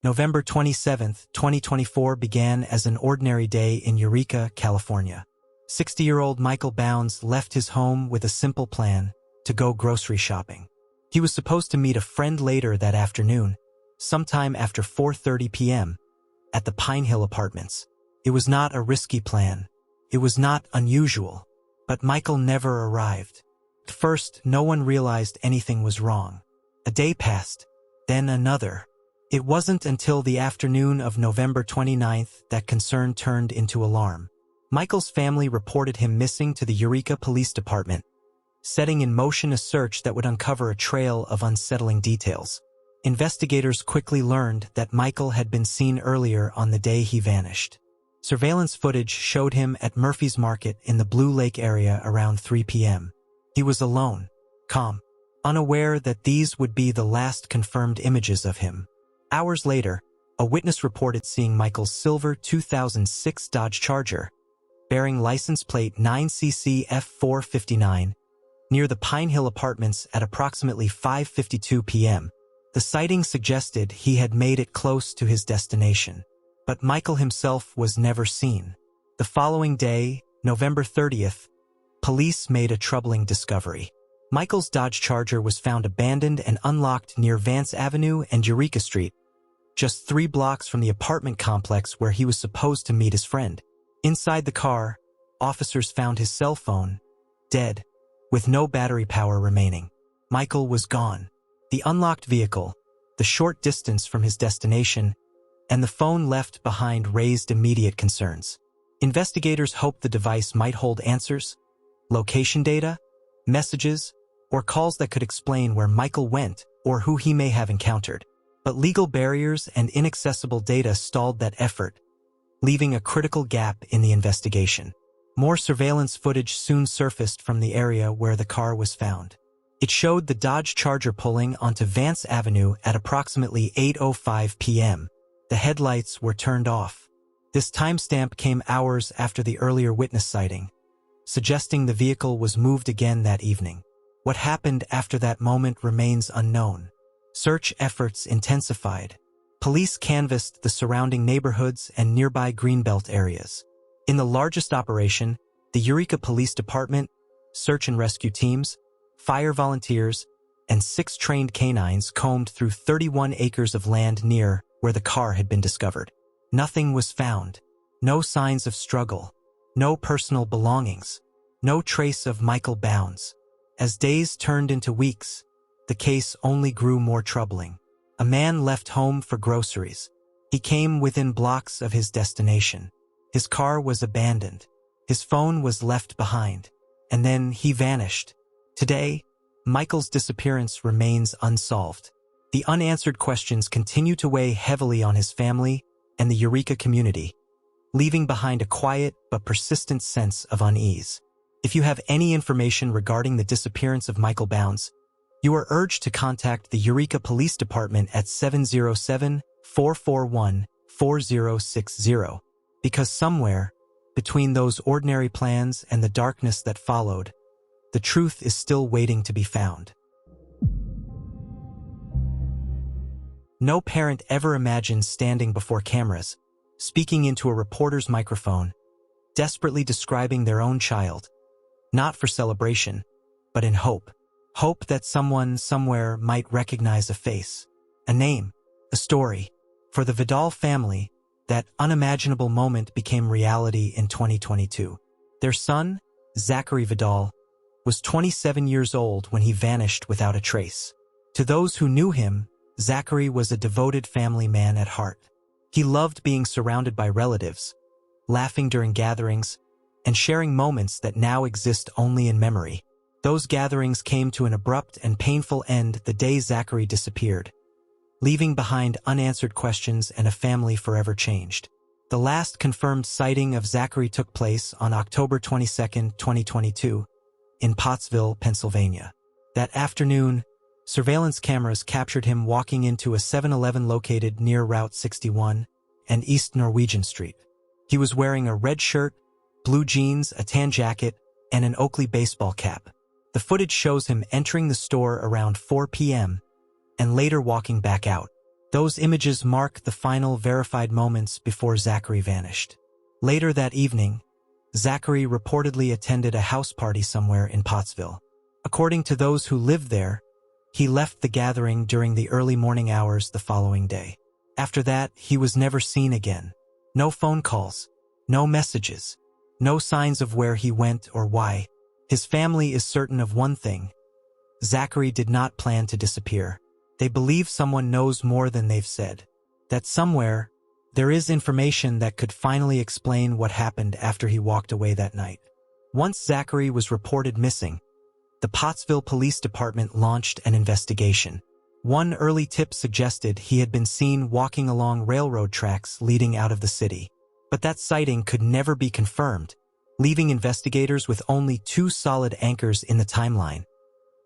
November 27, 2024 began as an ordinary day in Eureka, California. 60-year-old Michael Bounds left his home with a simple plan: to go grocery shopping. He was supposed to meet a friend later that afternoon, sometime after 4:30 p.m., at the Pine Hill Apartments. It was not a risky plan. It was not unusual. But Michael never arrived. At first, no one realized anything was wrong. A day passed, then another. It wasn't until the afternoon of November 29th that concern turned into alarm. Michael's family reported him missing to the Eureka Police Department, setting in motion a search that would uncover a trail of unsettling details. Investigators quickly learned that Michael had been seen earlier on the day he vanished. Surveillance footage showed him at Murphy's Market in the Blue Lake area around 3 p.m. He was alone, calm, unaware that these would be the last confirmed images of him. Hours later, a witness reported seeing Michael's silver 2006 Dodge Charger, bearing license plate 9CC F459, near the Pine Hill Apartments at approximately 5:52 p.m. The sighting suggested he had made it close to his destination. But Michael himself was never seen. The following day, November 30th, police made a troubling discovery. Michael's Dodge Charger was found abandoned and unlocked near Vance Avenue and Eureka Street, just 3 blocks from the apartment complex where he was supposed to meet his friend. Inside the car, officers found his cell phone, dead, with no battery power remaining. Michael was gone. The unlocked vehicle, the short distance from his destination, and the phone left behind raised immediate concerns. Investigators hoped the device might hold answers, location data, messages, or calls that could explain where Michael went or who he may have encountered. But legal barriers and inaccessible data stalled that effort, leaving a critical gap in the investigation. More surveillance footage soon surfaced from the area where the car was found. It showed the Dodge Charger pulling onto Vance Avenue at approximately 8:05 p.m. The headlights were turned off. This timestamp came hours after the earlier witness sighting, suggesting the vehicle was moved again that evening. What happened after that moment remains unknown. Search efforts intensified. Police canvassed the surrounding neighborhoods and nearby Greenbelt areas. In the largest operation, the Eureka Police Department, search and rescue teams, fire volunteers, and 6 trained canines combed through 31 acres of land near where the car had been discovered. Nothing was found. No signs of struggle. No personal belongings. No trace of Michael Bounds. As days turned into weeks, the case only grew more troubling. A man left home for groceries. He came within blocks of his destination. His car was abandoned. His phone was left behind. And then he vanished. Today, Michael's disappearance remains unsolved. The unanswered questions continue to weigh heavily on his family and the Eureka community, leaving behind a quiet but persistent sense of unease. If you have any information regarding the disappearance of Michael Bounds, you are urged to contact the Eureka Police Department at 707-441-4060, because somewhere, between those ordinary plans and the darkness that followed, the truth is still waiting to be found. No parent ever imagined standing before cameras, speaking into a reporter's microphone, desperately describing their own child, not for celebration, but in hope. Hope that someone somewhere might recognize a face, a name, a story. For the Vidal family, that unimaginable moment became reality in 2022. Their son, Zachary Vidal, was 27 years old when he vanished without a trace. To those who knew him, Zachary was a devoted family man at heart. He loved being surrounded by relatives, laughing during gatherings, and sharing moments that now exist only in memory. Those gatherings came to an abrupt and painful end the day Zachary disappeared, leaving behind unanswered questions and a family forever changed. The last confirmed sighting of Zachary took place on October 22, 2022, in Pottsville, Pennsylvania. That afternoon, surveillance cameras captured him walking into a 7-Eleven located near Route 61 and East Norwegian Street. He was wearing a red shirt, blue jeans, a tan jacket, and an Oakley baseball cap. The footage shows him entering the store around 4 p.m. and later walking back out. Those images mark the final verified moments before Zachary vanished. Later that evening, Zachary reportedly attended a house party somewhere in Pottsville. According to those who lived there, he left the gathering during the early morning hours the following day. After that, he was never seen again. No phone calls, no messages, no signs of where he went or why. His family is certain of one thing: Zachary did not plan to disappear. They believe someone knows more than they've said. That somewhere, there is information that could finally explain what happened after he walked away that night. Once Zachary was reported missing, the Pottsville Police Department launched an investigation. One early tip suggested he had been seen walking along railroad tracks leading out of the city. But that sighting could never be confirmed, leaving investigators with only two solid anchors in the timeline: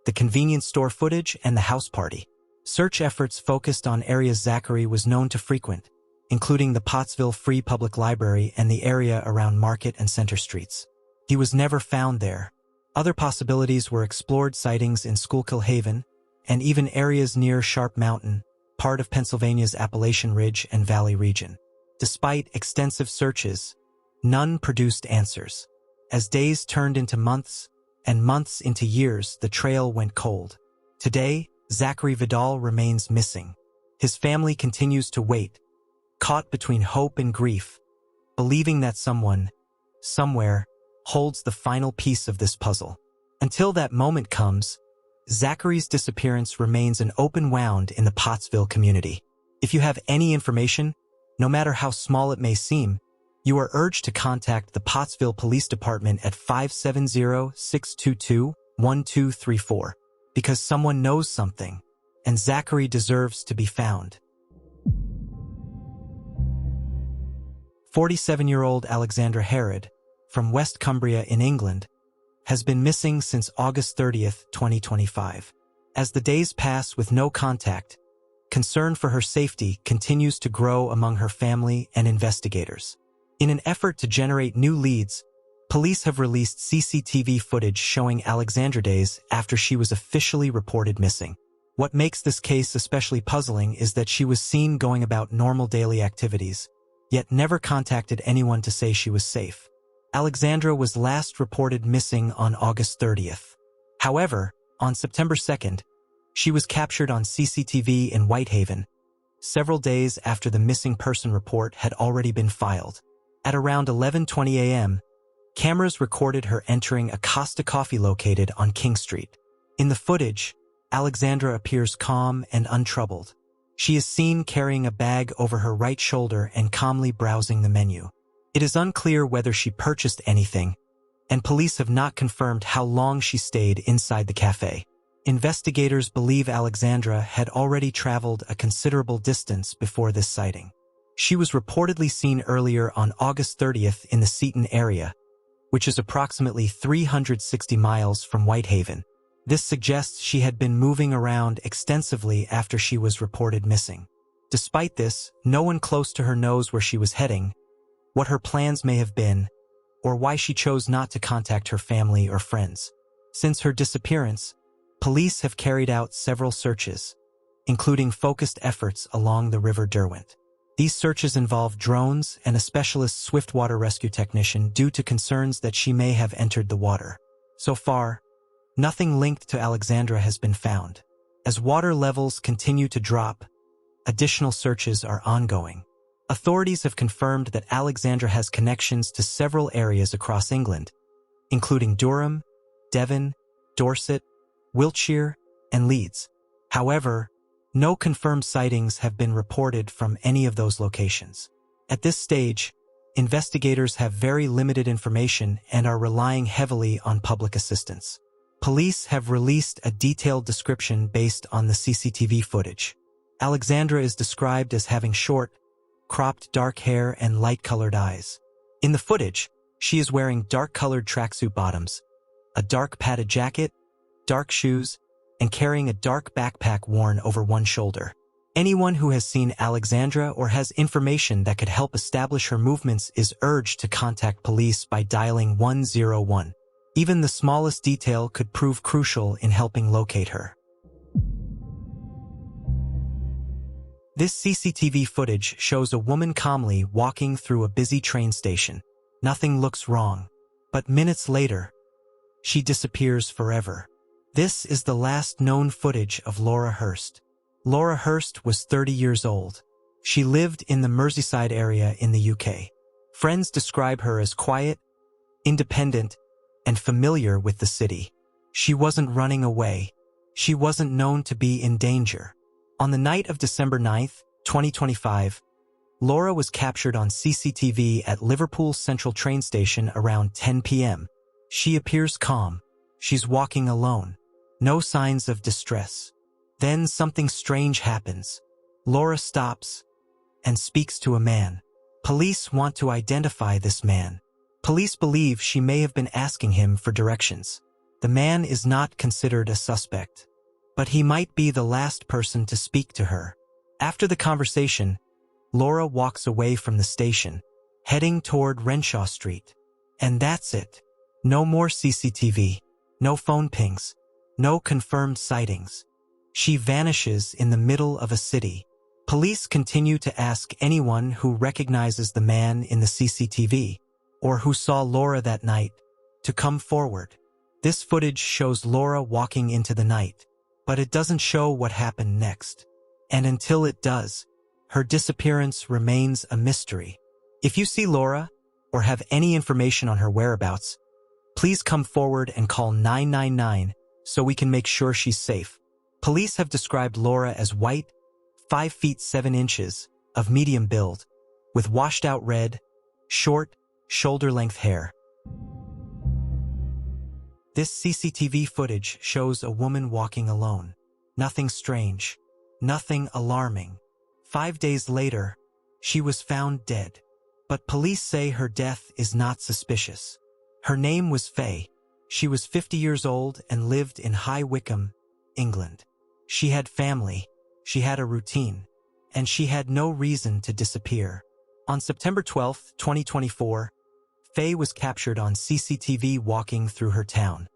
the convenience store footage and the house party. Search efforts focused on areas Zachary was known to frequent, including the Pottsville Free Public Library and the area around Market and Center Streets. He was never found there. Other possibilities were explored: sightings in Schuylkill Haven, and even areas near Sharp Mountain, part of Pennsylvania's Appalachian Ridge and Valley region. Despite extensive searches, none produced answers. As days turned into months, and months into years, the trail went cold. Today, Zachary Vidal remains missing. His family continues to wait, caught between hope and grief, believing that someone, somewhere, holds the final piece of this puzzle. Until that moment comes, Zachary's disappearance remains an open wound in the Pottsville community. If you have any information, no matter how small it may seem, you are urged to contact the Pottsville Police Department at 570-622-1234, because someone knows something, and Zachary deserves to be found. 47-year-old Alexandra Herod, from West Cumbria in England, has been missing since August 30th, 2025. As the days pass with no contact, concern for her safety continues to grow among her family and investigators. In an effort to generate new leads, police have released CCTV footage showing Alexandra days after she was officially reported missing. What makes this case especially puzzling is that she was seen going about normal daily activities, yet never contacted anyone to say she was safe. Alexandra was last reported missing on August 30th. However, on September 2nd, she was captured on CCTV in Whitehaven, several days after the missing person report had already been filed. At around 11:20 a.m., cameras recorded her entering a Costa Coffee located on King Street. In the footage, Alexandra appears calm and untroubled. She is seen carrying a bag over her right shoulder and calmly browsing the menu. It is unclear whether she purchased anything, and police have not confirmed how long she stayed inside the cafe. Investigators believe Alexandra had already traveled a considerable distance before this sighting. She was reportedly seen earlier on August 30th in the Seaton area, which is approximately 360 miles from Whitehaven. This suggests she had been moving around extensively after she was reported missing. Despite this, no one close to her knows where she was heading, what her plans may have been, or why she chose not to contact her family or friends. Since her disappearance, police have carried out several searches, including focused efforts along the River Derwent. These searches involve drones and a specialist swiftwater rescue technician due to concerns that she may have entered the water. So far, nothing linked to Alexandra has been found. As water levels continue to drop, additional searches are ongoing. Authorities have confirmed that Alexandra has connections to several areas across England, including Durham, Devon, Dorset, Wiltshire, and Leeds. However, no confirmed sightings have been reported from any of those locations. At this stage, investigators have very limited information and are relying heavily on public assistance. Police have released a detailed description based on the CCTV footage. Alexandra is described as having short, cropped dark hair and light-colored eyes. In the footage, she is wearing dark-colored tracksuit bottoms, a dark padded jacket, dark shoes, and carrying a dark backpack worn over one shoulder. Anyone who has seen Alexandra or has information that could help establish her movements is urged to contact police by dialing 101. Even the smallest detail could prove crucial in helping locate her. This CCTV footage shows a woman calmly walking through a busy train station. Nothing looks wrong. But minutes later, she disappears forever. This is the last known footage of Laura Hurst. Laura Hurst was 30 years old. She lived in the Merseyside area in the UK. Friends describe her as quiet, independent, and familiar with the city. She wasn't running away. She wasn't known to be in danger. On the night of December 9th, 2025, Laura was captured on CCTV at Liverpool Central train station around 10 p.m. She appears calm. She's walking alone. No signs of distress. Then something strange happens. Laura stops and speaks to a man. Police want to identify this man. Police believe she may have been asking him for directions. The man is not considered a suspect, but he might be the last person to speak to her. After the conversation, Laura walks away from the station, heading toward Renshaw Street. And that's it. No more CCTV, no phone pings, no confirmed sightings. She vanishes in the middle of a city. Police continue to ask anyone who recognizes the man in the CCTV, or who saw Laura that night, to come forward. This footage shows Laura walking into the night, but it doesn't show what happened next. And until it does, her disappearance remains a mystery. If you see Laura, or have any information on her whereabouts, please come forward and call 999 so we can make sure she's safe. Police have described Laura as white, 5 feet 7 inches, of medium build, with washed-out red, short, shoulder-length hair. This CCTV footage shows a woman walking alone. Nothing strange, nothing alarming. 5 days later, she was found dead. But police say her death is not suspicious. Her name was Faye. She was 50 years old and lived in High Wycombe, England. She had family, she had a routine, and she had no reason to disappear. On September 12, 2024, Faye was captured on CCTV walking through her town.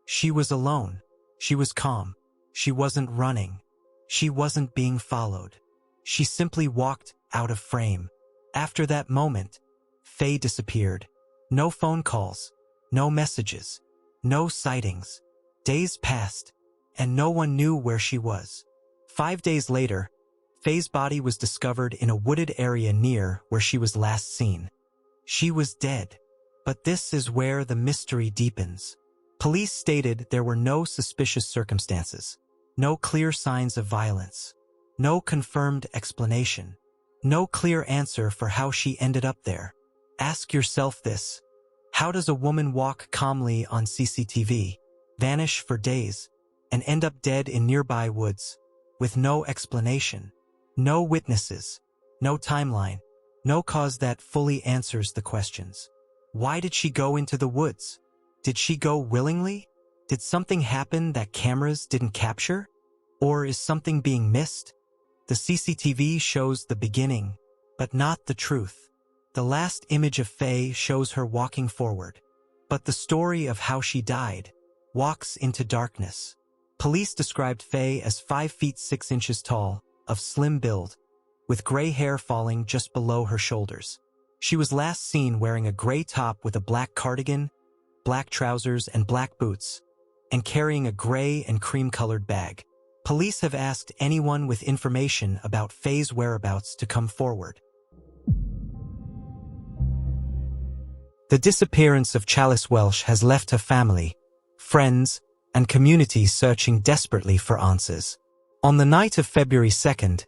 She was alone. She was calm. She wasn't running. She wasn't being followed. She simply walked out of frame. After that moment, Faye disappeared. No phone calls, no messages, no sightings. Days passed, and no one knew where she was. 5 days later, Faye's body was discovered in a wooded area near where she was last seen. She was dead. But this is where the mystery deepens. Police stated there were no suspicious circumstances, no clear signs of violence, no confirmed explanation, no clear answer for how she ended up there. Ask yourself this. How does a woman walk calmly on CCTV, vanish for days, and end up dead in nearby woods, with no explanation, no witnesses, no timeline, no cause that fully answers the questions? Why did she go into the woods? Did she go willingly? Did something happen that cameras didn't capture? Or is something being missed? The CCTV shows the beginning, but not the truth. The last image of Faye shows her walking forward, but the story of how she died walks into darkness. Police described Faye as 5 feet 6 inches tall, of slim build, with gray hair falling just below her shoulders. She was last seen wearing a gray top with a black cardigan, black trousers, and black boots, and carrying a gray and cream-colored bag. Police have asked anyone with information about Faye's whereabouts to come forward. The disappearance of Chalice Welsh has left her family, friends, and community searching desperately for answers. On the night of February 2nd,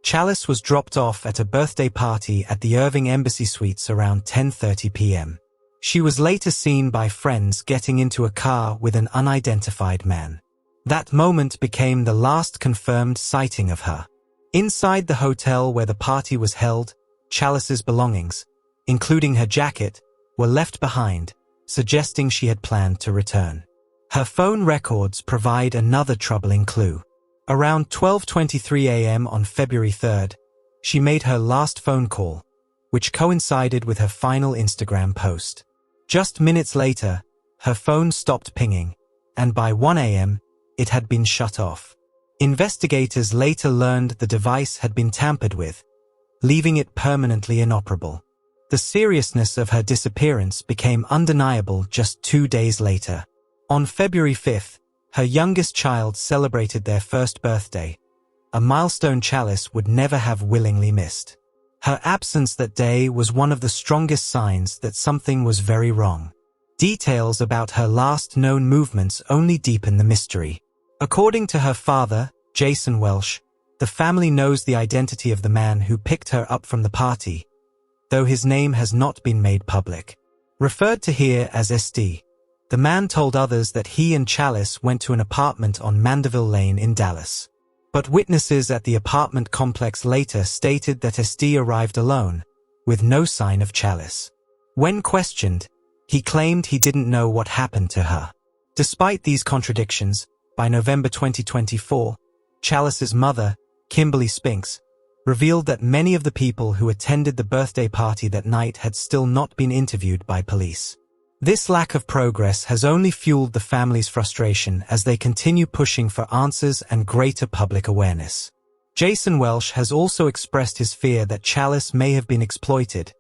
Chalice was dropped off at a birthday party at the Irving Embassy Suites around 10:30 p.m. She was later seen by friends getting into a car with an unidentified man. That moment became the last confirmed sighting of her. Inside the hotel where the party was held, Chalice's belongings, including her jacket, were left behind, suggesting she had planned to return. Her phone records provide another troubling clue. Around 12:23 a.m. on February 3rd, she made her last phone call, which coincided with her final Instagram post. Just minutes later, her phone stopped pinging, and by 1 a.m., it had been shut off. Investigators later learned the device had been tampered with, leaving it permanently inoperable. The seriousness of her disappearance became undeniable just 2 days later. On February 5th, her youngest child celebrated their first birthday, a milestone Chalice would never have willingly missed. Her absence that day was one of the strongest signs that something was very wrong. Details about her last known movements only deepen the mystery. According to her father, Jason Welsh, the family knows the identity of the man who picked her up from the party, though his name has not been made public. Referred to here as SD, the man told others that he and Chalice went to an apartment on Mandeville Lane in Dallas. But witnesses at the apartment complex later stated that SD arrived alone, with no sign of Chalice. When questioned, he claimed he didn't know what happened to her. Despite these contradictions, by November 2024, Chalice's mother, Kimberly Spinks, revealed that many of the people who attended the birthday party that night had still not been interviewed by police. This lack of progress has only fueled the family's frustration as they continue pushing for answers and greater public awareness. Jason Welsh has also expressed his fear that Chalice may have been exploited,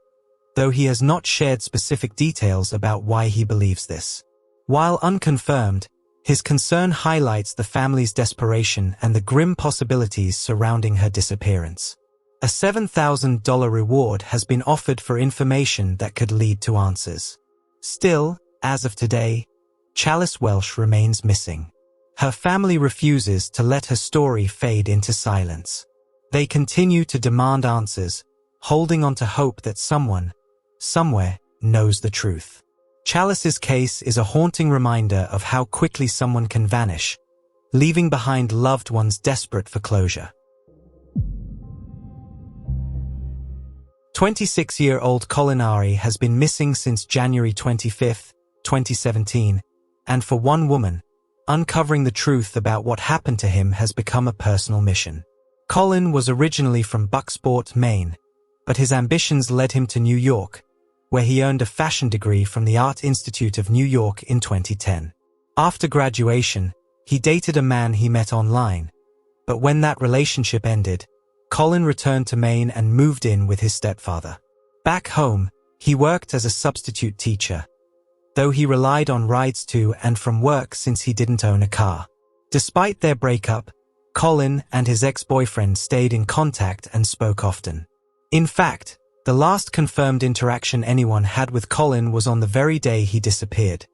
though he has not shared specific details about why he believes this. While unconfirmed, his concern highlights the family's desperation and the grim possibilities surrounding her disappearance. A $7,000 reward has been offered for information that could lead to answers. Still, as of today, Chalice Welsh remains missing. Her family refuses to let her story fade into silence. They continue to demand answers, holding on to hope that someone, somewhere, knows the truth. Chalice's case is a haunting reminder of how quickly someone can vanish, leaving behind loved ones desperate for closure. 26-year-old Colin Ari has been missing since January 25, 2017, and for one woman, uncovering the truth about what happened to him has become a personal mission. Colin was originally from Bucksport, Maine, but his ambitions led him to New York, where he earned a fashion degree from the Art Institute of New York in 2010. After graduation, he dated a man he met online, but when that relationship ended, Colin returned to Maine and moved in with his stepfather. Back home, he worked as a substitute teacher, though he relied on rides to and from work since he didn't own a car. Despite their breakup, Colin and his ex-boyfriend stayed in contact and spoke often. In fact, the last confirmed interaction anyone had with Colin was on the very day he disappeared,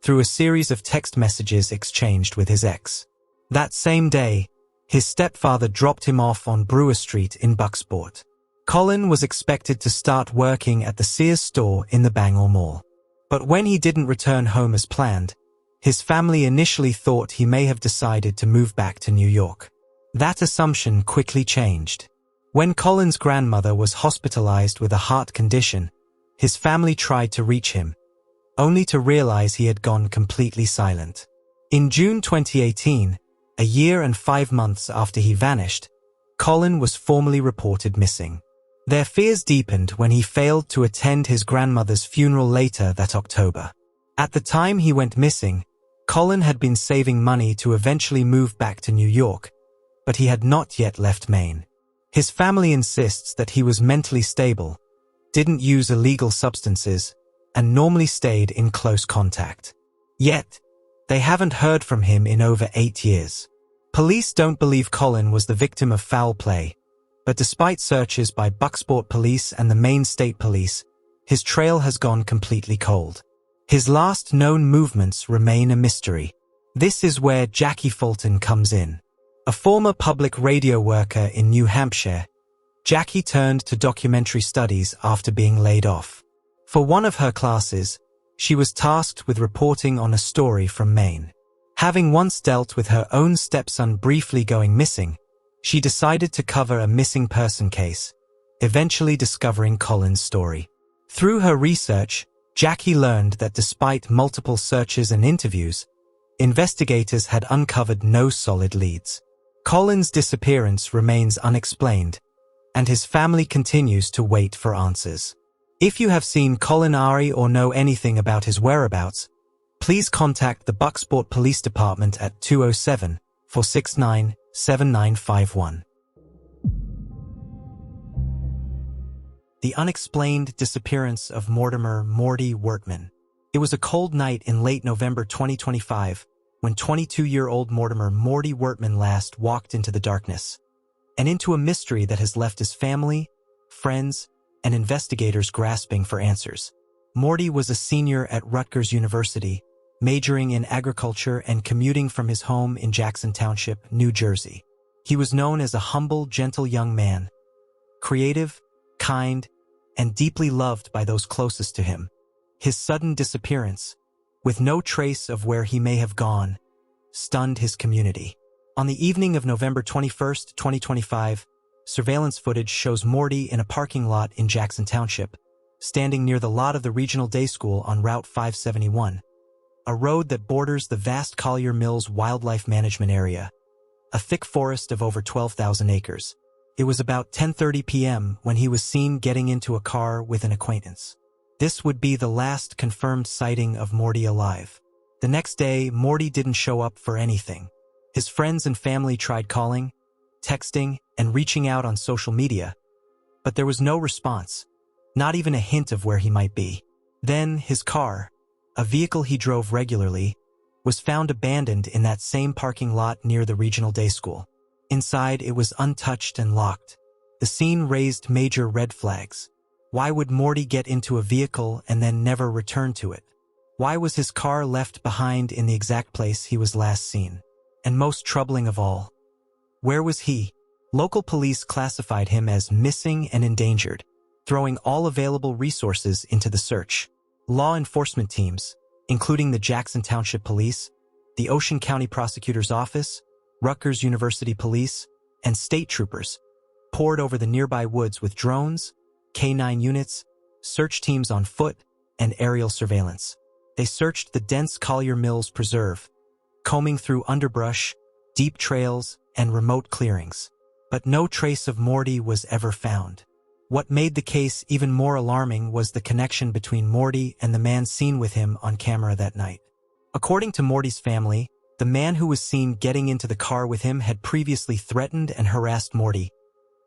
through a series of text messages exchanged with his ex. That same day, his stepfather dropped him off on Brewer Street in Bucksport. Colin was expected to start working at the Sears store in the Bangor Mall. But when he didn't return home as planned, his family initially thought he may have decided to move back to New York. That assumption quickly changed. When Colin's grandmother was hospitalized with a heart condition, his family tried to reach him, only to realize he had gone completely silent. In June 2018, a year and 5 months after he vanished, Colin was formally reported missing. Their fears deepened when he failed to attend his grandmother's funeral later that October. At the time he went missing, Colin had been saving money to eventually move back to New York, but he had not yet left Maine. His family insists that he was mentally stable, didn't use illegal substances, and normally stayed in close contact. Yet, they haven't heard from him in over 8 years. Police don't believe Colin was the victim of foul play, but despite searches by Bucksport Police and the Maine State Police, his trail has gone completely cold. His last known movements remain a mystery. This is where Jackie Fulton comes in. A former public radio worker in New Hampshire, Jackie turned to documentary studies after being laid off. For one of her classes, she was tasked with reporting on a story from Maine. Having once dealt with her own stepson briefly going missing, she decided to cover a missing person case, eventually discovering Colin's story. Through her research, Jackie learned that despite multiple searches and interviews, investigators had uncovered no solid leads. Colin's disappearance remains unexplained, and his family continues to wait for answers. If you have seen Colin Ari or know anything about his whereabouts, please contact the Bucksport Police Department at 207-469-3333. 7951. The unexplained disappearance of Mortimer "Morty" Wertman. It was a cold night in late November 2025 when 22-year-old Mortimer "Morty" Wertman last walked into the darkness and into a mystery that has left his family, friends, and investigators grasping for answers. Morty was a senior at Rutgers University, majoring in agriculture and commuting from his home in Jackson Township, New Jersey. He was known as a humble, gentle young man, creative, kind, and deeply loved by those closest to him. His sudden disappearance, with no trace of where he may have gone, stunned his community. On the evening of November 21, 2025, surveillance footage shows Morty in a parking lot in Jackson Township, standing near the lot of the regional day school on Route 571, a road that borders the vast Collier Mills Wildlife Management Area, a thick forest of over 12,000 acres. It was about 10:30 p.m. when he was seen getting into a car with an acquaintance. This would be the last confirmed sighting of Morty alive. The next day, Morty didn't show up for anything. His friends and family tried calling, texting, and reaching out on social media, but there was no response, not even a hint of where he might be. Then his car, a vehicle he drove regularly, was found abandoned in that same parking lot near the regional day school. Inside, it was untouched and locked. The scene raised major red flags. Why would Morty get into a vehicle and then never return to it? Why was his car left behind in the exact place he was last seen? And most troubling of all, where was he? Local police classified him as missing and endangered, throwing all available resources into the search. Law enforcement teams, including the Jackson Township Police, the Ocean County Prosecutor's Office, Rutgers University Police, and state troopers, poured over the nearby woods with drones, K-9 units, search teams on foot, and aerial surveillance. They searched the dense Collier Mills Preserve, combing through underbrush, deep trails, and remote clearings. But no trace of Morty was ever found. What made the case even more alarming was the connection between Morty and the man seen with him on camera that night. According to Morty's family, the man who was seen getting into the car with him had previously threatened and harassed Morty,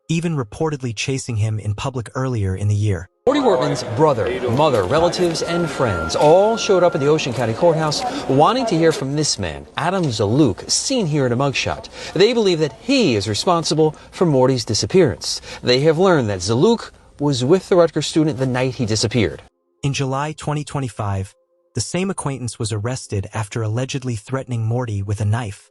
even reportedly chasing him in public earlier in the year. Morty Wertman's brother, mother, relatives, and friends all showed up at the Ocean County Courthouse wanting to hear from this man, Adam Zaluk, seen here in a mugshot. They believe that he is responsible for Morty's disappearance. They have learned that Zaluk was with the Rutgers student the night he disappeared. In July 2025, the same acquaintance was arrested after allegedly threatening Morty with a knife,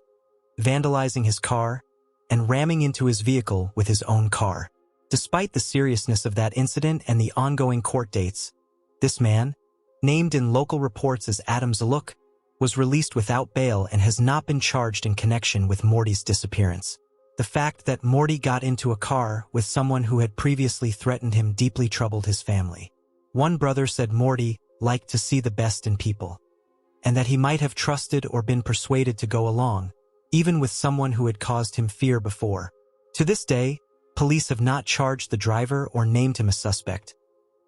vandalizing his car, and ramming into his vehicle with his own car. Despite the seriousness of that incident and the ongoing court dates, this man, named in local reports as Adam Zaluk, was released without bail and has not been charged in connection with Morty's disappearance. The fact that Morty got into a car with someone who had previously threatened him deeply troubled his family. One brother said Morty liked to see the best in people, and that he might have trusted or been persuaded to go along, even with someone who had caused him fear before. To this day, police have not charged the driver or named him a suspect,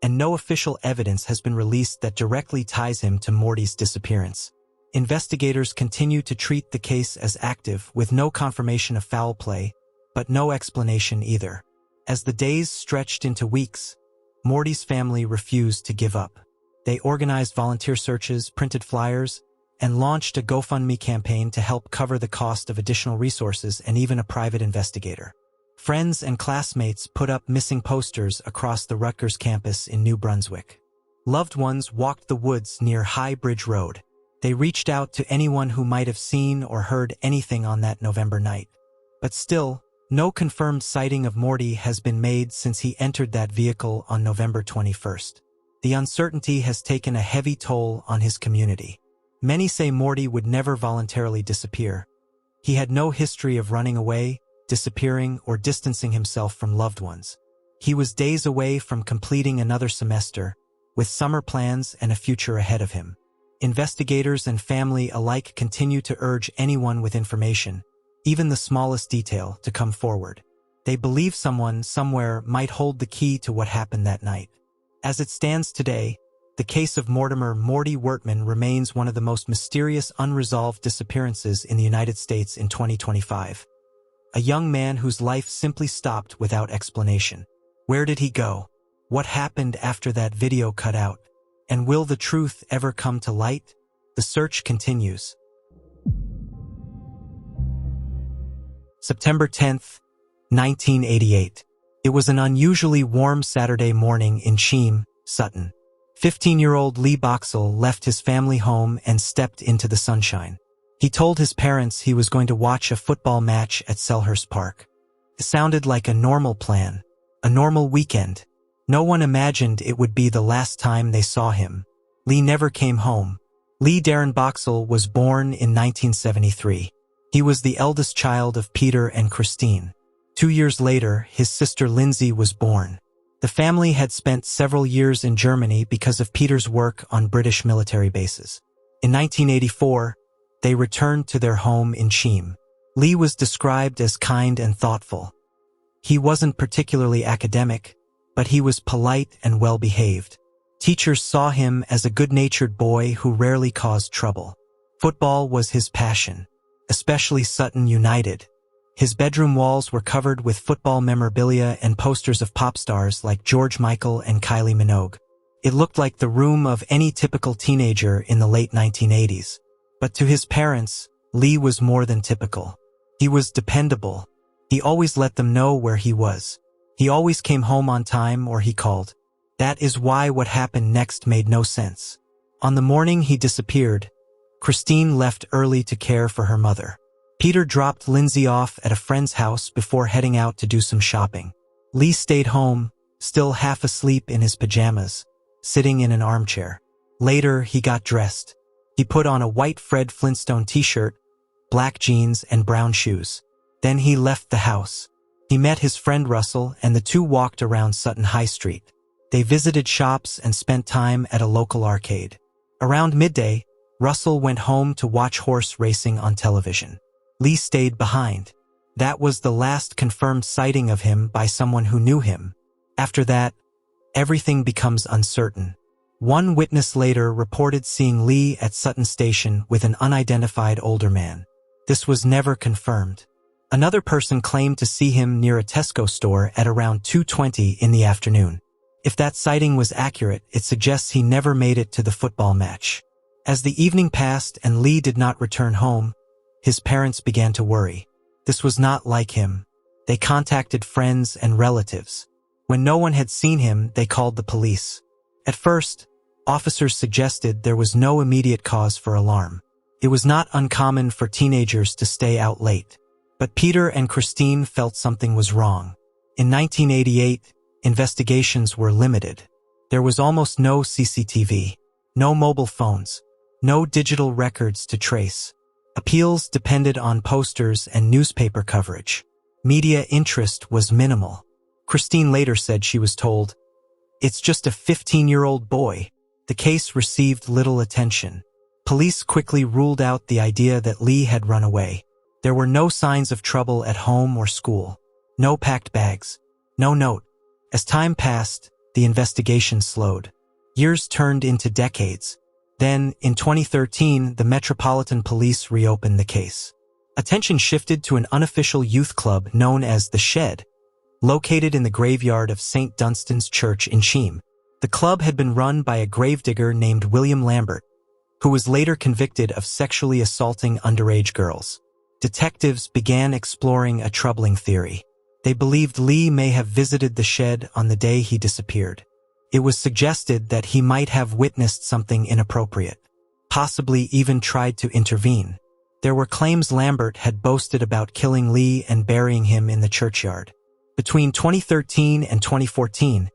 and no official evidence has been released that directly ties him to Morty's disappearance. Investigators continue to treat the case as active with no confirmation of foul play, but no explanation either. As the days stretched into weeks, Morty's family refused to give up. They organized volunteer searches, printed flyers, and launched a GoFundMe campaign to help cover the cost of additional resources and even a private investigator. Friends and classmates put up missing posters across the Rutgers campus in New Brunswick. Loved ones walked the woods near High Bridge Road. They reached out to anyone who might have seen or heard anything on that November night. But still, no confirmed sighting of Morty has been made since he entered that vehicle on November 21st. The uncertainty has taken a heavy toll on his community. Many say Morty would never voluntarily disappear. He had no history of running away, disappearing, or distancing himself from loved ones. He was days away from completing another semester, with summer plans and a future ahead of him. Investigators and family alike continue to urge anyone with information, even the smallest detail, to come forward. They believe someone somewhere might hold the key to what happened that night. As it stands today, the case of Mortimer "Morty" Wertman remains one of the most mysterious unresolved disappearances in the United States in 2025. a young man whose life simply stopped without explanation. Where did he go? What happened after that video cut out? And will the truth ever come to light? The search continues. September 10th, 1988. It was an unusually warm Saturday morning in Cheam, Sutton. 15-year-old Lee Boxall left his family home and stepped into the sunshine. He told his parents he was going to watch a football match at Selhurst Park. It sounded like a normal plan, a normal weekend. No one imagined it would be the last time they saw him. Lee never came home. Lee Darren Boxall was born in 1973. He was the eldest child of Peter and Christine. 2 years later, his sister Lindsay was born. The family had spent several years in Germany because of Peter's work on British military bases. In 1984, they returned to their home in Cheam. Lee was described as kind and thoughtful. He wasn't particularly academic, but he was polite and well-behaved. Teachers saw him as a good-natured boy who rarely caused trouble. Football was his passion, especially Sutton United. His bedroom walls were covered with football memorabilia and posters of pop stars like George Michael and Kylie Minogue. It looked like the room of any typical teenager in the late 1980s. But to his parents, Lee was more than typical. He was dependable. He always let them know where he was. He always came home on time or he called. That is why what happened next made no sense. On the morning he disappeared, Christine left early to care for her mother. Peter dropped Lindsay off at a friend's house before heading out to do some shopping. Lee stayed home, still half asleep in his pajamas, sitting in an armchair. Later, he got dressed. He put on a white Fred Flintstone t-shirt, black jeans, and brown shoes. Then he left the house. He met his friend Russell, and the two walked around Sutton High Street. They visited shops and spent time at a local arcade. Around midday, Russell went home to watch horse racing on television. Lee stayed behind. That was the last confirmed sighting of him by someone who knew him. After that, everything becomes uncertain. One witness later reported seeing Lee at Sutton Station with an unidentified older man. This was never confirmed. Another person claimed to see him near a Tesco store at around 2:20 in the afternoon. If that sighting was accurate, it suggests he never made it to the football match. As the evening passed and Lee did not return home, his parents began to worry. This was not like him. They contacted friends and relatives. When no one had seen him, they called the police. At first, officers suggested there was no immediate cause for alarm. It was not uncommon for teenagers to stay out late. But Peter and Christine felt something was wrong. In 1988, investigations were limited. There was almost no CCTV, no mobile phones, no digital records to trace. Appeals depended on posters and newspaper coverage. Media interest was minimal. Christine later said she was told, "It's just a 15-year-old boy." The case received little attention. Police quickly ruled out the idea that Lee had run away. There were no signs of trouble at home or school. No packed bags. No note. As time passed, the investigation slowed. Years turned into decades. Then, in 2013, the Metropolitan Police reopened the case. Attention shifted to an unofficial youth club known as The Shed, located in the graveyard of St. Dunstan's Church in Cheam. The club had been run by a gravedigger named William Lambert, who was later convicted of sexually assaulting underage girls. Detectives began exploring a troubling theory. They believed Lee may have visited the shed on the day he disappeared. It was suggested that he might have witnessed something inappropriate, possibly even tried to intervene. There were claims Lambert had boasted about killing Lee and burying him in the churchyard. Between 2013 and 2014,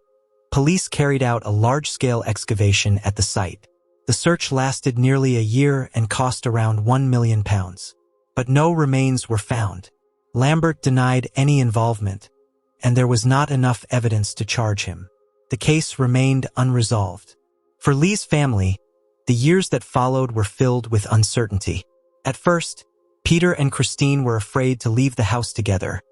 police carried out a large-scale excavation at the site. The search lasted nearly a year and cost around £1 million. But no remains were found. Lambert denied any involvement, and there was not enough evidence to charge him. The case remained unresolved. For Lee's family, the years that followed were filled with uncertainty. At first, Peter and Christine were afraid to leave the house together,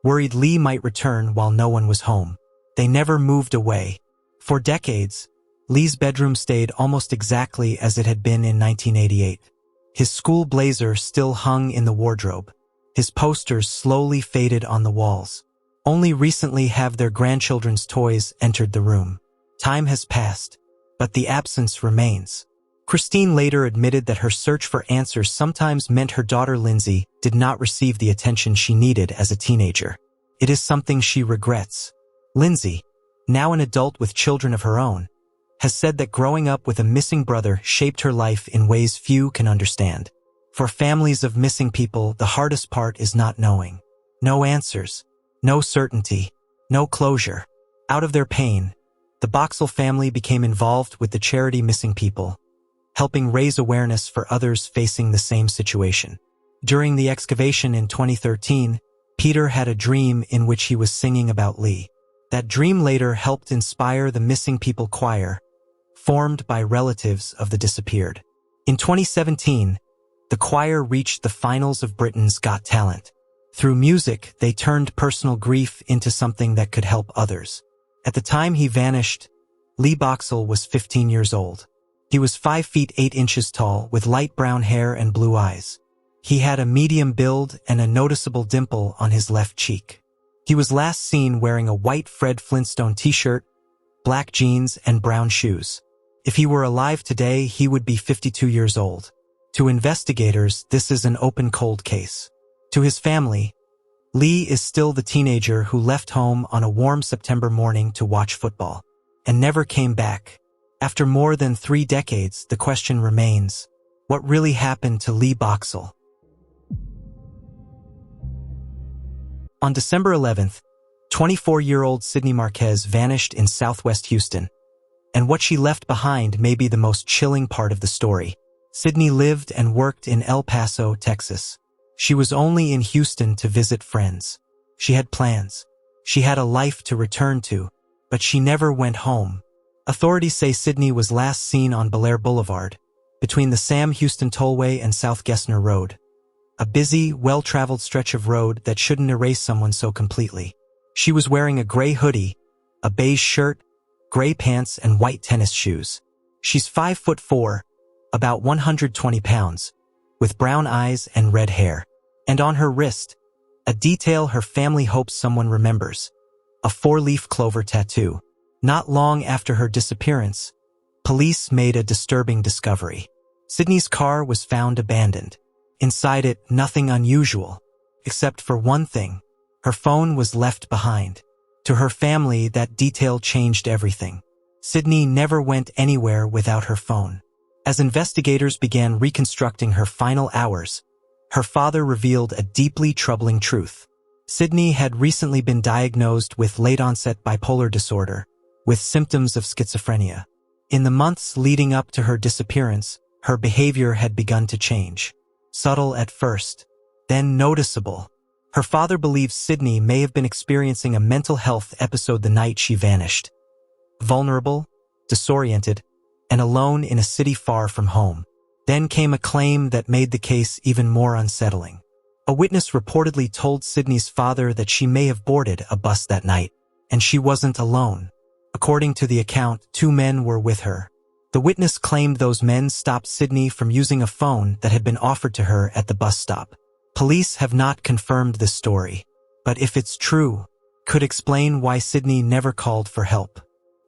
worried Lee might return while no one was home. They never moved away. For decades, Lee's bedroom stayed almost exactly as it had been in 1988. His school blazer still hung in the wardrobe. His posters slowly faded on the walls. Only recently have their grandchildren's toys entered the room. Time has passed, but the absence remains. Christine later admitted that her search for answers sometimes meant her daughter Lindsay did not receive the attention she needed as a teenager. It is something she regrets. Lindsay, now an adult with children of her own, has said that growing up with a missing brother shaped her life in ways few can understand. For families of missing people, the hardest part is not knowing. No answers, no certainty, no closure. Out of their pain, the Boxall family became involved with the charity Missing People, helping raise awareness for others facing the same situation. During the excavation in 2013, Peter had a dream in which he was singing about Lee. That dream later helped inspire the Missing People Choir, formed by relatives of the disappeared. In 2017, the choir reached the finals of Britain's Got Talent. Through music, they turned personal grief into something that could help others. At the time he vanished, Lee Boxall was 15 years old. He was 5 feet 8 inches tall, with light brown hair and blue eyes. He had a medium build and a noticeable dimple on his left cheek. He was last seen wearing a white Fred Flintstone t-shirt, black jeans, and brown shoes. If he were alive today, he would be 52 years old. To investigators, this is an open cold case. To his family, Lee is still the teenager who left home on a warm September morning to watch football and never came back. After more than 3 decades, the question remains, what really happened to Lee Boxall? On December 11th, 24-year-old Sydney Marquez vanished in southwest Houston, and what she left behind may be the most chilling part of the story. Sydney lived and worked in El Paso, Texas. She was only in Houston to visit friends. She had plans. She had a life to return to, but she never went home. Authorities say Sydney was last seen on Bel Air Boulevard, between the Sam Houston Tollway and South Gessner Road. A busy, well-traveled stretch of road that shouldn't erase someone so completely. She was wearing a gray hoodie, a beige shirt, gray pants, and white tennis shoes. She's 5'4", about 120 pounds, with brown eyes and red hair. And on her wrist, a detail her family hopes someone remembers, a 4-leaf clover tattoo. Not long after her disappearance, police made a disturbing discovery. Sydney's car was found abandoned. Inside it, nothing unusual, except for one thing. Her phone was left behind. To her family, that detail changed everything. Sydney never went anywhere without her phone. As investigators began reconstructing her final hours, her father revealed a deeply troubling truth. Sydney had recently been diagnosed with late-onset bipolar disorder, with symptoms of schizophrenia. In the months leading up to her disappearance, her behavior had begun to change. Subtle at first, then noticeable. Her father believes Sydney may have been experiencing a mental health episode the night she vanished. Vulnerable, disoriented, and alone in a city far from home. Then came a claim that made the case even more unsettling. A witness reportedly told Sydney's father that she may have boarded a bus that night, and she wasn't alone. According to the account, 2 men were with her. The witness claimed those men stopped Sydney from using a phone that had been offered to her at the bus stop. Police have not confirmed this story, but if it's true, could explain why Sydney never called for help,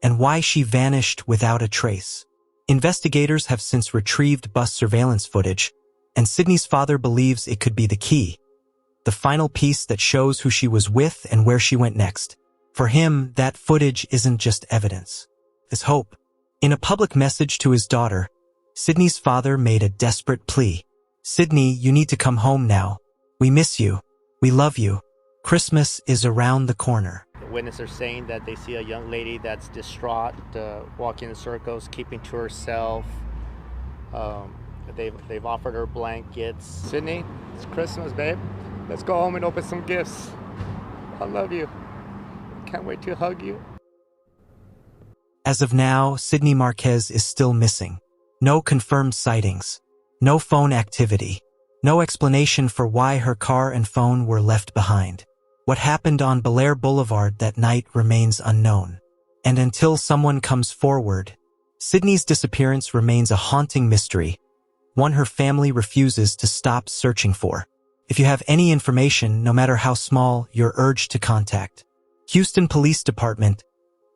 and why she vanished without a trace. Investigators have since retrieved bus surveillance footage, and Sydney's father believes it could be the key, the final piece that shows who she was with and where she went next. For him, that footage isn't just evidence. It's hope. In a public message to his daughter, Sydney's father made a desperate plea. Sydney, you need to come home now. We miss you. We love you. Christmas is around the corner. Witnesses are saying that they see a young lady that's distraught, walking in circles, keeping to herself. They've offered her blankets. Sydney, it's Christmas, babe. Let's go home and open some gifts. I love you. Can't wait to hug you. As of now, Sydney Marquez is still missing. No confirmed sightings. No phone activity. No explanation for why her car and phone were left behind. What happened on Bel Air Boulevard that night remains unknown. And until someone comes forward, Sydney's disappearance remains a haunting mystery, one her family refuses to stop searching for. If you have any information, no matter how small, you're urged to contact Houston Police Department,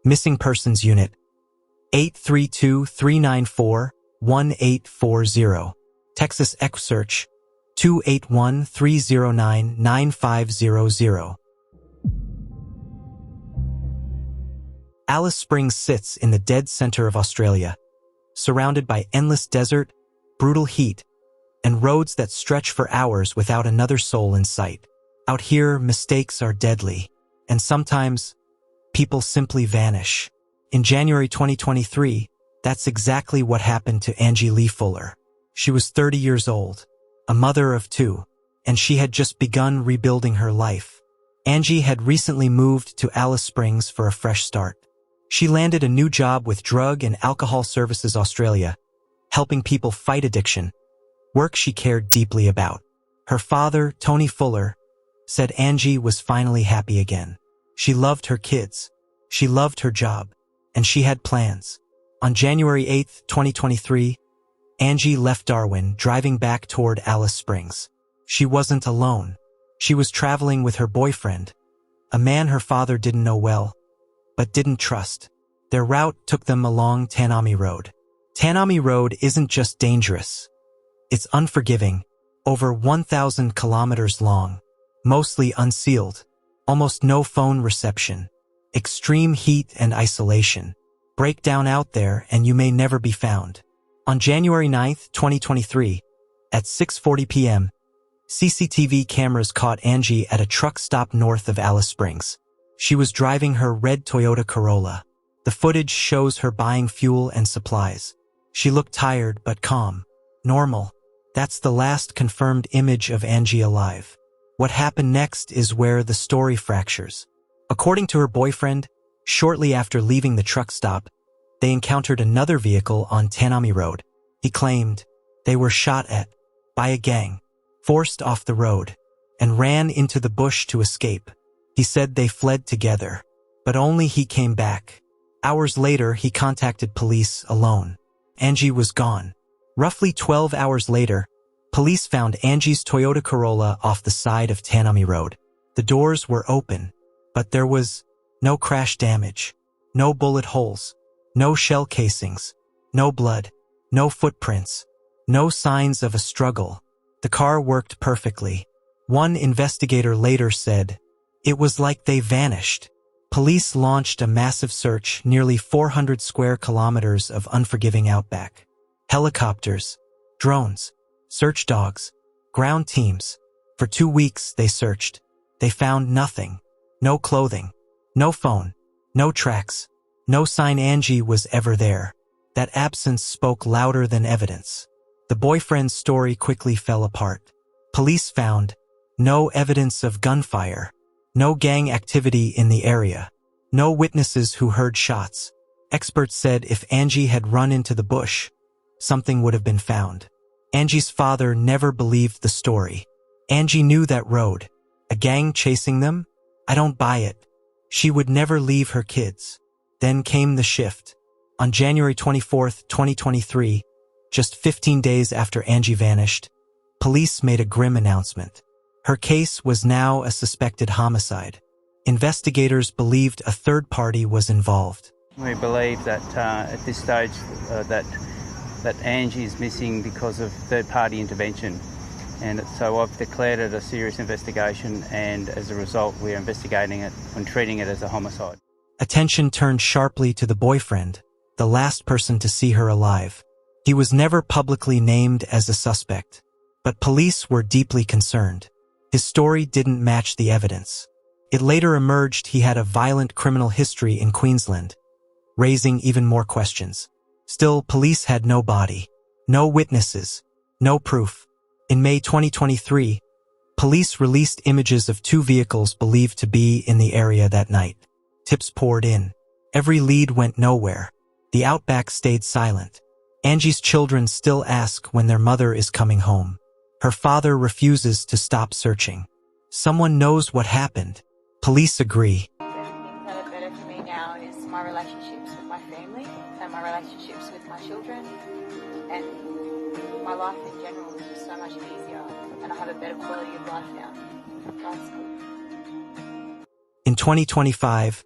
Missing Persons Unit, 832-394-1840. Texas Search, 281-309-9500. Alice Springs sits in the dead center of Australia, surrounded by endless desert, brutal heat, and roads that stretch for hours without another soul in sight. Out here, mistakes are deadly, and sometimes people simply vanish. In January 2023, that's exactly what happened to Angie Lee Fuller. She was 30 years old, a mother of two, and she had just begun rebuilding her life. Angie had recently moved to Alice Springs for a fresh start. She landed a new job with Drug and Alcohol Services Australia, helping people fight addiction, work she cared deeply about. Her father, Tony Fuller, said Angie was finally happy again. She loved her kids, she loved her job, and she had plans. On January 8, 2023, Angie left Darwin, driving back toward Alice Springs. She wasn't alone. She was traveling with her boyfriend, a man her father didn't know well, but didn't trust. Their route took them along Tanami Road. Tanami Road isn't just dangerous. It's unforgiving, over 1,000 kilometers long, mostly unsealed, almost no phone reception, extreme heat and isolation. Break down out there and you may never be found. On January 9, 2023, at 6:40 p.m., CCTV cameras caught Angie at a truck stop north of Alice Springs. She was driving her red Toyota Corolla. The footage shows her buying fuel and supplies. She looked tired but calm. Normal. That's the last confirmed image of Angie alive. What happened next is where the story fractures. According to her boyfriend, shortly after leaving the truck stop, they encountered another vehicle on Tanami Road. He claimed they were shot at by a gang, forced off the road, and ran into the bush to escape. He said they fled together, but only he came back. Hours later, he contacted police alone. Angie was gone. Roughly 12 hours later, police found Angie's Toyota Corolla off the side of Tanami Road. The doors were open, but there was no crash damage, no bullet holes, no shell casings, no blood, no footprints, no signs of a struggle. The car worked perfectly. One investigator later said, "It was like they vanished." Police launched a massive search, nearly 400 square kilometers of unforgiving outback. Helicopters, drones, search dogs, ground teams. For 2 weeks they searched. They found nothing. No clothing, no phone, no tracks, no sign Angie was ever there. That absence spoke louder than evidence. The boyfriend's story quickly fell apart. Police found no evidence of gunfire, no gang activity in the area, no witnesses who heard shots. Experts said if Angie had run into the bush, something would have been found. Angie's father never believed the story. Angie knew that road. A gang chasing them? I don't buy it. She would never leave her kids. Then came the shift. On January 24, 2023, just 15 days after Angie vanished, police made a grim announcement. Her case was now a suspected homicide. Investigators believed a third party was involved. We believe that at this stage that Angie is missing because of third-party intervention. And so I've declared it a serious investigation, and as a result, we're investigating it and treating it as a homicide. Attention turned sharply to the boyfriend, the last person to see her alive. He was never publicly named as a suspect, but police were deeply concerned. His story didn't match the evidence. It later emerged he had a violent criminal history in Queensland, raising even more questions. Still, police had no body, no witnesses, no proof. In May 2023, police released images of 2 vehicles believed to be in the area that night. Tips poured in. Every lead went nowhere. The outback stayed silent. Angie's children still ask when their mother is coming home. Her father refuses to stop searching. Someone knows what happened. Police agree. The things that are better for me now is my relationships with my family and my relationships with my children, and my life in general is just so much easier, and I have a better quality of life now. Life's good. In 2025,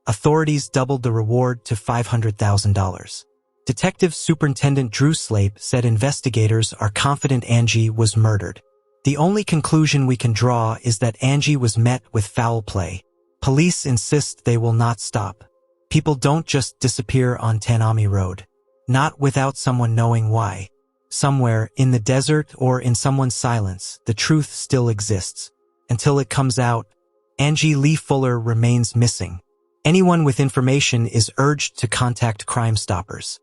authorities doubled the reward to $500,000. Detective Superintendent Drew Slape said investigators are confident Angie was murdered. The only conclusion we can draw is that Angie was met with foul play. Police insist they will not stop. People don't just disappear on Tanami Road. Not without someone knowing why. Somewhere, in the desert or in someone's silence, the truth still exists. Until it comes out, Angie Lee Fuller remains missing. Anyone with information is urged to contact Crime Stoppers.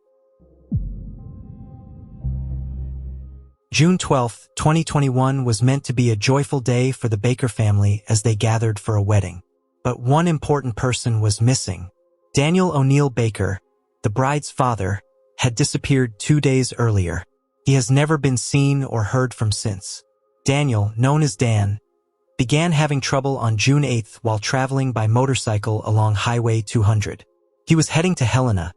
June 12, 2021 was meant to be a joyful day for the Baker family as they gathered for a wedding. But one important person was missing. Daniel O'Neill Baker, the bride's father, had disappeared 2 days earlier. He has never been seen or heard from since. Daniel, known as Dan, began having trouble on June 8 while traveling by motorcycle along Highway 200. He was heading to Helena,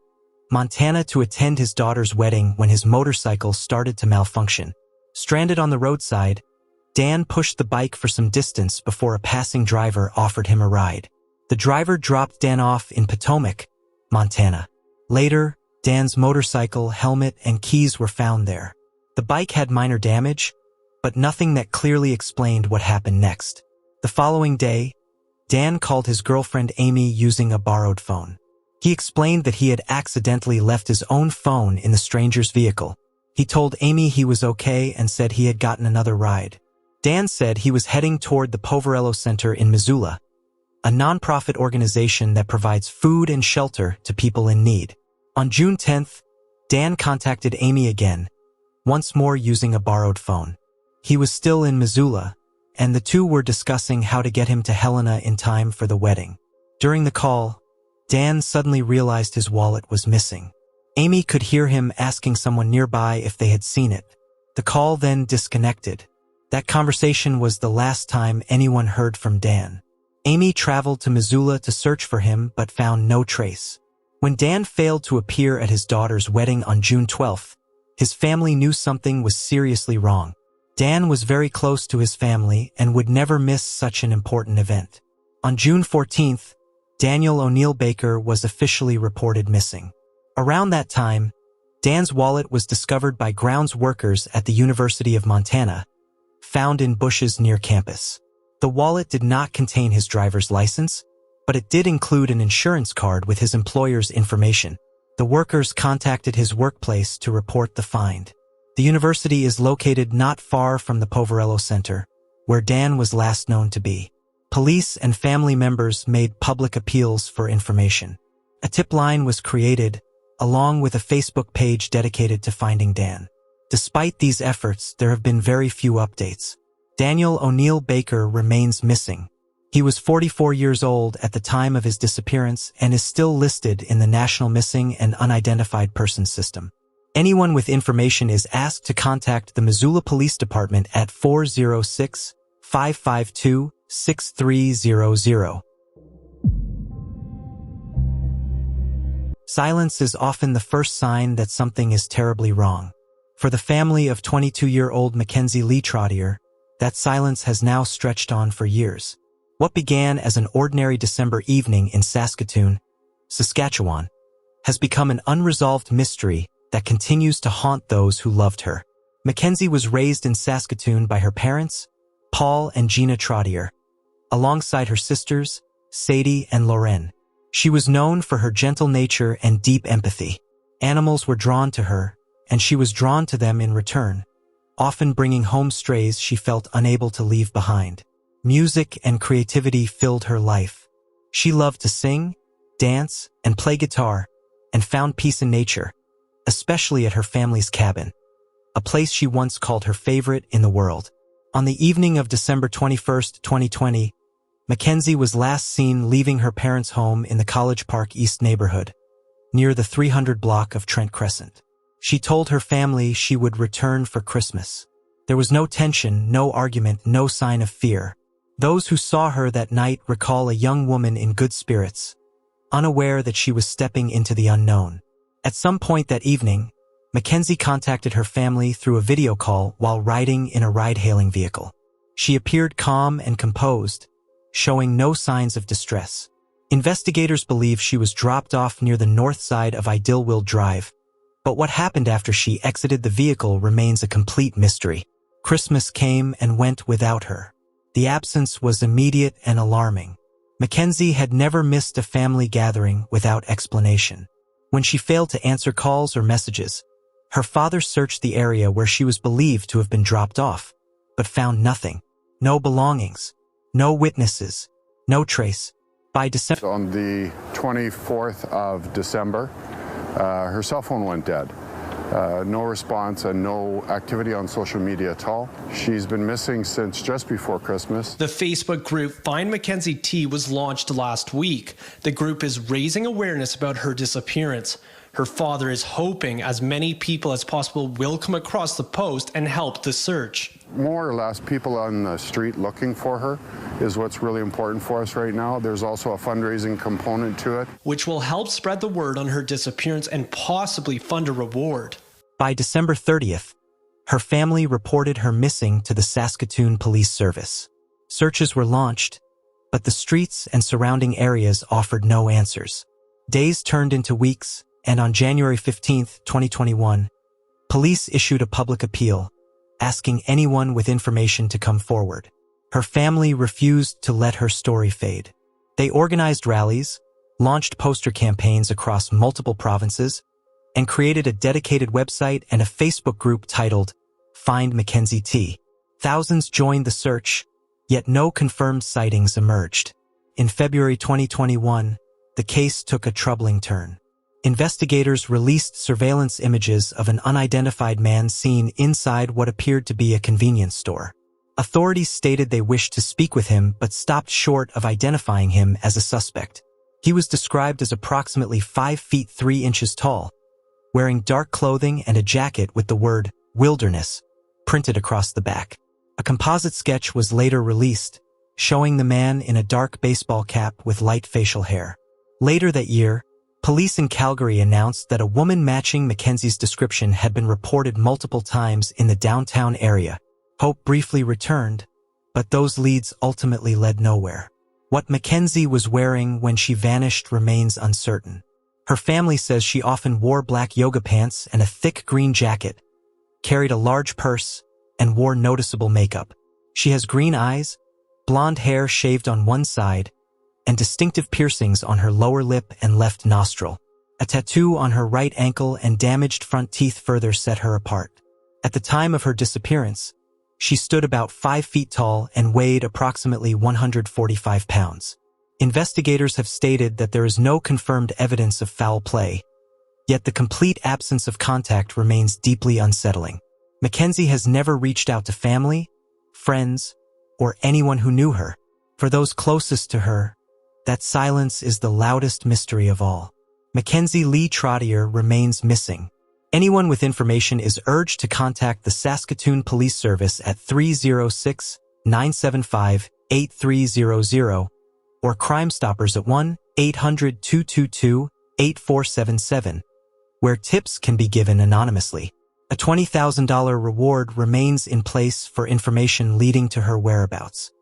Montana to attend his daughter's wedding when his motorcycle started to malfunction. Stranded on the roadside, Dan pushed the bike for some distance before a passing driver offered him a ride. The driver dropped Dan off in Potomac, Montana. Later, Dan's motorcycle, helmet, and keys were found there. The bike had minor damage, but nothing that clearly explained what happened next. The following day, Dan called his girlfriend Amy using a borrowed phone. He explained that he had accidentally left his own phone in the stranger's vehicle. He told Amy he was okay and said he had gotten another ride. Dan said he was heading toward the Poverello Center in Missoula, a nonprofit organization that provides food and shelter to people in need. On June 10th, Dan contacted Amy again, once more using a borrowed phone. He was still in Missoula, and the two were discussing how to get him to Helena in time for the wedding. During the call, Dan suddenly realized his wallet was missing. Amy could hear him asking someone nearby if they had seen it. The call then disconnected. That conversation was the last time anyone heard from Dan. Amy traveled to Missoula to search for him but found no trace. When Dan failed to appear at his daughter's wedding on June 12th, his family knew something was seriously wrong. Dan was very close to his family and would never miss such an important event. On June 14th, Daniel O'Neill Baker was officially reported missing. Around that time, Dan's wallet was discovered by grounds workers at the University of Montana, found in bushes near campus. The wallet did not contain his driver's license, but it did include an insurance card with his employer's information. The workers contacted his workplace to report the find. The university is located not far from the Poverello Center, where Dan was last known to be. Police and family members made public appeals for information. A tip line was created, along with a Facebook page dedicated to finding Dan. Despite these efforts, there have been very few updates. Daniel O'Neill Baker remains missing. He was 44 years old at the time of his disappearance and is still listed in the National Missing and Unidentified Persons System. Anyone with information is asked to contact the Missoula Police Department at 406-552-6300. Silence is often the first sign that something is terribly wrong. For the family of 22-year-old Mackenzie Lee Trottier, that silence has now stretched on for years. What began as an ordinary December evening in Saskatoon, Saskatchewan, has become an unresolved mystery that continues to haunt those who loved her. Mackenzie was raised in Saskatoon by her parents, Paul and Gina Trottier, alongside her sisters, Sadie and Lauren. She was known for her gentle nature and deep empathy. Animals were drawn to her, and she was drawn to them in return, often bringing home strays she felt unable to leave behind. Music and creativity filled her life. She loved to sing, dance, and play guitar, and found peace in nature, especially at her family's cabin, a place she once called her favorite in the world. On the evening of December 21, 2020, Mackenzie was last seen leaving her parents' home in the College Park East neighborhood, near the 300 block of Trent Crescent. She told her family she would return for Christmas. There was no tension, no argument, no sign of fear. Those who saw her that night recall a young woman in good spirits, unaware that she was stepping into the unknown. At some point that evening, Mackenzie contacted her family through a video call while riding in a ride-hailing vehicle. She appeared calm and composed, showing no signs of distress. Investigators believe she was dropped off near the north side of Idylwil Drive, but what happened after she exited the vehicle remains a complete mystery. Christmas came and went without her. The absence was immediate and alarming. Mackenzie had never missed a family gathering without explanation. When she failed to answer calls or messages, her father searched the area where she was believed to have been dropped off, but found nothing. No belongings, no witnesses, no trace. By December... On the 24th of December, her cell phone went dead. No response and no activity on social media at all. She's been missing since just before Christmas. The Facebook group Find Mackenzie T was launched last week. The group is raising awareness about her disappearance. Her father is hoping as many people as possible will come across the post and help the search. More or less people on the street looking for her is what's really important for us right now. There's also a fundraising component to it, which will help spread the word on her disappearance and possibly fund a reward. By December 30th, her family reported her missing to the Saskatoon Police Service. Searches were launched, but the streets and surrounding areas offered no answers. Days turned into weeks, and on January 15, 2021, police issued a public appeal, asking anyone with information to come forward. Her family refused to let her story fade. They organized rallies, launched poster campaigns across multiple provinces, and created a dedicated website and a Facebook group titled Find Mackenzie T. Thousands joined the search, yet no confirmed sightings emerged. In February 2021, the case took a troubling turn. Investigators released surveillance images of an unidentified man seen inside what appeared to be a convenience store. Authorities stated they wished to speak with him but stopped short of identifying him as a suspect. He was described as approximately 5 feet 3 inches tall, wearing dark clothing and a jacket with the word wilderness printed across the back. A composite sketch was later released, showing the man in a dark baseball cap with light facial hair. Later that year, police in Calgary announced that a woman matching Mackenzie's description had been reported multiple times in the downtown area. Hope briefly returned, but those leads ultimately led nowhere. What Mackenzie was wearing when she vanished remains uncertain. Her family says she often wore black yoga pants and a thick green jacket, carried a large purse, and wore noticeable makeup. She has green eyes, blonde hair shaved on one side, and distinctive piercings on her lower lip and left nostril. A tattoo on her right ankle and damaged front teeth further set her apart. At the time of her disappearance, she stood about 5 feet tall and weighed approximately 145 pounds. Investigators have stated that there is no confirmed evidence of foul play, yet the complete absence of contact remains deeply unsettling. Mackenzie has never reached out to family, friends, or anyone who knew her. For those closest to her, that silence is the loudest mystery of all. Mackenzie Lee Trottier remains missing. Anyone with information is urged to contact the Saskatoon Police Service at 306-975-8300 or Crime Stoppers at 1-800-222-8477, where tips can be given anonymously. A $20,000 reward remains in place for information leading to her whereabouts.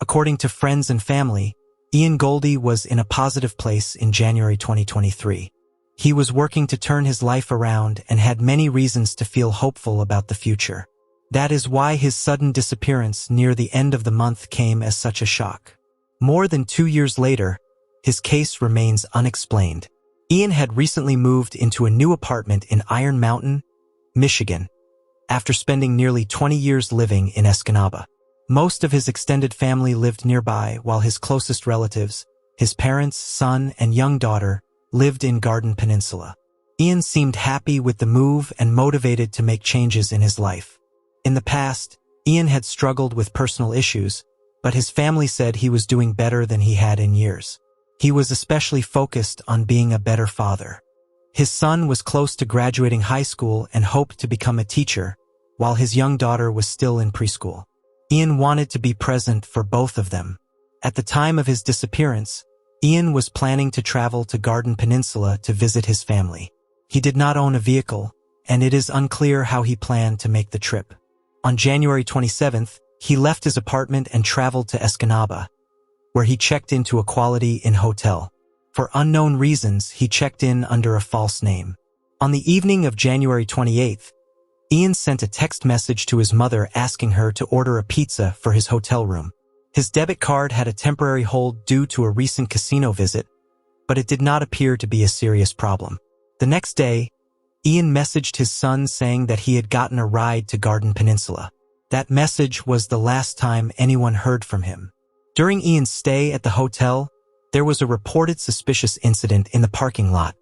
According to friends and family, Ian Goldie was in a positive place in January 2023. He was working to turn his life around and had many reasons to feel hopeful about the future. That is why his sudden disappearance near the end of the month came as such a shock. More than 2 years later, his case remains unexplained. Ian had recently moved into a new apartment in Iron Mountain, Michigan, after spending nearly 20 years living in Escanaba. Most of his extended family lived nearby, while his closest relatives, his parents, son, and young daughter, lived in Garden Peninsula. Ian seemed happy with the move and motivated to make changes in his life. In the past, Ian had struggled with personal issues, but his family said he was doing better than he had in years. He was especially focused on being a better father. His son was close to graduating high school and hoped to become a teacher, while his young daughter was still in preschool. Ian wanted to be present for both of them. At the time of his disappearance, Ian was planning to travel to Garden Peninsula to visit his family. He did not own a vehicle, and it is unclear how he planned to make the trip. On January 27th, he left his apartment and traveled to Escanaba, where he checked into a Quality Inn hotel. For unknown reasons, he checked in under a false name. On the evening of January 28th, Ian sent a text message to his mother asking her to order a pizza for his hotel room. His debit card had a temporary hold due to a recent casino visit, but it did not appear to be a serious problem. The next day, Ian messaged his son saying that he had gotten a ride to Garden Peninsula. That message was the last time anyone heard from him. During Ian's stay at the hotel, there was a reported suspicious incident in the parking lot,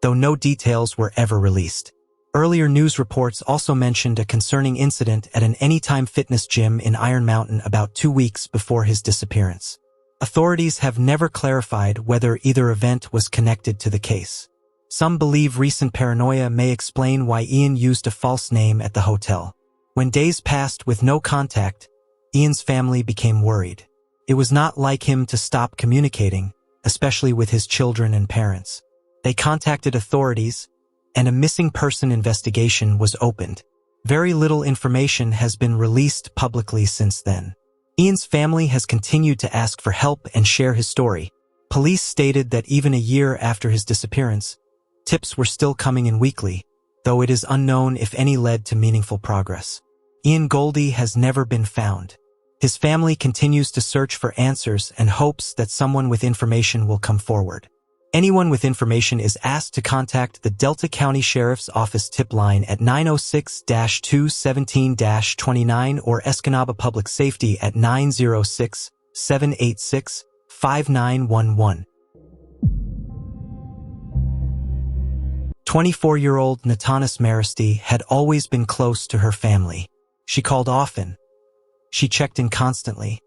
though no details were ever released. Earlier news reports also mentioned a concerning incident at an Anytime Fitness gym in Iron Mountain about 2 weeks before his disappearance. Authorities have never clarified whether either event was connected to the case. Some believe recent paranoia may explain why Ian used a false name at the hotel. When days passed with no contact, Ian's family became worried. It was not like him to stop communicating, especially with his children and parents. They contacted authorities, and a missing person investigation was opened. Very little information has been released publicly since then. Ian's family has continued to ask for help and share his story. Police stated that even a year after his disappearance, tips were still coming in weekly, though it is unknown if any led to meaningful progress. Ian Goldie has never been found. His family continues to search for answers and hopes that someone with information will come forward. Anyone with information is asked to contact the Delta County Sheriff's Office tip line at 906-217-29 or Escanaba Public Safety at 906-786-5911. 24-year-old Natanis Maristy had always been close to her family. She called often. She checked in constantly.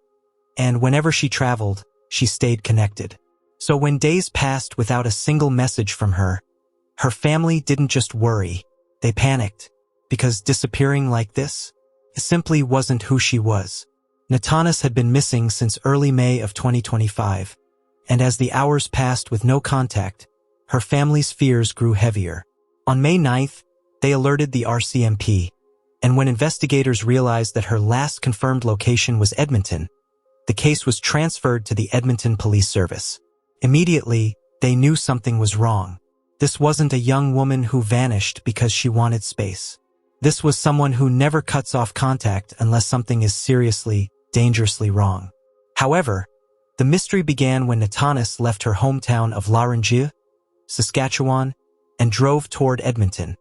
And whenever she traveled, she stayed connected. So when days passed without a single message from her, her family didn't just worry, they panicked, because disappearing like this simply wasn't who she was. Natanis had been missing since early May of 2025, and as the hours passed with no contact, her family's fears grew heavier. On May 9th, they alerted the RCMP, and when investigators realized that her last confirmed location was Edmonton, the case was transferred to the Edmonton Police Service. Immediately, they knew something was wrong. This wasn't a young woman who vanished because she wanted space. This was someone who never cuts off contact unless something is seriously, dangerously wrong. However, the mystery began when Natanis left her hometown of Laranjie, Saskatchewan, and drove toward Edmonton,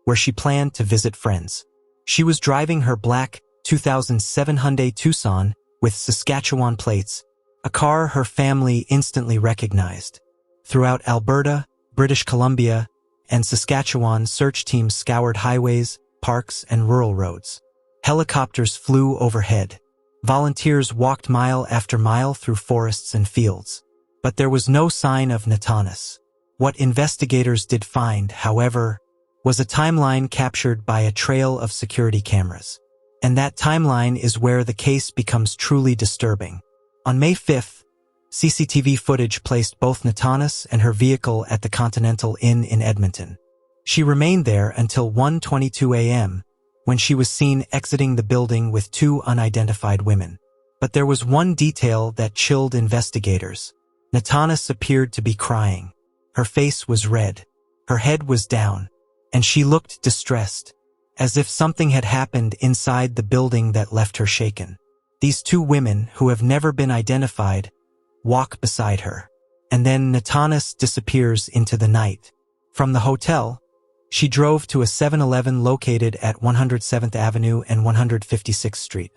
where she planned to visit friends. She was driving her black 2007 Hyundai Tucson with Saskatchewan plates, a car her family instantly recognized. Throughout Alberta, British Columbia, and Saskatchewan, search teams scoured highways, parks, and rural roads. Helicopters flew overhead. Volunteers walked mile after mile through forests and fields. But there was no sign of Natanis. What investigators did find, however, was a timeline captured by a trail of security cameras. And that timeline is where the case becomes truly disturbing. On May 5th, CCTV footage placed both Natanis and her vehicle at the Continental Inn in Edmonton. She remained there until 1:22 a.m., when she was seen exiting the building with 2 unidentified women. But there was one detail that chilled investigators. Natanis appeared to be crying. Her face was red. Her head was down, and she looked distressed, as if something had happened inside the building that left her shaken. These 2 women, who have never been identified, walk beside her. And then Natanis disappears into the night. From the hotel, she drove to a 7-Eleven located at 107th Avenue and 156th Street.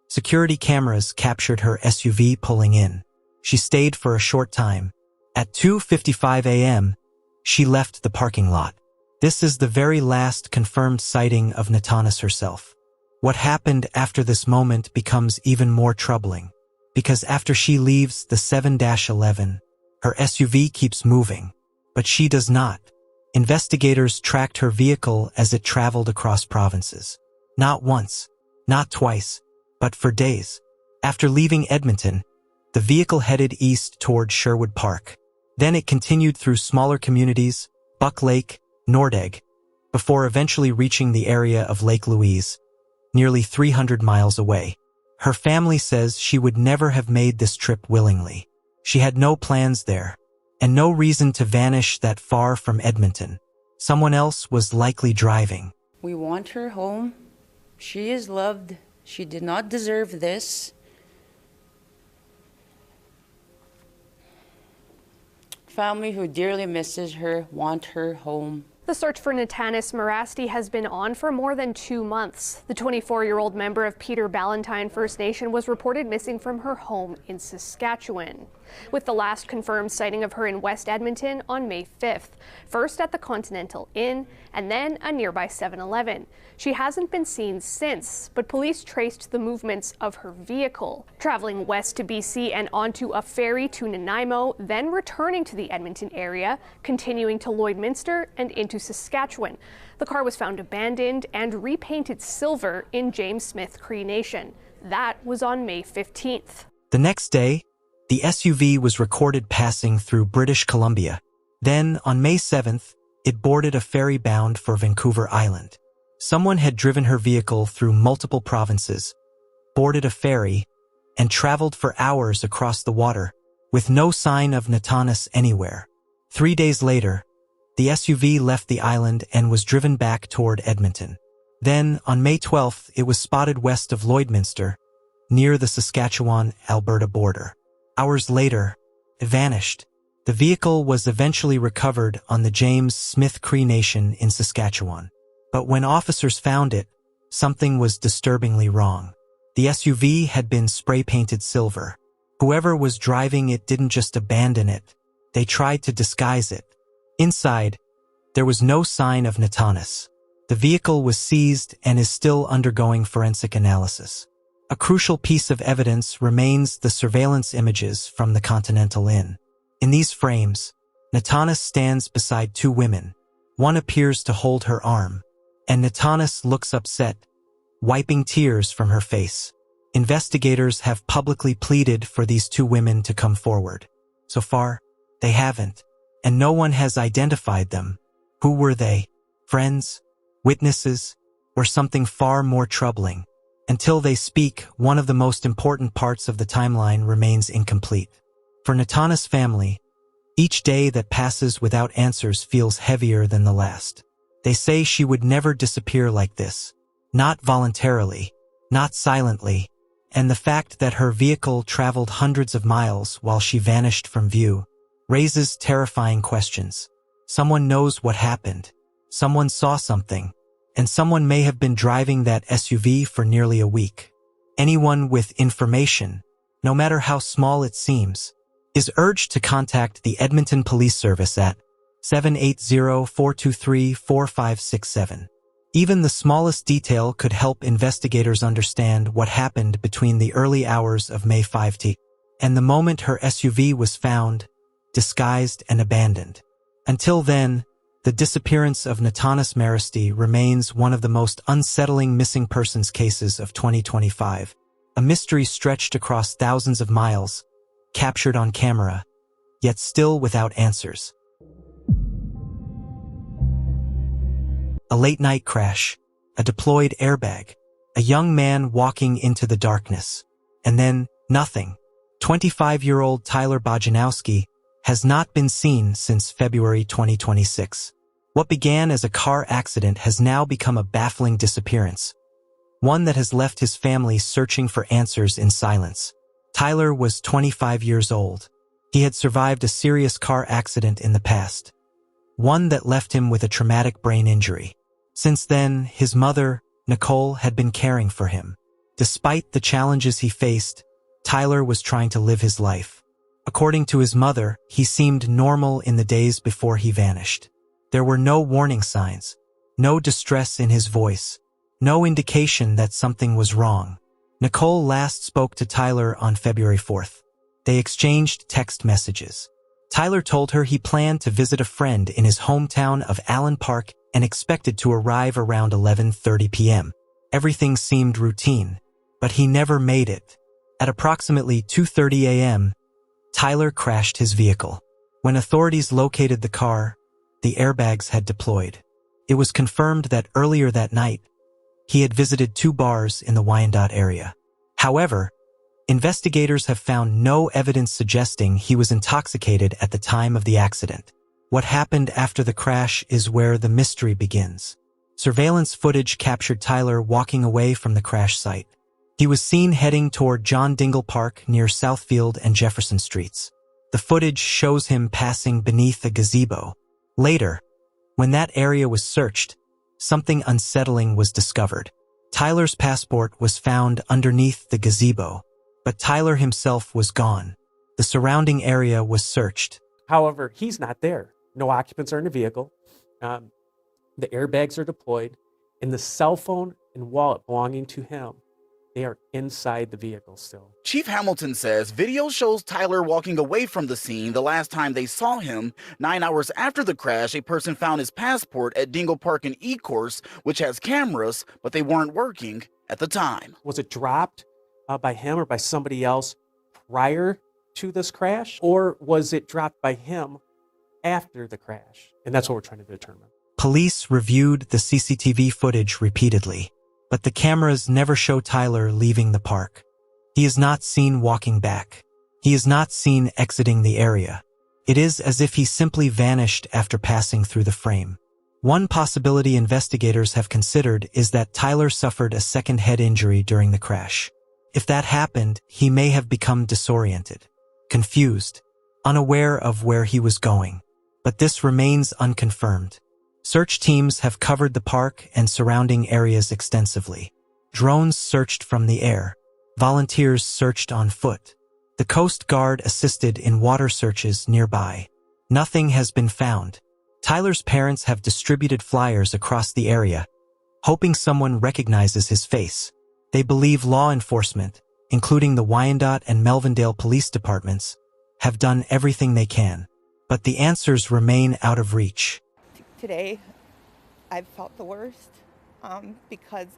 Security cameras captured her SUV pulling in. She stayed for a short time. At 2:55 a.m., she left the parking lot. This is the very last confirmed sighting of Natanis herself. What happened after this moment becomes even more troubling, because after she leaves the 7-11, her SUV keeps moving, but she does not. Investigators tracked her vehicle as it traveled across provinces. Not once, not twice, but for days. After leaving Edmonton, The vehicle headed east toward Sherwood Park. Then it continued through smaller communities, Buck Lake, Nordegg, before eventually reaching the area of Lake Louise, nearly 300 miles away. Her family says she would never have made this trip willingly. She had no plans there, and no reason to vanish that far from Edmonton. Someone else was likely driving. We want her home. She is loved. She did not deserve this. Family who dearly misses her want her home. The search for Natanis Marasti has been on for more than 2 months. The 24-year-old member of Peter Ballantine First Nation was reported missing from her home in Saskatchewan, with the last confirmed sighting of her in West Edmonton on May 5th, first at the Continental Inn and then a nearby 7-Eleven. She hasn't been seen since, but police traced the movements of her vehicle, traveling west to BC and onto a ferry to Nanaimo, then returning to the Edmonton area, continuing to Lloydminster and into Saskatchewan. The car was found abandoned and repainted silver in James Smith Cree Nation. That was on May 15th. The next day, the SUV was recorded passing through British Columbia. Then, on May 7th, it boarded a ferry bound for Vancouver Island. Someone had driven her vehicle through multiple provinces, boarded a ferry, and traveled for hours across the water, with no sign of Natanis anywhere. 3 days later, the SUV left the island and was driven back toward Edmonton. Then, on May 12th, it was spotted west of Lloydminster, near the Saskatchewan-Alberta border. Hours later, it vanished. The vehicle was eventually recovered on the James Smith Cree Nation in Saskatchewan. But when officers found it, something was disturbingly wrong. The SUV had been spray-painted silver. Whoever was driving it didn't just abandon it. They tried to disguise it. Inside, there was no sign of Natanis. The vehicle was seized and is still undergoing forensic analysis. A crucial piece of evidence remains the surveillance images from the Continental Inn. In these frames, Natanis stands beside 2 women. One appears to hold her arm, and Natanis looks upset, wiping tears from her face. Investigators have publicly pleaded for these 2 women to come forward. So far, they haven't, and no one has identified them. Who were they? Friends? Witnesses? Or something far more troubling? Until they speak, one of the most important parts of the timeline remains incomplete. For Natanis' family, each day that passes without answers feels heavier than the last. They say she would never disappear like this. Not voluntarily, not silently, and the fact that her vehicle traveled hundreds of miles while she vanished from view raises terrifying questions. Someone knows what happened. Someone saw something. And someone may have been driving that SUV for nearly a week. Anyone with information, no matter how small it seems, is urged to contact the Edmonton Police Service at 780-423-4567. Even the smallest detail could help investigators understand what happened between the early hours of May 15th and the moment her SUV was found, disguised and abandoned. Until then, the disappearance of Natanis Marasti remains one of the most unsettling missing persons cases of 2025, a mystery stretched across thousands of miles, captured on camera, yet still without answers. A late-night crash, a deployed airbag, a young man walking into the darkness, and then nothing. 25-year-old Tyler Bojanowski has not been seen since February 2026. What began as a car accident has now become a baffling disappearance, one that has left his family searching for answers in silence. Tyler was 25 years old. He had survived a serious car accident in the past, one that left him with a traumatic brain injury. Since then, his mother, Nicole, had been caring for him. Despite the challenges he faced, Tyler was trying to live his life. According to his mother, he seemed normal in the days before he vanished. There were no warning signs, no distress in his voice, no indication that something was wrong. Nicole last spoke to Tyler on February 4th. They exchanged text messages. Tyler told her he planned to visit a friend in his hometown of Allen Park and expected to arrive around 11:30 p.m. Everything seemed routine, but he never made it. At approximately 2:30 a.m., Tyler crashed his vehicle. When authorities located the car, the airbags had deployed. It was confirmed that earlier that night, he had visited 2 bars in the Wyandotte area. However, investigators have found no evidence suggesting he was intoxicated at the time of the accident. What happened after the crash is where the mystery begins. Surveillance footage captured Tyler walking away from the crash site. He was seen heading toward John Dingle Park near Southfield and Jefferson Streets. The footage shows him passing beneath a gazebo. Later, when that area was searched, something unsettling was discovered. Tyler's passport was found underneath the gazebo, but Tyler himself was gone. The surrounding area was searched. However, he's not there. No occupants are in the vehicle. The airbags are deployed, and the cell phone and wallet belonging to him, they are inside the vehicle still. Chief Hamilton says video shows Tyler walking away from the scene the last time they saw him. 9 hours after the crash, a person found his passport at Dingle Park and E-Course, which has cameras, but they weren't working at the time. Was it dropped by him or by somebody else prior to this crash? Or was it dropped by him after the crash? And that's what we're trying to determine. Police reviewed the CCTV footage repeatedly, but the cameras never show Tyler leaving the park. He is not seen walking back. He is not seen exiting the area. It is as if he simply vanished after passing through the frame. One possibility investigators have considered is that Tyler suffered a second head injury during the crash. If that happened, he may have become disoriented, confused, unaware of where he was going. But this remains unconfirmed. Search teams have covered the park and surrounding areas extensively. Drones searched from the air. Volunteers searched on foot. The Coast Guard assisted in water searches nearby. Nothing has been found. Tyler's parents have distributed flyers across the area, hoping someone recognizes his face. They believe law enforcement, including the Wyandotte and Melvindale police departments, have done everything they can. But the answers remain out of reach. Today, I've felt the worst because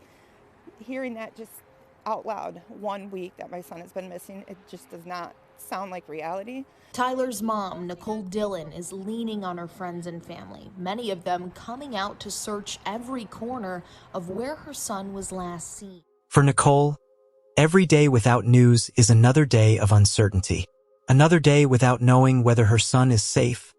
hearing that just out loud 1 week that my son has been missing, it just does not sound like reality. Tyler's mom, Nicole Dillon, is leaning on her friends and family, many of them coming out to search every corner of where her son was last seen. For Nicole, every day without news is another day of uncertainty. Another day without knowing whether her son is safe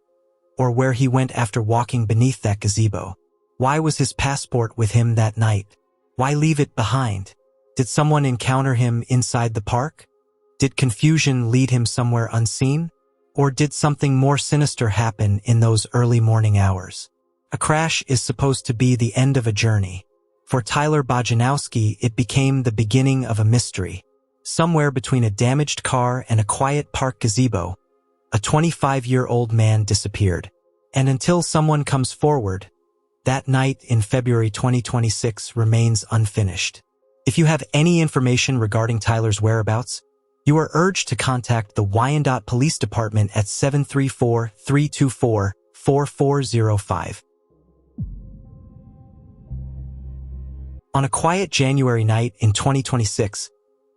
or where he went after walking beneath that gazebo. Why was his passport with him that night? Why leave it behind? Did someone encounter him inside the park? Did confusion lead him somewhere unseen? Or did something more sinister happen in those early morning hours? A crash is supposed to be the end of a journey. For Tyler Bojanowski, it became the beginning of a mystery. Somewhere between a damaged car and a quiet park gazebo, a 25-year-old man disappeared. And until someone comes forward, that night in February 2026 remains unfinished. If you have any information regarding Tyler's whereabouts, you are urged to contact the Wyandotte Police Department at 734-324-4405. On a quiet January night in 2026,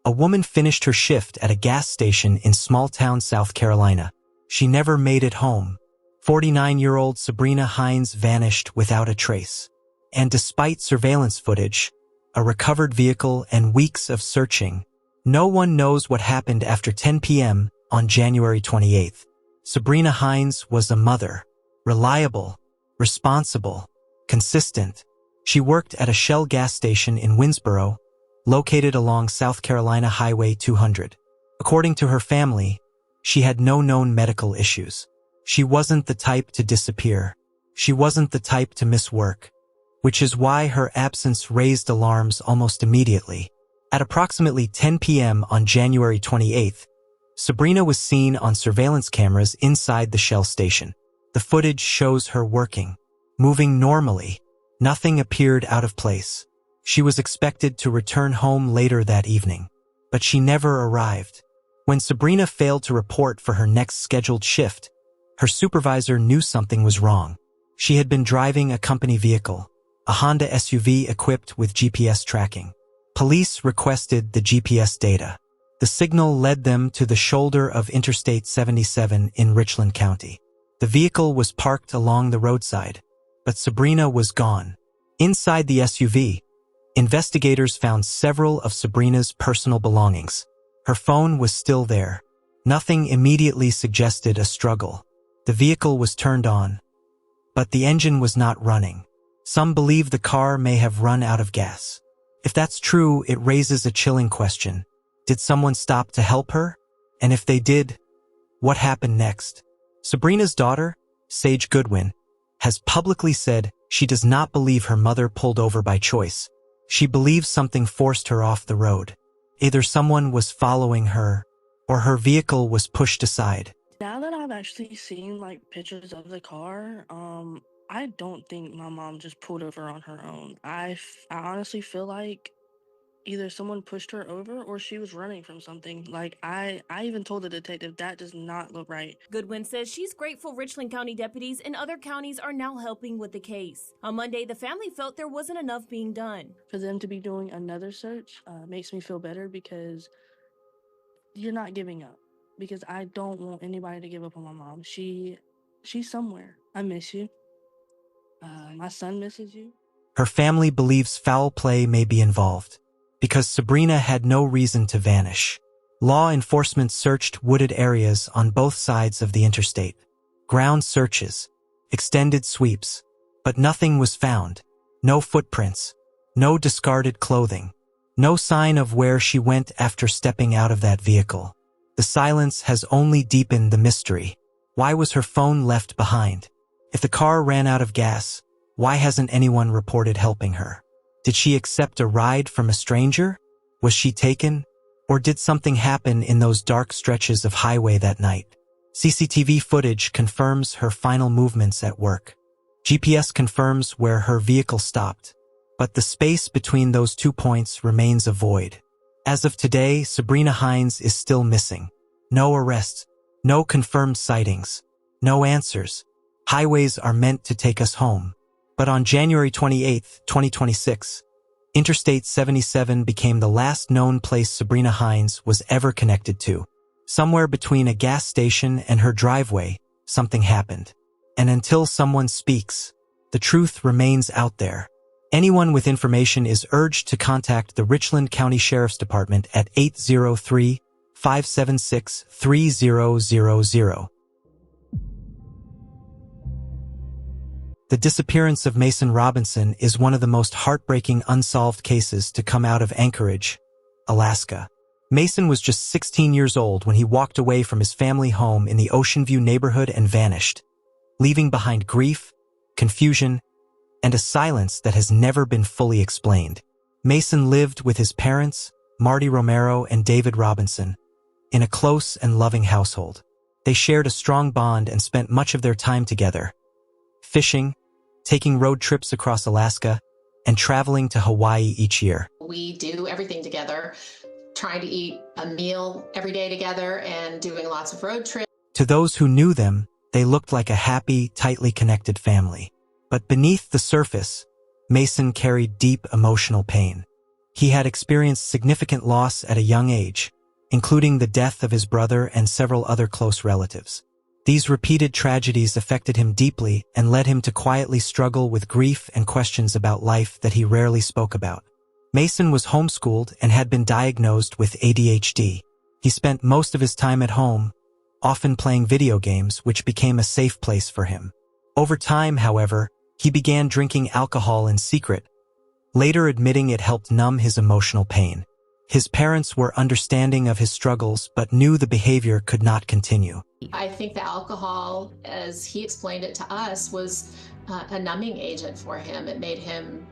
a woman finished her shift at a gas station in small-town South Carolina. She never made it home. 49-year-old Sabrina Hines vanished without a trace. And despite surveillance footage, a recovered vehicle, and weeks of searching, no one knows what happened after 10 p.m. on January 28th. Sabrina Hines was a mother, reliable, responsible, consistent. She worked at a Shell gas station in Winsboro, located along South Carolina Highway 200. According to her family, she had no known medical issues. She wasn't the type to disappear. She wasn't the type to miss work, which is why her absence raised alarms almost immediately. At approximately 10 p.m. on January 28th, Sabrina was seen on surveillance cameras inside the Shell station. The footage shows her working, moving normally. Nothing appeared out of place. She was expected to return home later that evening, but she never arrived. When Sabrina failed to report for her next scheduled shift, her supervisor knew something was wrong. She had been driving a company vehicle, a Honda SUV equipped with GPS tracking. Police requested the GPS data. The signal led them to the shoulder of Interstate 77 in Richland County. The vehicle was parked along the roadside, but Sabrina was gone. Inside the SUV, investigators found several of Sabrina's personal belongings. Her phone was still there. Nothing immediately suggested a struggle. The vehicle was turned on, but the engine was not running. Some believe the car may have run out of gas. If that's true, it raises a chilling question. Did someone stop to help her? And if they did, what happened next? Sabrina's daughter, Sage Goodwin, has publicly said she does not believe her mother pulled over by choice. She believes something forced her off the road. Either someone was following her, or her vehicle was pushed aside. Now that I've actually seen pictures of the car, I don't think my mom just pulled over on her own. I honestly feel like either someone pushed her over or she was running from something. I even told the detective that does not look right. Goodwin says she's grateful Richland County deputies and other counties are now helping with the case. On Monday, the family felt there wasn't enough being done. For them to be doing another search makes me feel better because you're not giving up. Because I don't want anybody to give up on my mom. She's somewhere. I miss you. My son misses you. Her family believes foul play may be involved, because Sabrina had no reason to vanish. Law enforcement searched wooded areas on both sides of the interstate. Ground searches, extended sweeps, but nothing was found. No footprints, no discarded clothing, no sign of where she went after stepping out of that vehicle. The silence has only deepened the mystery. Why was her phone left behind? If the car ran out of gas, why hasn't anyone reported helping her? Did she accept a ride from a stranger? Was she taken? Or did something happen in those dark stretches of highway that night? CCTV footage confirms her final movements at work. GPS confirms where her vehicle stopped, but the space between those 2 points remains a void. As of today, Sabrina Hines is still missing. No arrests, no confirmed sightings, no answers. Highways are meant to take us home. But on January 28, 2026, Interstate 77 became the last known place Sabrina Hines was ever connected to. Somewhere between a gas station and her driveway, something happened. And until someone speaks, the truth remains out there. Anyone with information is urged to contact the Richland County Sheriff's Department at 803-576-3000. The disappearance of Mason Robinson is one of the most heartbreaking unsolved cases to come out of Anchorage, Alaska. Mason was just 16 years old when he walked away from his family home in the Ocean View neighborhood and vanished, leaving behind grief, confusion, and a silence that has never been fully explained. Mason lived with his parents, Marty Romero and David Robinson, in a close and loving household. They shared a strong bond and spent much of their time together, fishing, taking road trips across Alaska, and traveling to Hawaii each year. We do everything together, trying to eat a meal every day together and doing lots of road trips. To those who knew them, they looked like a happy, tightly connected family. But beneath the surface, Mason carried deep emotional pain. He had experienced significant loss at a young age, including the death of his brother and several other close relatives. These repeated tragedies affected him deeply and led him to quietly struggle with grief and questions about life that he rarely spoke about. Mason was homeschooled and had been diagnosed with ADHD. He spent most of his time at home, often playing video games, which became a safe place for him. Over time, however, he began drinking alcohol in secret, later admitting it helped numb his emotional pain. His parents were understanding of his struggles but knew the behavior could not continue. I think the alcohol, as he explained it to us, was a numbing agent for him. It made him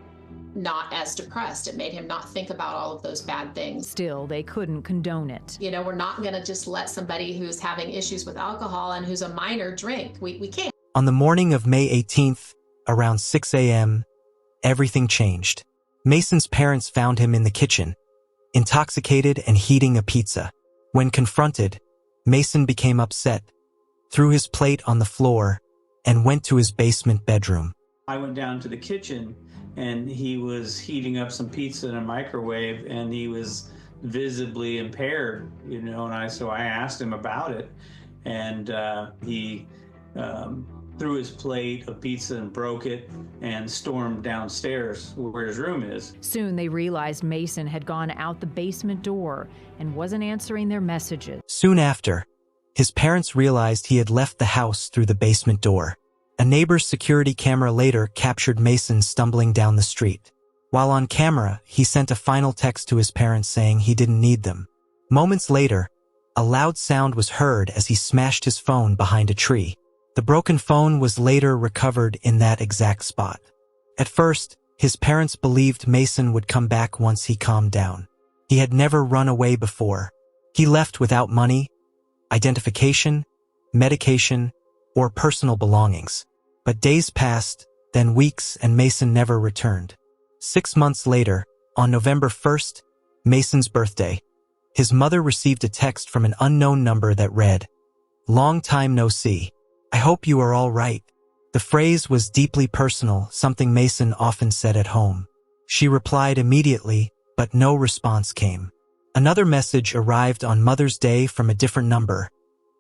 not as depressed. It made him not think about all of those bad things. Still, they couldn't condone it. You know, we're not going to just let somebody who's having issues with alcohol and who's a minor drink. We can't. On the morning of May 18th, around 6 a.m., everything changed. Mason's parents found him in the kitchen, intoxicated and heating a pizza. When confronted, Mason became upset, threw his plate on the floor, and went to his basement bedroom. I went down to the kitchen and he was heating up some pizza in a microwave and he was visibly impaired, and so I asked him about it, and he threw his plate of pizza and broke it and stormed downstairs where his room is. Soon they realized Mason had gone out the basement door and wasn't answering their messages. Soon after, his parents realized he had left the house through the basement door. A neighbor's security camera later captured Mason stumbling down the street. While on camera, he sent a final text to his parents saying he didn't need them. Moments later, a loud sound was heard as he smashed his phone behind a tree. The broken phone was later recovered in that exact spot. At first, his parents believed Mason would come back once he calmed down. He had never run away before. He left without money, identification, medication, or personal belongings. But days passed, then weeks, and Mason never returned. 6 months later, on November 1st, Mason's birthday, his mother received a text from an unknown number that read, "Long time no see. I hope you are all right." The phrase was deeply personal, something Mason often said at home. She replied immediately, but no response came. Another message arrived on Mother's Day from a different number,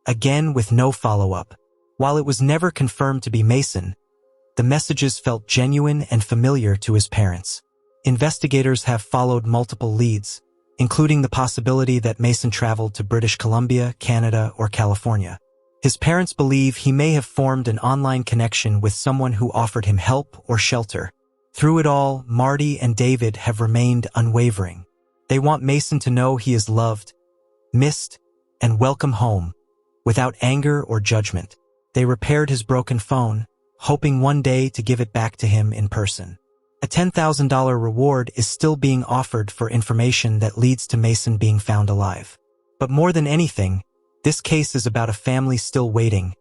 again with no follow-up. While it was never confirmed to be Mason, the messages felt genuine and familiar to his parents. Investigators have followed multiple leads, including the possibility that Mason traveled to British Columbia, Canada, or California. His parents believe he may have formed an online connection with someone who offered him help or shelter. Through it all, Marty and David have remained unwavering. They want Mason to know he is loved, missed, and welcome home, without anger or judgment. They repaired his broken phone, hoping one day to give it back to him in person. A $10,000 reward is still being offered for information that leads to Mason being found alive. But more than anything, this case is about a family still waiting,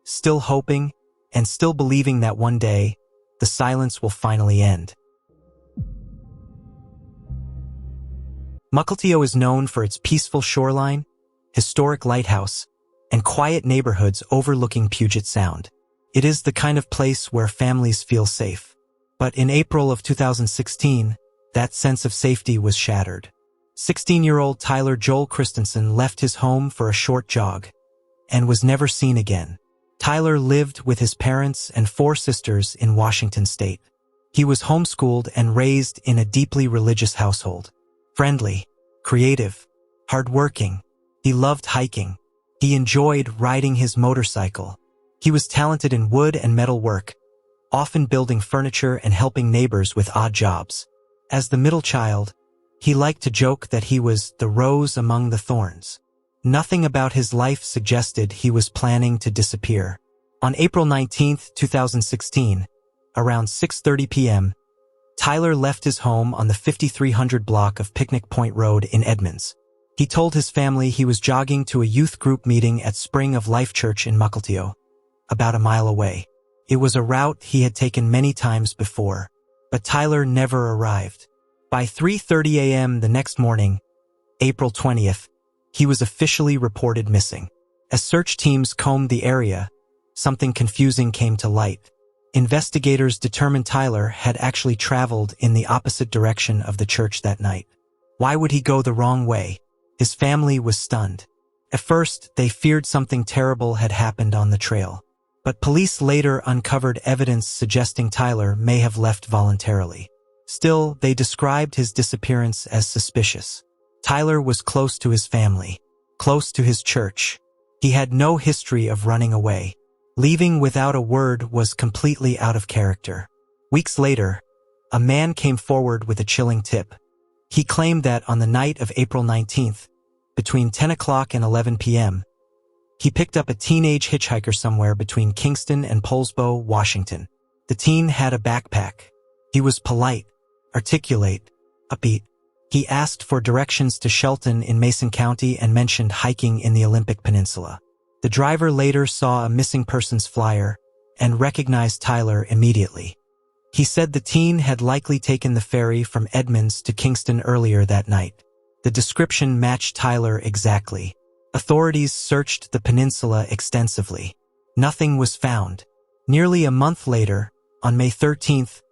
still hoping, and still believing that one day, the silence will finally end. Mukilteo is known for its peaceful shoreline, historic lighthouse, and quiet neighborhoods overlooking Puget Sound. It is the kind of place where families feel safe. But in April of 2016, that sense of safety was shattered. 16-year-old Tyler Joel Christensen left his home for a short jog and was never seen again. Tyler lived with his parents and 4 sisters in Washington state. He was homeschooled and raised in a deeply religious household. Friendly, creative, hardworking, he loved hiking. He enjoyed riding his motorcycle. He was talented in wood and metal work, often building furniture and helping neighbors with odd jobs. As the middle child, he liked to joke that he was the rose among the thorns. Nothing about his life suggested he was planning to disappear. On April 19, 2016, around 6:30 p.m., Tyler left his home on the 5300 block of Picnic Point Road in Edmonds. He told his family he was jogging to a youth group meeting at Spring of Life Church in Mukilteo, about a mile away. It was a route he had taken many times before, but Tyler never arrived. By 3:30 a.m. the next morning, April 20th, he was officially reported missing. As search teams combed the area, something confusing came to light. Investigators determined Tyler had actually traveled in the opposite direction of the church that night. Why would he go the wrong way? His family was stunned. At first, they feared something terrible had happened on the trail. But police later uncovered evidence suggesting Tyler may have left voluntarily. Still, they described his disappearance as suspicious. Tyler was close to his family, close to his church. He had no history of running away. Leaving without a word was completely out of character. Weeks later, a man came forward with a chilling tip. He claimed that on the night of April 19th, between 10 o'clock and 11 p.m., he picked up a teenage hitchhiker somewhere between Kingston and Poulsbo, Washington. The teen had a backpack. He was polite, articulate, upbeat. He asked for directions to Shelton in Mason County and mentioned hiking in the Olympic Peninsula. The driver later saw a missing persons flyer and recognized Tyler immediately. He said the teen had likely taken the ferry from Edmonds to Kingston earlier that night. The description matched Tyler exactly. Authorities searched the peninsula extensively. Nothing was found. Nearly a month later, on May 13th,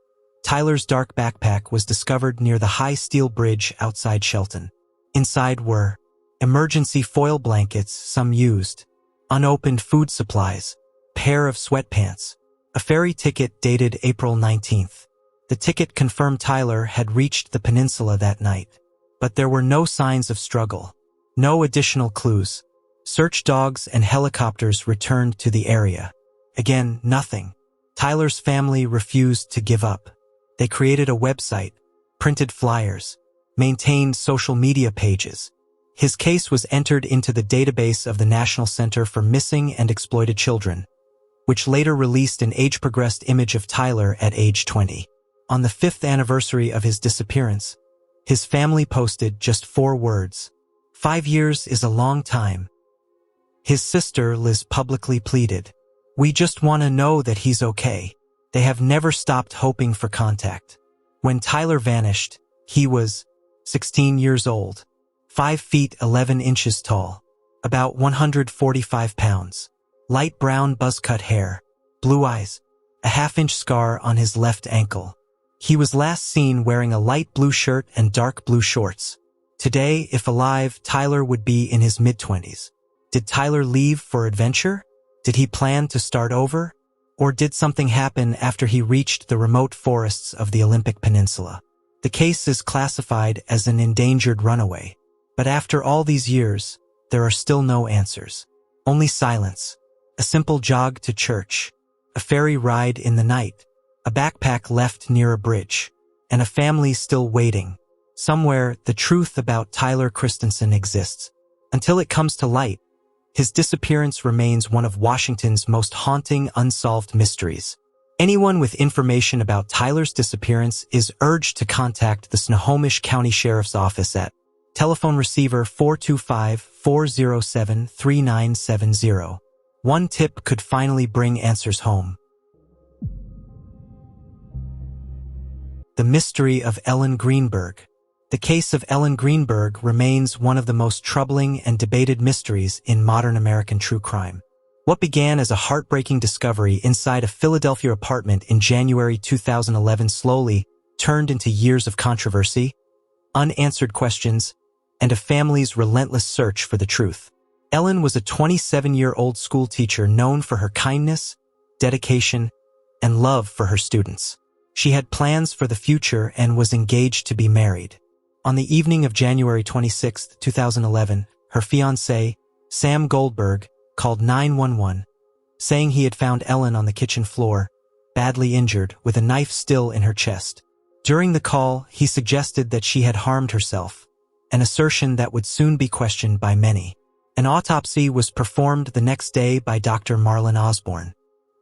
Tyler's dark backpack was discovered near the high steel bridge outside Shelton. Inside were emergency foil blankets, some used, unopened food supplies, pair of sweatpants, a ferry ticket dated April 19th. The ticket confirmed Tyler had reached the peninsula that night. But there were no signs of struggle, no additional clues. Search dogs and helicopters returned to the area. Again, nothing. Tyler's family refused to give up. They created a website, printed flyers, maintained social media pages. His case was entered into the database of the National Center for Missing and Exploited Children, which later released an age-progressed image of Tyler at age 20. On the 5th anniversary of his disappearance, his family posted just 4 words. 5 years is a long time. His sister, Liz, publicly pleaded, "We just want to know that he's okay." They have never stopped hoping for contact. When Tyler vanished, he was 16 years old, 5 feet 11 inches tall, about 145 pounds, light brown buzz-cut hair, blue eyes, a half-inch scar on his left ankle. He was last seen wearing a light blue shirt and dark blue shorts. Today, if alive, Tyler would be in his mid-20s. Did Tyler leave for adventure? Did he plan to start over? Or did something happen after he reached the remote forests of the Olympic Peninsula? The case is classified as an endangered runaway. But after all these years, there are still no answers. Only silence, a simple jog to church, a ferry ride in the night, a backpack left near a bridge, and a family still waiting. Somewhere, the truth about Tyler Christensen exists. Until it comes to light, his disappearance remains one of Washington's most haunting unsolved mysteries. Anyone with information about Tyler's disappearance is urged to contact the Snohomish County Sheriff's Office at telephone receiver 425-407-3970. One tip could finally bring answers home. The mystery of Ellen Greenberg. The case of Ellen Greenberg remains one of the most troubling and debated mysteries in modern American true crime. What began as a heartbreaking discovery inside a Philadelphia apartment in January 2011 slowly turned into years of controversy, unanswered questions, and a family's relentless search for the truth. Ellen was a 27-year-old school teacher known for her kindness, dedication, and love for her students. She had plans for the future and was engaged to be married. On the evening of January 26, 2011, her fiancé, Sam Goldberg, called 911, saying he had found Ellen on the kitchen floor, badly injured, with a knife still in her chest. During the call, he suggested that she had harmed herself, an assertion that would soon be questioned by many. An autopsy was performed the next day by Dr. Marlon Osborne.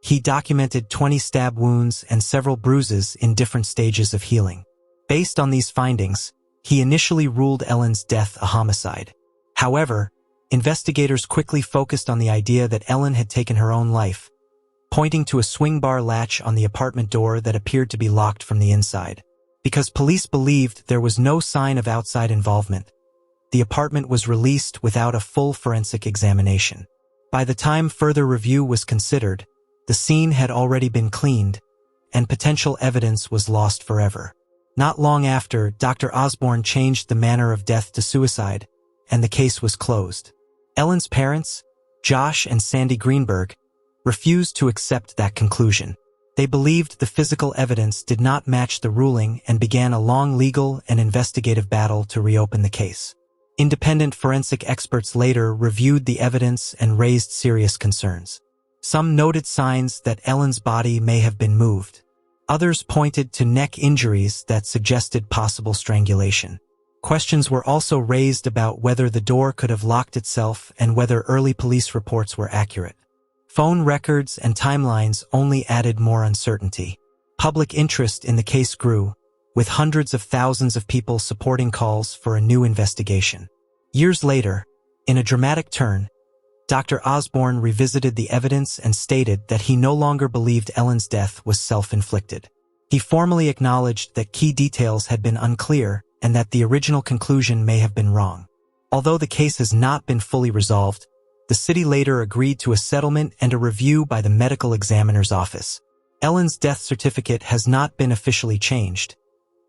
He documented 20 stab wounds and several bruises in different stages of healing. Based on these findings, he initially ruled Ellen's death a homicide. However, investigators quickly focused on the idea that Ellen had taken her own life, pointing to a swing bar latch on the apartment door that appeared to be locked from the inside. Because police believed there was no sign of outside involvement, the apartment was released without a full forensic examination. By the time further review was considered, the scene had already been cleaned, and potential evidence was lost forever. Not long after, Dr. Osborne changed the manner of death to suicide, and the case was closed. Ellen's parents, Josh and Sandy Greenberg, refused to accept that conclusion. They believed the physical evidence did not match the ruling and began a long legal and investigative battle to reopen the case. Independent forensic experts later reviewed the evidence and raised serious concerns. Some noted signs that Ellen's body may have been moved. Others pointed to neck injuries that suggested possible strangulation. Questions were also raised about whether the door could have locked itself and whether early police reports were accurate. Phone records and timelines only added more uncertainty. Public interest in the case grew, with hundreds of thousands of people supporting calls for a new investigation. Years later, in a dramatic turn, Dr. Osborne revisited the evidence and stated that he no longer believed Ellen's death was self-inflicted. He formally acknowledged that key details had been unclear and that the original conclusion may have been wrong. Although the case has not been fully resolved, the city later agreed to a settlement and a review by the medical examiner's office. Ellen's death certificate has not been officially changed,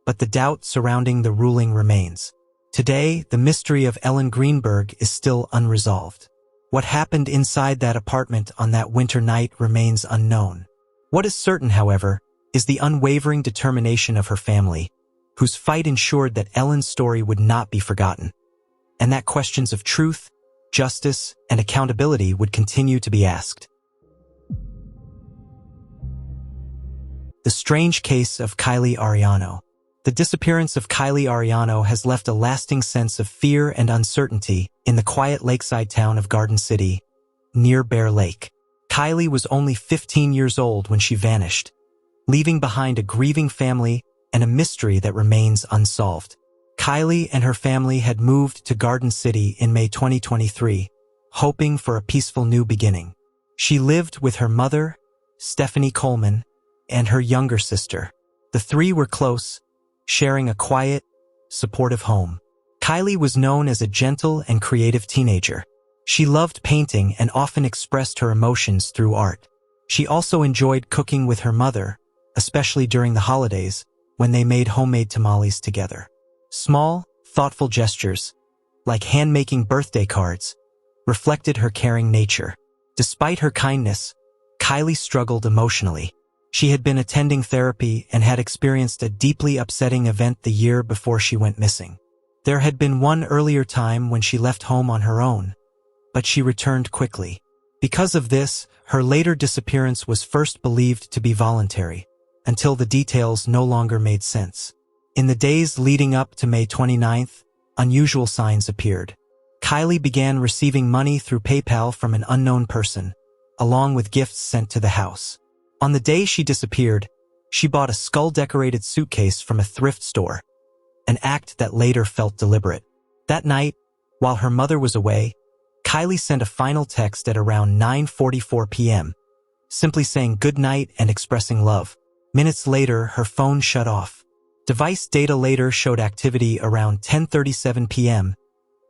but the doubt surrounding the ruling remains. Today, the mystery of Ellen Greenberg is still unresolved. What happened inside that apartment on that winter night remains unknown. What is certain, however, is the unwavering determination of her family, whose fight ensured that Ellen's story would not be forgotten, and that questions of truth, justice, and accountability would continue to be asked. The strange case of Kylie Ariano. The disappearance of Kylie Ariano has left a lasting sense of fear and uncertainty in the quiet lakeside town of Garden City, near Bear Lake. Kylie was only 15 years old when she vanished, leaving behind a grieving family and a mystery that remains unsolved. Kylie and her family had moved to Garden City in May 2023, hoping for a peaceful new beginning. She lived with her mother, Stephanie Coleman, and her younger sister. The three were close, sharing a quiet, supportive home. Kylie was known as a gentle and creative teenager. She loved painting and often expressed her emotions through art. She also enjoyed cooking with her mother, especially during the holidays, when they made homemade tamales together. Small, thoughtful gestures, like hand-making birthday cards, reflected her caring nature. Despite her kindness, Kylie struggled emotionally. She had been attending therapy and had experienced a deeply upsetting event the year before she went missing. There had been one earlier time when she left home on her own, but she returned quickly. Because of this, her later disappearance was first believed to be voluntary, until the details no longer made sense. In the days leading up to May 29th, unusual signs appeared. Kylie began receiving money through PayPal from an unknown person, along with gifts sent to the house. On the day she disappeared, she bought a skull-decorated suitcase from a thrift store, an act that later felt deliberate. That night, while her mother was away, Kylie sent a final text at around 9:44 p.m., simply saying good night and expressing love. Minutes later, her phone shut off. Device data later showed activity around 10:37 p.m.,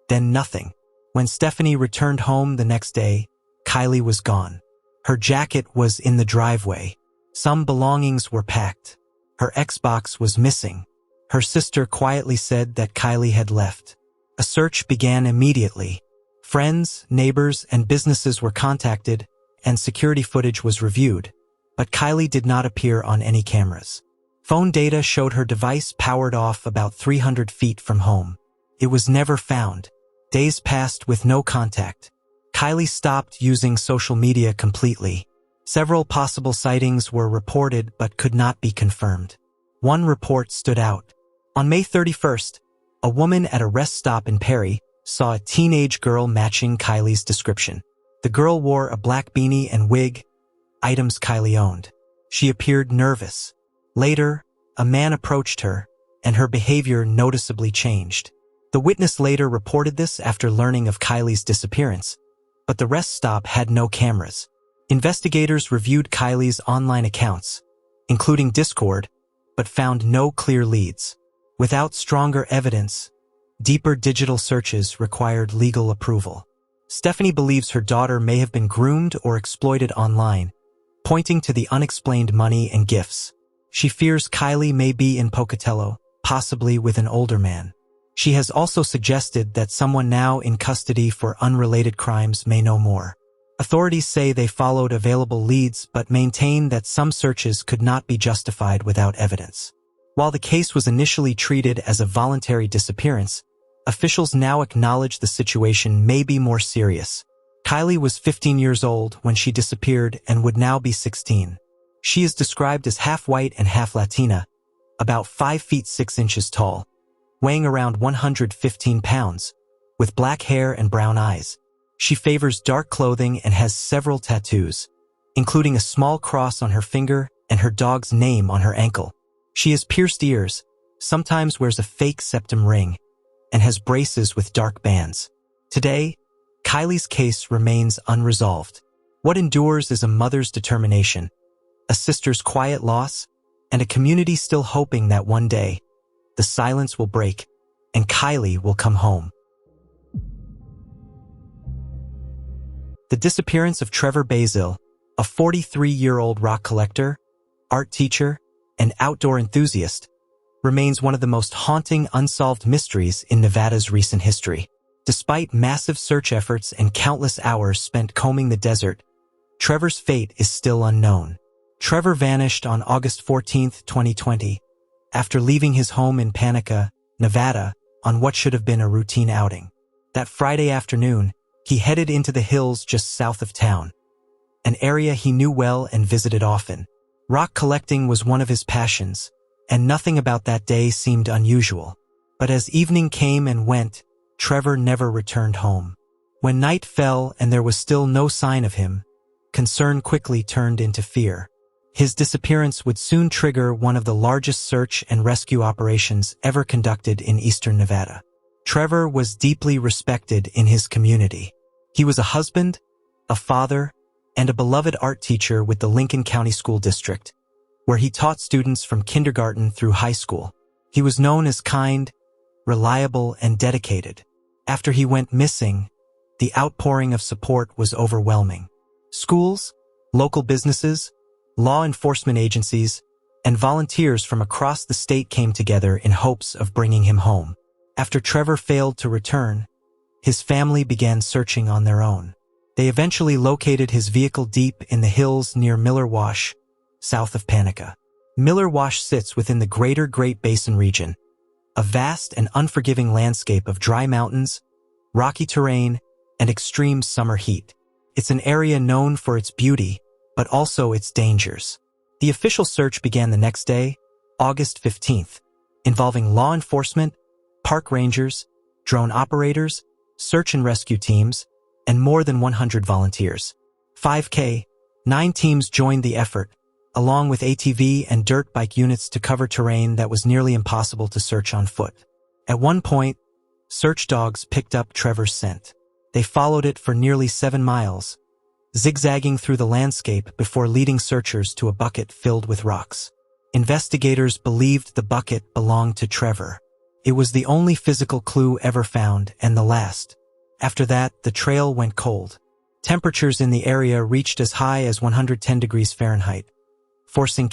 then nothing. When Stephanie returned home the next day, Kylie was gone. Her jacket was in the driveway. Some belongings were packed. Her Xbox was missing. Her sister quietly said that Kylie had left. A search began immediately. Friends, neighbors, and businesses were contacted, and security footage was reviewed, but Kylie did not appear on any cameras. Phone data showed her device powered off about 300 feet from home. It was never found. Days passed with no contact. Kylie stopped using social media completely. Several possible sightings were reported but could not be confirmed. One report stood out. On May 31st, a woman at a rest stop in Perry saw a teenage girl matching Kylie's description. The girl wore a black beanie and wig, items Kylie owned. She appeared nervous. Later, a man approached her, and her behavior noticeably changed. The witness later reported this after learning of Kylie's disappearance, but the rest stop had no cameras. Investigators reviewed Kylie's online accounts, including Discord, but found no clear leads. Without stronger evidence, deeper digital searches required legal approval. Stephanie believes her daughter may have been groomed or exploited online, pointing to the unexplained money and gifts. She fears Kylie may be in Pocatello, possibly with an older man. She has also suggested that someone now in custody for unrelated crimes may know more. Authorities say they followed available leads but maintain that some searches could not be justified without evidence. While the case was initially treated as a voluntary disappearance, officials now acknowledge the situation may be more serious. Kylie was 15 years old when she disappeared and would now be 16. She is described as half white and half Latina, about 5 feet 6 inches tall, weighing around 115 pounds, with black hair and brown eyes. She favors dark clothing and has several tattoos, including a small cross on her finger and her dog's name on her ankle. She has pierced ears, sometimes wears a fake septum ring, and has braces with dark bands. Today, Kylie's case remains unresolved. What endures is a mother's determination, a sister's quiet loss, and a community still hoping that one day, the silence will break and Kylie will come home. The disappearance of Trevor Basil, a 43-year-old rock collector, art teacher, and outdoor enthusiast, remains one of the most haunting unsolved mysteries in Nevada's recent history. Despite massive search efforts and countless hours spent combing the desert, Trevor's fate is still unknown. Trevor vanished on August 14, 2020, after leaving his home in Panica, Nevada, on what should have been a routine outing. That Friday afternoon, he headed into the hills just south of town, an area he knew well and visited often. Rock collecting was one of his passions, and nothing about that day seemed unusual. But as evening came and went, Trevor never returned home. When night fell and there was still no sign of him, concern quickly turned into fear. His disappearance would soon trigger one of the largest search and rescue operations ever conducted in eastern Nevada. Trevor was deeply respected in his community. He was a husband, a father, and a beloved art teacher with the Lincoln County School District, where he taught students from kindergarten through high school. He was known as kind, reliable, and dedicated. After he went missing, the outpouring of support was overwhelming. Schools, local businesses, law enforcement agencies, and volunteers from across the state came together in hopes of bringing him home. After Trevor failed to return, his family began searching on their own. They eventually located his vehicle deep in the hills near Miller Wash, south of Panica. Miller Wash sits within the greater Great Basin region, a vast and unforgiving landscape of dry mountains, rocky terrain, and extreme summer heat. It's an area known for its beauty, but also its dangers. The official search began the next day, August 15th, involving law enforcement, park rangers, drone operators, search and rescue teams, and more than 100 volunteers. 9 teams joined the effort, along with ATV and dirt bike units to cover terrain that was nearly impossible to search on foot. At one point, search dogs picked up Trevor's scent. They followed it for nearly 7 miles, zigzagging through the landscape before leading searchers to a bucket filled with rocks. Investigators believed the bucket belonged to Trevor. It was the only physical clue ever found and the last. After that, the trail went cold. Temperatures in the area reached as high as 110 degrees Fahrenheit, forcing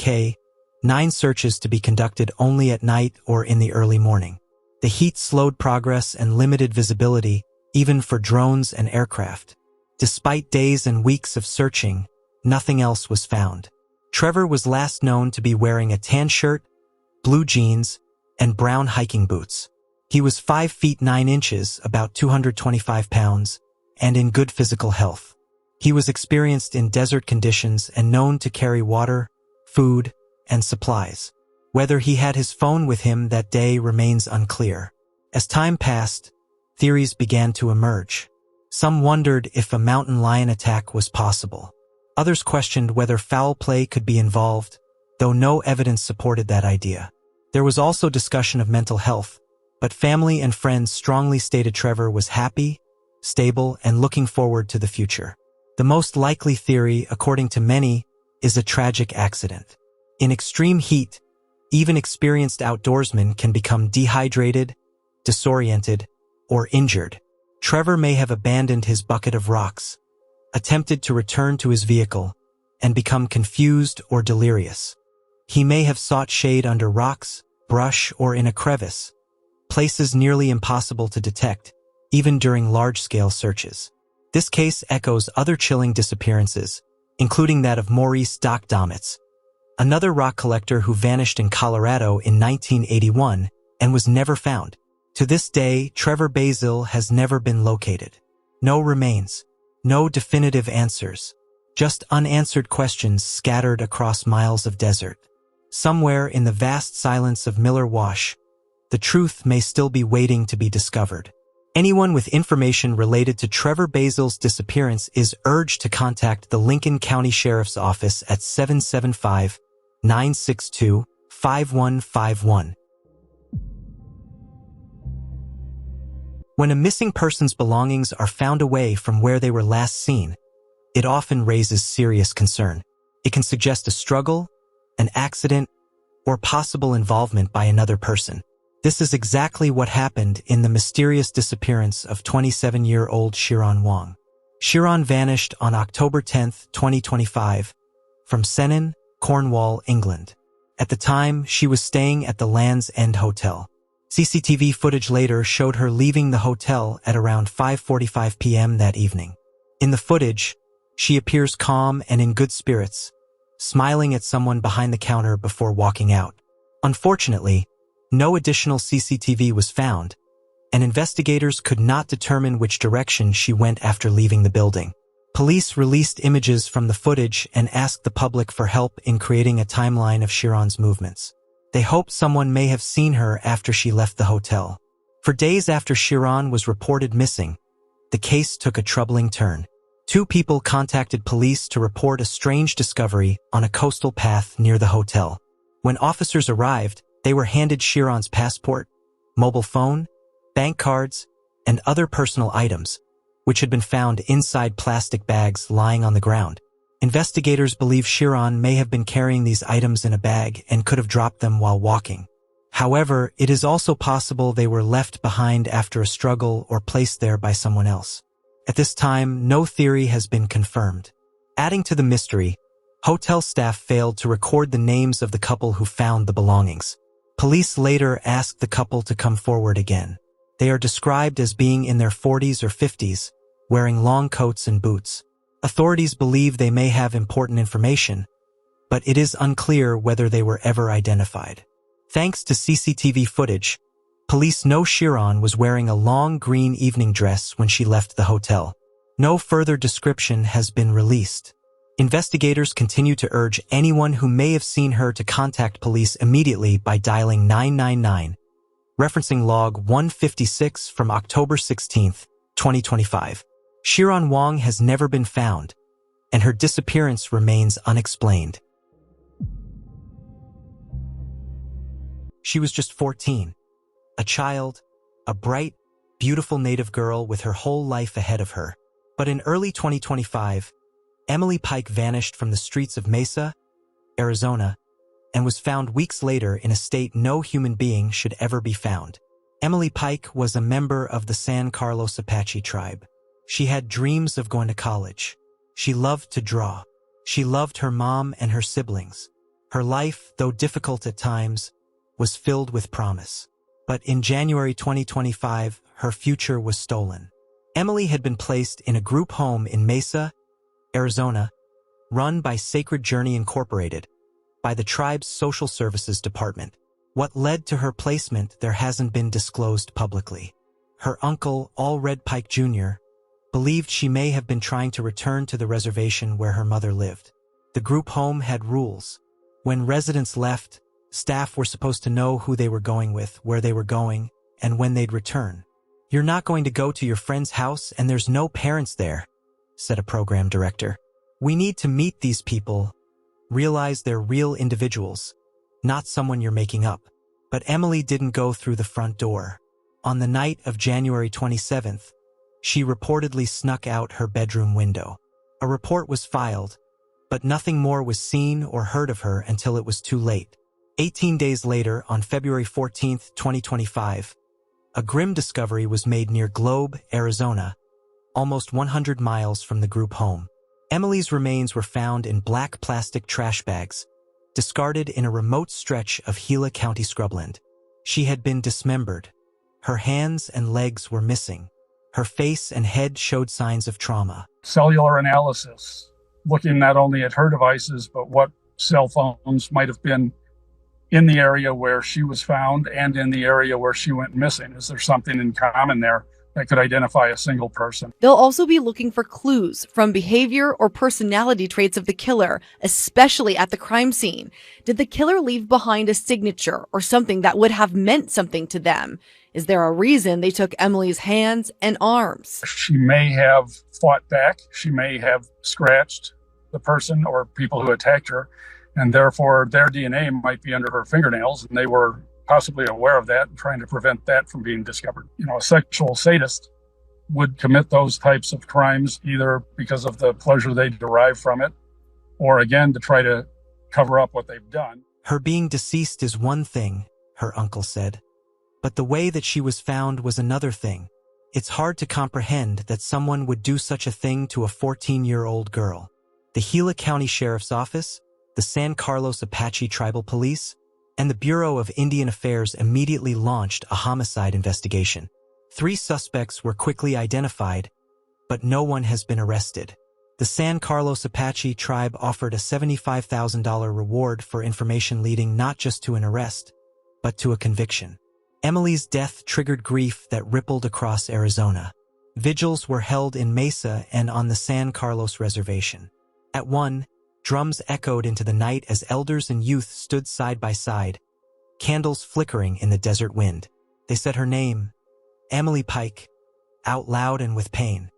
9 searches to be conducted only at night or in the early morning. The heat slowed progress and limited visibility, even for drones and aircraft. Despite days and weeks of searching, nothing else was found. Trevor was last known to be wearing a tan shirt, blue jeans, and brown hiking boots. He was 5 feet 9 inches, about 225 pounds, and in good physical health. He was experienced in desert conditions and known to carry water, food, and supplies. Whether he had his phone with him that day remains unclear. As time passed, theories began to emerge. Some wondered if a mountain lion attack was possible. Others questioned whether foul play could be involved, though no evidence supported that idea. There was also discussion of mental health, but family and friends strongly stated Trevor was happy, stable, and looking forward to the future. The most likely theory, according to many, is a tragic accident. In extreme heat, even experienced outdoorsmen can become dehydrated, disoriented, or injured. Trevor may have abandoned his bucket of rocks, attempted to return to his vehicle, and become confused or delirious. He may have sought shade under rocks, brush, or in a crevice, places nearly impossible to detect, even during large-scale searches. This case echoes other chilling disappearances, including that of Maurice Doc Domitz, another rock collector who vanished in Colorado in 1981 and was never found. To this day, Trevor Basil has never been located. No remains, no definitive answers, just unanswered questions scattered across miles of desert. Somewhere in the vast silence of Miller Wash, the truth may still be waiting to be discovered. Anyone with information related to Trevor Basil's disappearance is urged to contact the Lincoln County Sheriff's Office at 775-962-5151. When a missing person's belongings are found away from where they were last seen, it often raises serious concern. It can suggest a struggle, an accident, or possible involvement by another person. This is exactly what happened in the mysterious disappearance of 27-year-old Shiron Wong. Shiron vanished on October 10, 2025, from Senan, Cornwall, England. At the time, she was staying at the Land's End Hotel. CCTV footage later showed her leaving the hotel at around 5:45 p.m. that evening. In the footage, she appears calm and in good spirits, smiling at someone behind the counter before walking out. Unfortunately, no additional CCTV was found, and investigators could not determine which direction she went after leaving the building. Police released images from the footage and asked the public for help in creating a timeline of Sharon's movements. They hoped someone may have seen her after she left the hotel. For days after Sharon was reported missing, the case took a troubling turn. 2 people contacted police to report a strange discovery on a coastal path near the hotel. When officers arrived, they were handed Sharon's passport, mobile phone, bank cards, and other personal items, which had been found inside plastic bags lying on the ground. Investigators believe Sharon may have been carrying these items in a bag and could have dropped them while walking. However, it is also possible they were left behind after a struggle or placed there by someone else. At this time, no theory has been confirmed. Adding to the mystery, hotel staff failed to record the names of the couple who found the belongings. Police later asked the couple to come forward again. They are described as being in their 40s or 50s, wearing long coats and boots. Authorities believe they may have important information, but it is unclear whether they were ever identified. Thanks to CCTV footage, police know Sharon was wearing a long green evening dress when she left the hotel. No further description has been released. Investigators continue to urge anyone who may have seen her to contact police immediately by dialing 999, referencing log 156 from October 16, 2025. Sharon Wong has never been found, and her disappearance remains unexplained. She was just 14, a child, a bright, beautiful native girl with her whole life ahead of her. But in early 2025, Emily Pike vanished from the streets of Mesa, Arizona, and was found weeks later in a state no human being should ever be found. Emily Pike was a member of the San Carlos Apache tribe. She had dreams of going to college. She loved to draw. She loved her mom and her siblings. Her life, though difficult at times, was filled with promise. But in January 2025, her future was stolen. Emily had been placed in a group home in Mesa, Arizona, run by Sacred Journey Incorporated, by the tribe's social services department. What led to her placement there hasn't been disclosed publicly. Her uncle, Allred Pike Jr., believed she may have been trying to return to the reservation where her mother lived. The group home had rules. When residents left, staff were supposed to know who they were going with, where they were going, and when they'd return. "You're not going to go to your friend's house and there's no parents there," said a program director. "We need to meet these people, realize they're real individuals, not someone you're making up." But Emily didn't go through the front door. On the night of January 27th, she reportedly snuck out her bedroom window. A report was filed, but nothing more was seen or heard of her until it was too late. 18 days later, on February 14th, 2025, a grim discovery was made near Globe, Arizona, almost 100 miles from the group home. Emily's remains were found in black plastic trash bags, discarded in a remote stretch of Gila County scrubland. She had been dismembered. Her hands and legs were missing. Her face and head showed signs of trauma. Cellular analysis, looking not only at her devices, but what cell phones might have been in the area where she was found and in the area where she went missing. Is there something in common there that could identify a single person? They'll also be looking for clues from behavior or personality traits of the killer, especially at the crime scene. Did the killer leave behind a signature or something that would have meant something to them? Is there a reason they took Emily's hands and arms? She may have fought back. She may have scratched the person or people who attacked her, and therefore their DNA might be under her fingernails, and they were possibly aware of that and trying to prevent that from being discovered. A sexual sadist would commit those types of crimes either because of the pleasure they derive from it, or again, to try to cover up what they've done. Her being deceased is one thing, her uncle said, but the way that she was found was another thing. It's hard to comprehend that someone would do such a thing to a 14-year-old girl. The Gila County Sheriff's Office the San Carlos Apache Tribal Police, and the Bureau of Indian Affairs immediately launched a homicide investigation. 3 suspects were quickly identified, but no one has been arrested. The San Carlos Apache tribe offered a $75,000 reward for information leading not just to an arrest, but to a conviction. Emily's death triggered grief that rippled across Arizona. Vigils were held in Mesa and on the San Carlos Reservation. At one, drums echoed into the night as elders and youth stood side by side, candles flickering in the desert wind. They said her name, Emily Pike, out loud and with pain.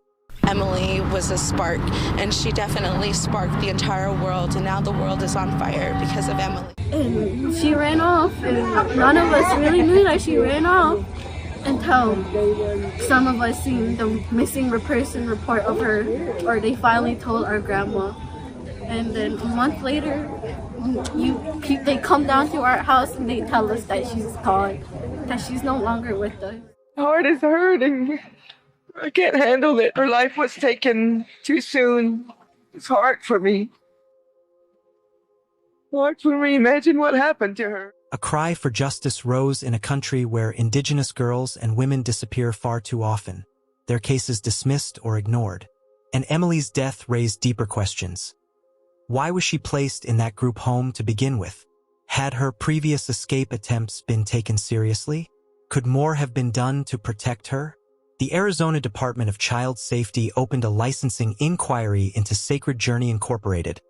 Emily was a spark, and she definitely sparked the entire world, and now the world is on fire because of Emily. And she ran off, and none of us really knew that she ran off until some of us seen the missing person report of her, or they finally told our grandma. And then a month later, they come down to our house and they tell us that she's gone, that she's no longer with us. My heart is hurting. I can't handle it. Her life was taken too soon. It's hard for me. Hard for me. Imagine what happened to her. A cry for justice rose in a country where Indigenous girls and women disappear far too often, their cases dismissed or ignored. And Emily's death raised deeper questions. Why was she placed in that group home to begin with? Had her previous escape attempts been taken seriously? Could more have been done to protect her? The Arizona Department of Child Safety opened a licensing inquiry into Sacred Journey Incorporated,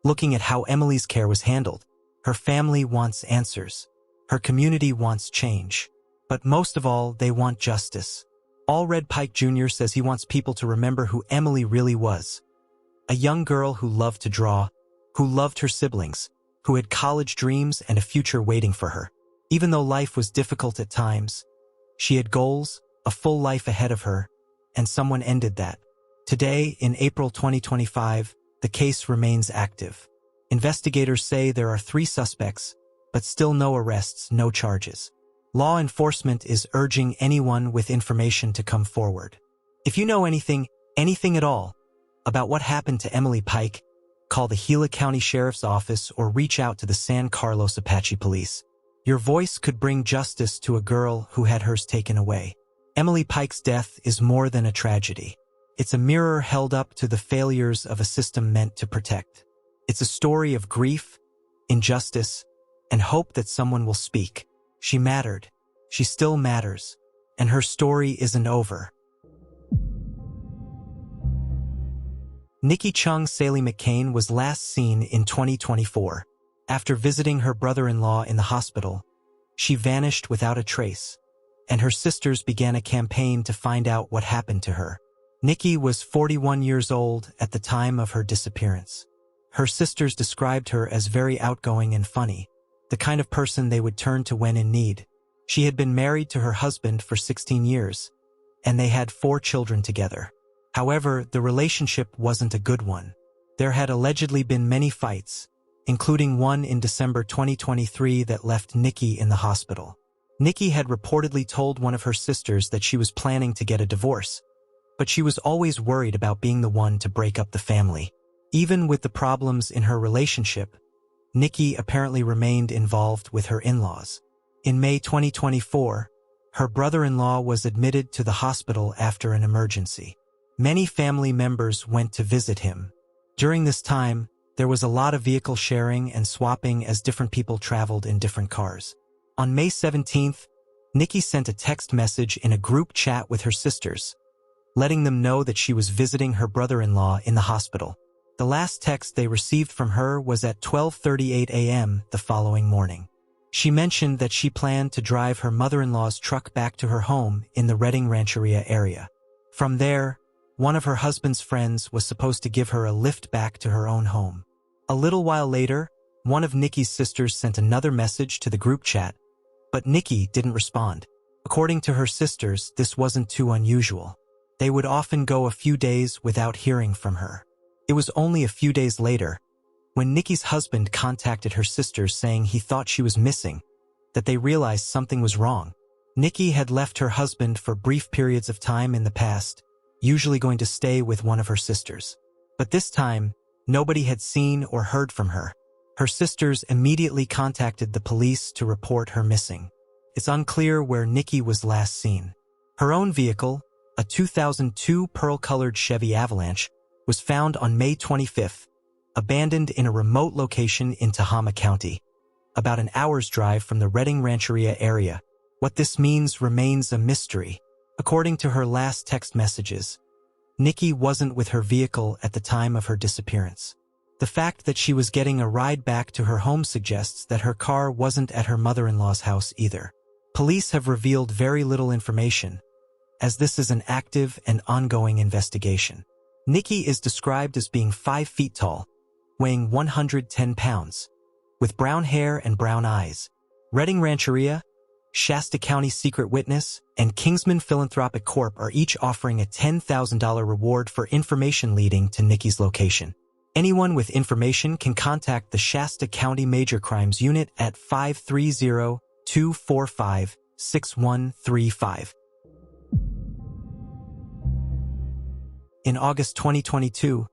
looking at how Emily's care was handled. Her family wants answers. Her community wants change. But most of all, they want justice. Allred Pike Jr. says he wants people to remember who Emily really was. A young girl who loved to draw, who loved her siblings, who had college dreams and a future waiting for her. Even though life was difficult at times, she had goals, a full life ahead of her, and someone ended that. Today, in April 2025, the case remains active. Investigators say there are 3 suspects, but still no arrests, no charges. Law enforcement is urging anyone with information to come forward. If you know anything at all, about what happened to Emily Pike, call the Gila County Sheriff's Office or reach out to the San Carlos Apache Police. Your voice could bring justice to a girl who had hers taken away. Emily Pike's death is more than a tragedy. It's a mirror held up to the failures of a system meant to protect. It's a story of grief, injustice, and hope that someone will speak. She mattered. She still matters. And her story isn't over. Nikki Chung Saley McCain was last seen in 2024. After visiting her brother-in-law in the hospital, she vanished without a trace, and her sisters began a campaign to find out what happened to her. Nikki was 41 years old at the time of her disappearance. Her sisters described her as very outgoing and funny, the kind of person they would turn to when in need. She had been married to her husband for 16 years, and they had 4 children together. However, the relationship wasn't a good one. There had allegedly been many fights, including one in December 2023 that left Nikki in the hospital. Nikki had reportedly told one of her sisters that she was planning to get a divorce, but she was always worried about being the one to break up the family. Even with the problems in her relationship, Nikki apparently remained involved with her in-laws. In May 2024, her brother-in-law was admitted to the hospital after an emergency. Many family members went to visit him. During this time, there was a lot of vehicle sharing and swapping as different people traveled in different cars. On May 17th, Nikki sent a text message in a group chat with her sisters, letting them know that she was visiting her brother-in-law in the hospital. The last text they received from her was at 12:38 a.m. the following morning. She mentioned that she planned to drive her mother-in-law's truck back to her home in the Redding Rancheria area. From there, one of her husband's friends was supposed to give her a lift back to her own home. A little while later, one of Nikki's sisters sent another message to the group chat, but Nikki didn't respond. According to her sisters, this wasn't too unusual. They would often go a few days without hearing from her. It was only a few days later, when Nikki's husband contacted her sisters saying he thought she was missing, that they realized something was wrong. Nikki had left her husband for brief periods of time in the past, usually going to stay with one of her sisters. But this time, nobody had seen or heard from her. Her sisters immediately contacted the police to report her missing. It's unclear where Nikki was last seen. Her own vehicle, a 2002 pearl-colored Chevy Avalanche, was found on May 25th, abandoned in a remote location in Tehama County, about an hour's drive from the Redding Rancheria area. What this means remains a mystery. According to her last text messages, Nikki wasn't with her vehicle at the time of her disappearance. The fact that she was getting a ride back to her home suggests that her car wasn't at her mother-in-law's house either. Police have revealed very little information, as this is an active and ongoing investigation. Nikki is described as being 5 feet tall, weighing 110 pounds, with brown hair and brown eyes. Redding Rancheria, Shasta County Secret Witness, and Kingsman Philanthropic Corp. Are each offering a $10,000 reward for information leading to Nikki's location. Anyone with information can contact the Shasta County Major Crimes Unit at 530-245-6135. In August 2022,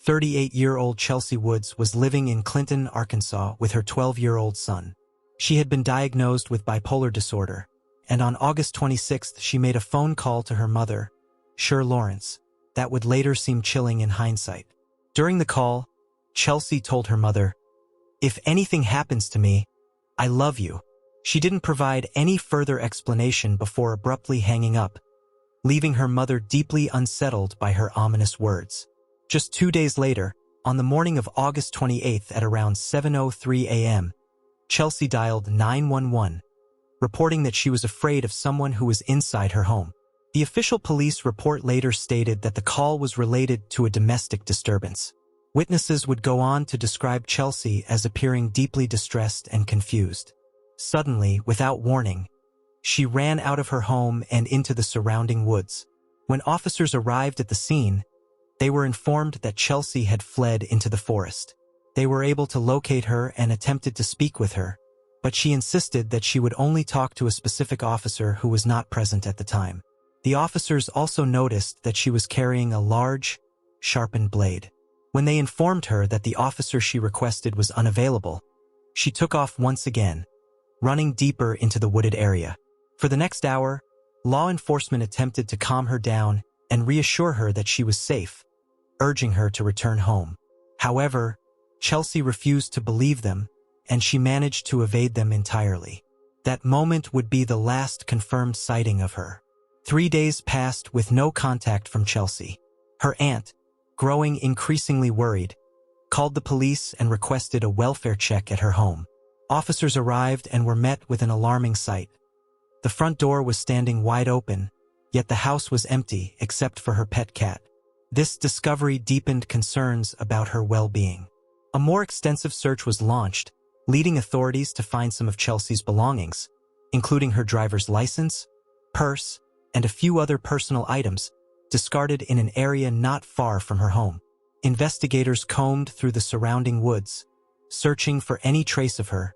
38-year-old Chelsea Woods was living in Clinton, Arkansas with her 12-year-old son. She had been diagnosed with bipolar disorder, and on August 26th she made a phone call to her mother, Cher Lawrence, that would later seem chilling in hindsight. During the call, Chelsea told her mother, "If anything happens to me, I love you." She didn't provide any further explanation before abruptly hanging up, leaving her mother deeply unsettled by her ominous words. Just 2 days later, on the morning of August 28th at around 7:03 a.m., Chelsea dialed 911, reporting that she was afraid of someone who was inside her home. The official police report later stated that the call was related to a domestic disturbance. Witnesses would go on to describe Chelsea as appearing deeply distressed and confused. Suddenly, without warning, she ran out of her home and into the surrounding woods. When officers arrived at the scene, they were informed that Chelsea had fled into the forest. They were able to locate her and attempted to speak with her, but she insisted that she would only talk to a specific officer who was not present at the time. The officers also noticed that she was carrying a large, sharpened blade. When they informed her that the officer she requested was unavailable, she took off once again, running deeper into the wooded area. For the next hour, law enforcement attempted to calm her down and reassure her that she was safe, urging her to return home. However, Chelsea refused to believe them, and she managed to evade them entirely. That moment would be the last confirmed sighting of her. 3 days passed with no contact from Chelsea. Her aunt, growing increasingly worried, called the police and requested a welfare check at her home. Officers arrived and were met with an alarming sight. The front door was standing wide open, yet the house was empty except for her pet cat. This discovery deepened concerns about her well-being. A more extensive search was launched, leading authorities to find some of Chelsea's belongings, including her driver's license, purse, and a few other personal items discarded in an area not far from her home. Investigators combed through the surrounding woods, searching for any trace of her,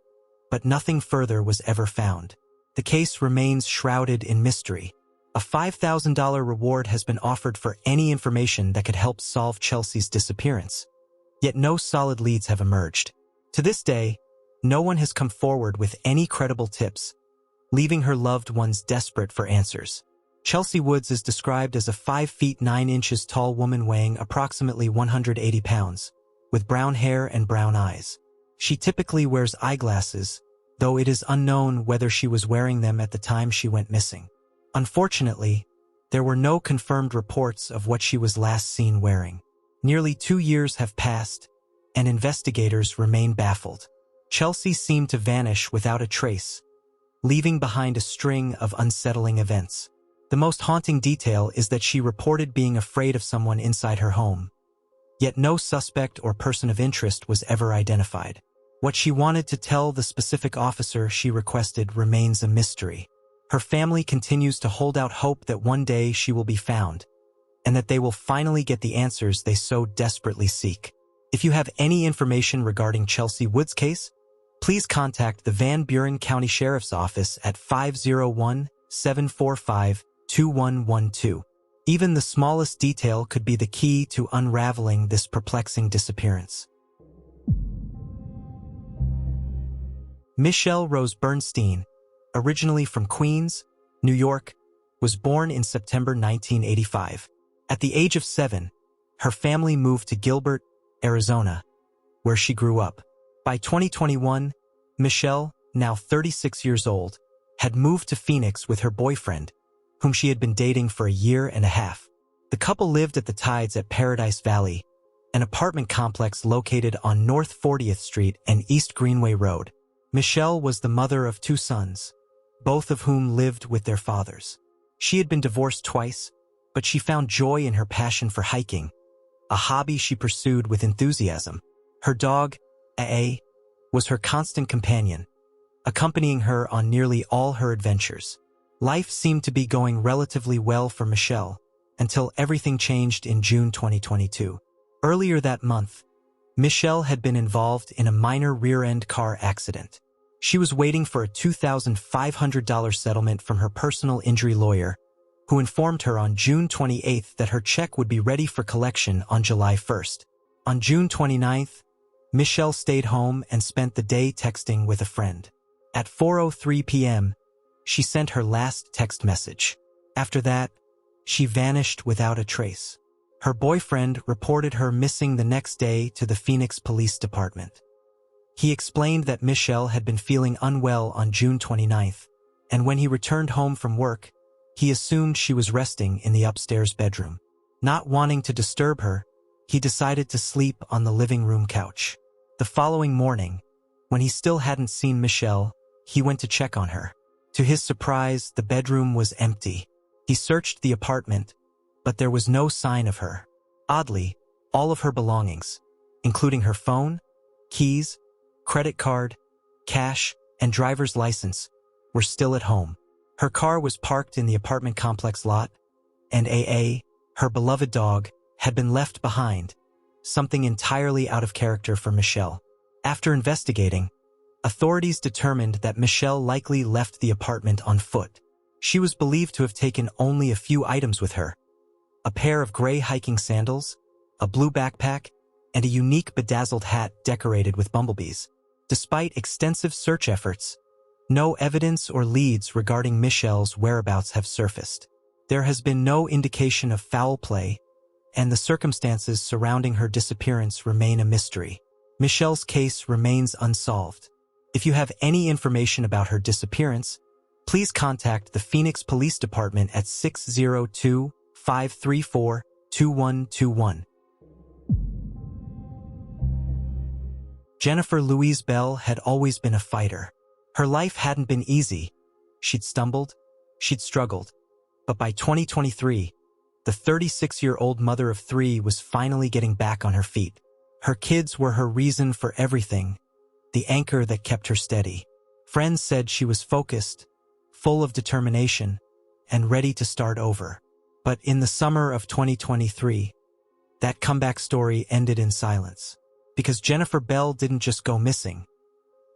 but nothing further was ever found. The case remains shrouded in mystery. A $5,000 reward has been offered for any information that could help solve Chelsea's disappearance. Yet no solid leads have emerged. To this day, no one has come forward with any credible tips, leaving her loved ones desperate for answers. Chelsea Woods is described as a 5 feet 9 inches tall woman weighing approximately 180 pounds, with brown hair and brown eyes. She typically wears eyeglasses, though it is unknown whether she was wearing them at the time she went missing. Unfortunately, there were no confirmed reports of what she was last seen wearing. Nearly 2 years have passed, and investigators remain baffled. Chelsea seemed to vanish without a trace, leaving behind a string of unsettling events. The most haunting detail is that she reported being afraid of someone inside her home, yet no suspect or person of interest was ever identified. What she wanted to tell the specific officer she requested remains a mystery. Her family continues to hold out hope that one day she will be found, and that they will finally get the answers they so desperately seek. If you have any information regarding Chelsea Woods' case, please contact the Van Buren County Sheriff's Office at 501-745-2112. Even the smallest detail could be the key to unraveling this perplexing disappearance. Michelle Rose Bernstein, originally from Queens, New York, was born in September 1985. At the age of 7, her family moved to Gilbert, Arizona, where she grew up. By 2021, Michelle, now 36 years old, had moved to Phoenix with her boyfriend, whom she had been dating for a year and a half. The couple lived at the Tides at Paradise Valley, an apartment complex located on North 40th Street and East Greenway Road. Michelle was the mother of 2 sons, both of whom lived with their fathers. She had been divorced twice, but she found joy in her passion for hiking, a hobby she pursued with enthusiasm. Her dog, AA, was her constant companion, accompanying her on nearly all her adventures. Life seemed to be going relatively well for Michelle, until everything changed in June 2022. Earlier that month, Michelle had been involved in a minor rear-end car accident. She was waiting for a $2,500 settlement from her personal injury lawyer, who informed her on June 28th that her check would be ready for collection on July 1st. On June 29th, Michelle stayed home and spent the day texting with a friend. At 4:03 p.m., she sent her last text message. After that, she vanished without a trace. Her boyfriend reported her missing the next day to the Phoenix Police Department. He explained that Michelle had been feeling unwell on June 29th, and when he returned home from work, he assumed she was resting in the upstairs bedroom. Not wanting to disturb her, he decided to sleep on the living room couch. The following morning, when he still hadn't seen Michelle, he went to check on her. To his surprise, the bedroom was empty. He searched the apartment, but there was no sign of her. Oddly, all of her belongings, including her phone, keys, credit card, cash, and driver's license, were still at home. Her car was parked in the apartment complex lot, and AA, her beloved dog, had been left behind, something entirely out of character for Michelle. After investigating, authorities determined that Michelle likely left the apartment on foot. She was believed to have taken only a few items with her: a pair of gray hiking sandals, a blue backpack, and a unique bedazzled hat decorated with bumblebees. Despite extensive search efforts, no evidence or leads regarding Michelle's whereabouts have surfaced. There has been no indication of foul play, and the circumstances surrounding her disappearance remain a mystery. Michelle's case remains unsolved. If you have any information about her disappearance, please contact the Phoenix Police Department at 602-534-2121. Jennifer Louise Bell had always been a fighter. Her life hadn't been easy. She'd stumbled, she'd struggled. But by 2023, the 36-year-old mother of 3 was finally getting back on her feet. Her kids were her reason for everything, the anchor that kept her steady. Friends said she was focused, full of determination, and ready to start over. But in the summer of 2023, that comeback story ended in silence. Because Jennifer Bell didn't just go missing.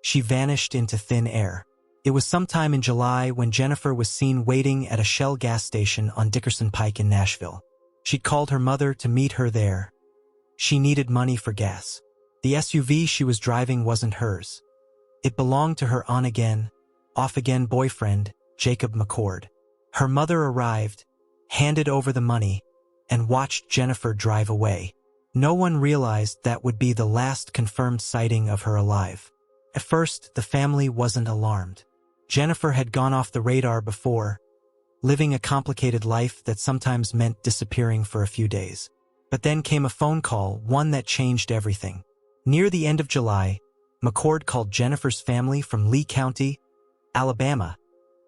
She vanished into thin air. It was sometime in July when Jennifer was seen waiting at a Shell gas station on Dickerson Pike in Nashville. She'd called her mother to meet her there. She needed money for gas. The SUV she was driving wasn't hers. It belonged to her on-again, off-again boyfriend, Jacob McCord. Her mother arrived, handed over the money, and watched Jennifer drive away. No one realized that would be the last confirmed sighting of her alive. At first, the family wasn't alarmed. Jennifer had gone off the radar before, living a complicated life that sometimes meant disappearing for a few days. But then came a phone call, one that changed everything. Near the end of July, McCord called Jennifer's family from Lee County, Alabama,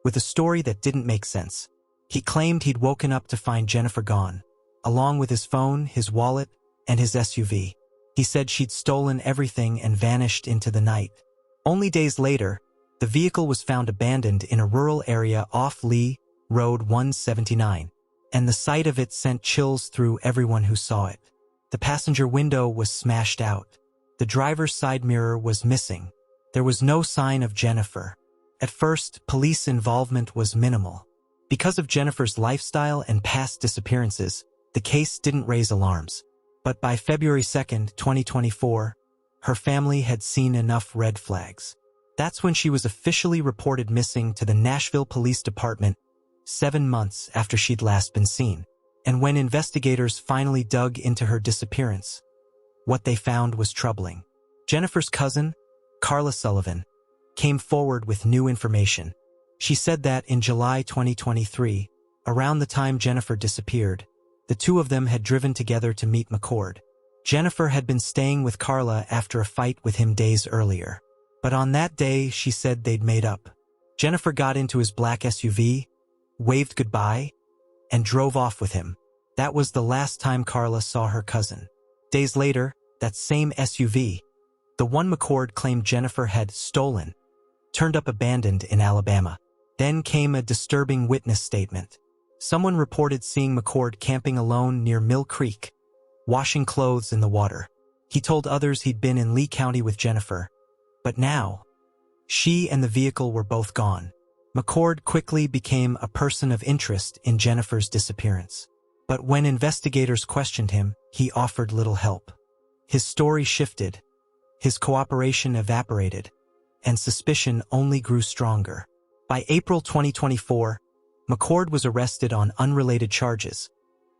with a story that didn't make sense. He claimed he'd woken up to find Jennifer gone, along with his phone, his wallet, and his SUV. He said she'd stolen everything and vanished into the night. Only days later, the vehicle was found abandoned in a rural area off Lee Road 179, and the sight of it sent chills through everyone who saw it. The passenger window was smashed out. The driver's side mirror was missing. There was no sign of Jennifer. At first, police involvement was minimal. Because of Jennifer's lifestyle and past disappearances, the case didn't raise alarms. But by February 2, 2024, her family had seen enough red flags. That's when she was officially reported missing to the Nashville Police Department 7 months after she'd last been seen. And when investigators finally dug into her disappearance, what they found was troubling. Jennifer's cousin, Carla Sullivan, came forward with new information. She said that in July 2023, around the time Jennifer disappeared, the two of them had driven together to meet McCord. Jennifer had been staying with Carla after a fight with him days earlier. But on that day, she said they'd made up. Jennifer got into his black SUV, waved goodbye, and drove off with him. That was the last time Carla saw her cousin. Days later, that same SUV, the one McCord claimed Jennifer had stolen, turned up abandoned in Alabama. Then came a disturbing witness statement. Someone reported seeing McCord camping alone near Mill Creek, washing clothes in the water. He told others he'd been in Lee County with Jennifer. But now, she and the vehicle were both gone. McCord quickly became a person of interest in Jennifer's disappearance. But when investigators questioned him, he offered little help. His story shifted, his cooperation evaporated, and suspicion only grew stronger. By April 2024, McCord was arrested on unrelated charges,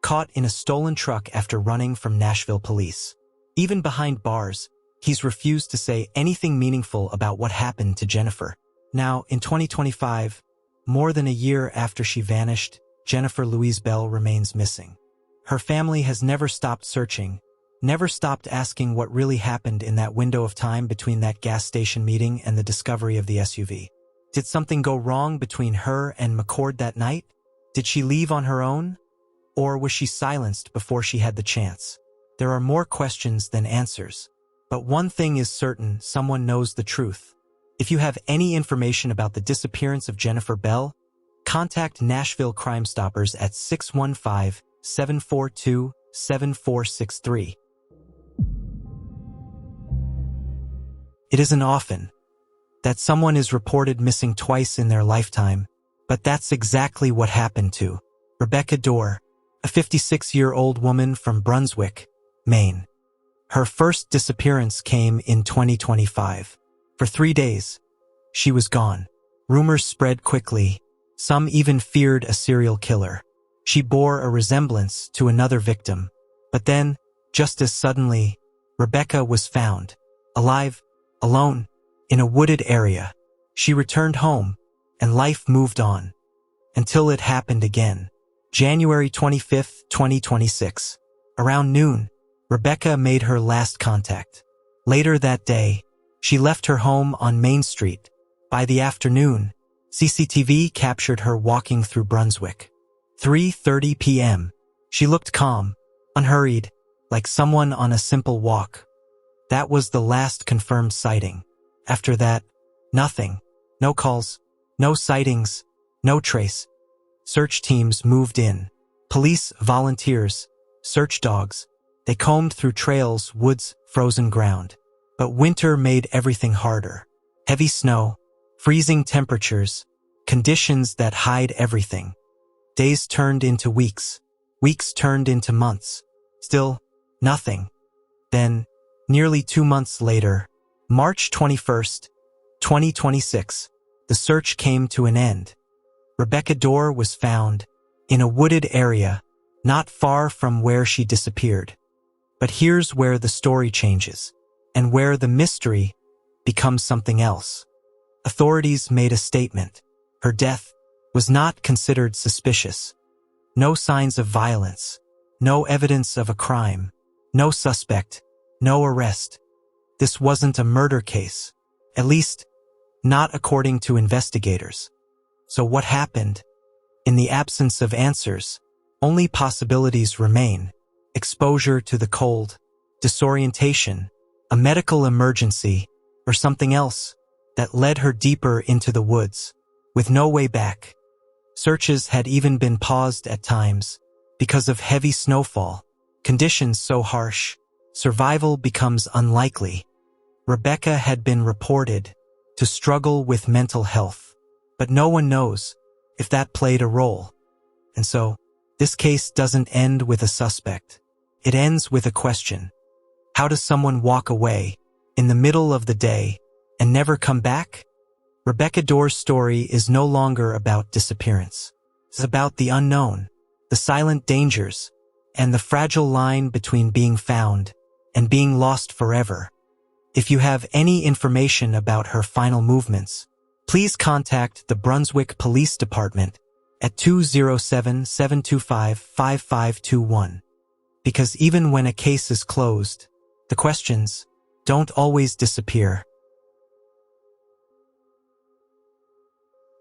caught in a stolen truck after running from Nashville police. Even behind bars, he's refused to say anything meaningful about what happened to Jennifer. Now, in 2025, more than a year after she vanished, Jennifer Louise Bell remains missing. Her family has never stopped searching, never stopped asking what really happened in that window of time between that gas station meeting and the discovery of the SUV. Did something go wrong between her and McCord that night? Did she leave on her own? Or was she silenced before she had the chance? There are more questions than answers. But one thing is certain, someone knows the truth. If you have any information about the disappearance of Jennifer Bell, contact Nashville Crime Stoppers at 615-742-7463. It isn't often that someone is reported missing twice in their lifetime, but that's exactly what happened to Rebecca Dorr, a 56-year-old woman from Brunswick, Maine. Her first disappearance came in 2025. For 3 days, she was gone. Rumors spread quickly. Some even feared a serial killer. She bore a resemblance to another victim. But then, just as suddenly, Rebecca was found, alive, alone, in a wooded area. She returned home, and life moved on. Until it happened again. January 25, 2026. Around noon, Rebecca made her last contact. Later that day, she left her home on Main Street. By the afternoon, CCTV captured her walking through Brunswick. 3:30 p.m. She looked calm, unhurried, like someone on a simple walk. That was the last confirmed sighting. After that, nothing. No calls, no sightings, no trace. Search teams moved in. Police, volunteers, search dogs. They combed through trails, woods, frozen ground. But winter made everything harder. Heavy snow, freezing temperatures, conditions that hide everything. Days turned into weeks. Weeks turned into months. Still, nothing. Then, nearly 2 months later, March 21st, 2026, the search came to an end. Rebecca Dorr was found in a wooded area not far from where she disappeared. But here's where the story changes, and where the mystery becomes something else. Authorities made a statement. Her death was not considered suspicious. No signs of violence, no evidence of a crime, no suspect, no arrest. This wasn't a murder case, at least not according to investigators. So what happened? In the absence of answers, only possibilities remain. Exposure to the cold, disorientation, a medical emergency, or something else that led her deeper into the woods, with no way back. Searches had even been paused at times because of heavy snowfall, conditions so harsh, survival becomes unlikely. Rebecca had been reported to struggle with mental health, but no one knows if that played a role. And so, this case doesn't end with a suspect. It ends with a question. How does someone walk away in the middle of the day and never come back? Rebecca Doerr's story is no longer about disappearance. It's about the unknown, the silent dangers, and the fragile line between being found and being lost forever. If you have any information about her final movements, please contact the Brunswick Police Department at 207-725-5521. Because even when a case is closed, the questions don't always disappear.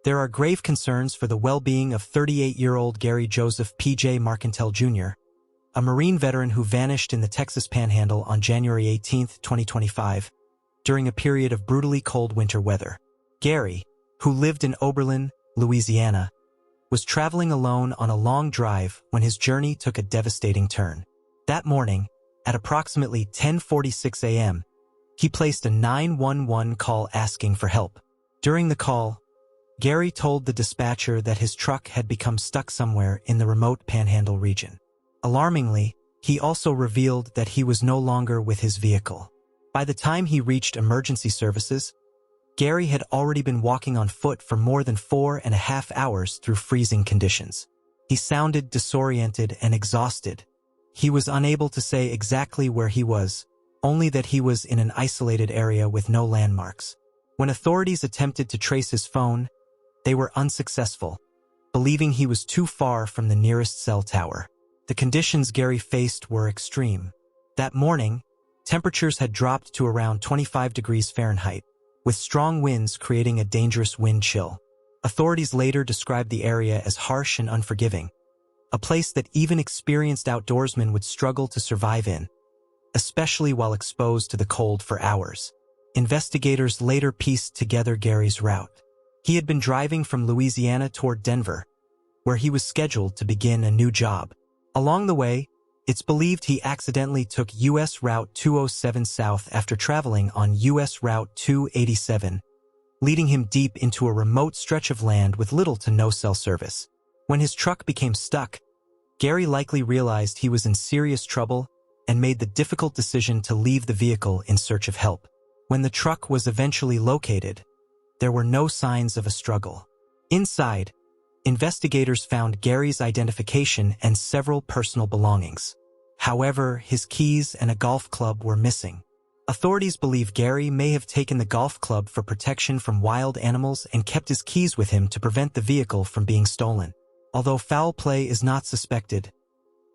There are grave concerns for the well-being of 38-year-old Gary Joseph P.J. Marcantel Jr., a Marine veteran who vanished in the Texas Panhandle on January 18, 2025, during a period of brutally cold winter weather. Gary, who lived in Oberlin, Louisiana, was traveling alone on a long drive when his journey took a devastating turn. That morning, at approximately 10:46 a.m., he placed a 911 call asking for help. During the call, Gary told the dispatcher that his truck had become stuck somewhere in the remote Panhandle region. Alarmingly, he also revealed that he was no longer with his vehicle. By the time he reached emergency services, Gary had already been walking on foot for more than 4.5 hours through freezing conditions. He sounded disoriented and exhausted. He was unable to say exactly where he was, only that he was in an isolated area with no landmarks. When authorities attempted to trace his phone, they were unsuccessful, believing he was too far from the nearest cell tower. The conditions Gary faced were extreme. That morning, temperatures had dropped to around 25 degrees Fahrenheit, with strong winds creating a dangerous wind chill. Authorities later described the area as harsh and unforgiving, a place that even experienced outdoorsmen would struggle to survive in, especially while exposed to the cold for hours. Investigators later pieced together Gary's route. He had been driving from Louisiana toward Denver, where he was scheduled to begin a new job. Along the way, it's believed he accidentally took U.S. Route 207 south after traveling on U.S. Route 287, leading him deep into a remote stretch of land with little to no cell service. When his truck became stuck, Gary likely realized he was in serious trouble and made the difficult decision to leave the vehicle in search of help. When the truck was eventually located, there were no signs of a struggle. Inside, investigators found Gary's identification and several personal belongings. However, his keys and a golf club were missing. Authorities believe Gary may have taken the golf club for protection from wild animals and kept his keys with him to prevent the vehicle from being stolen. Although foul play is not suspected,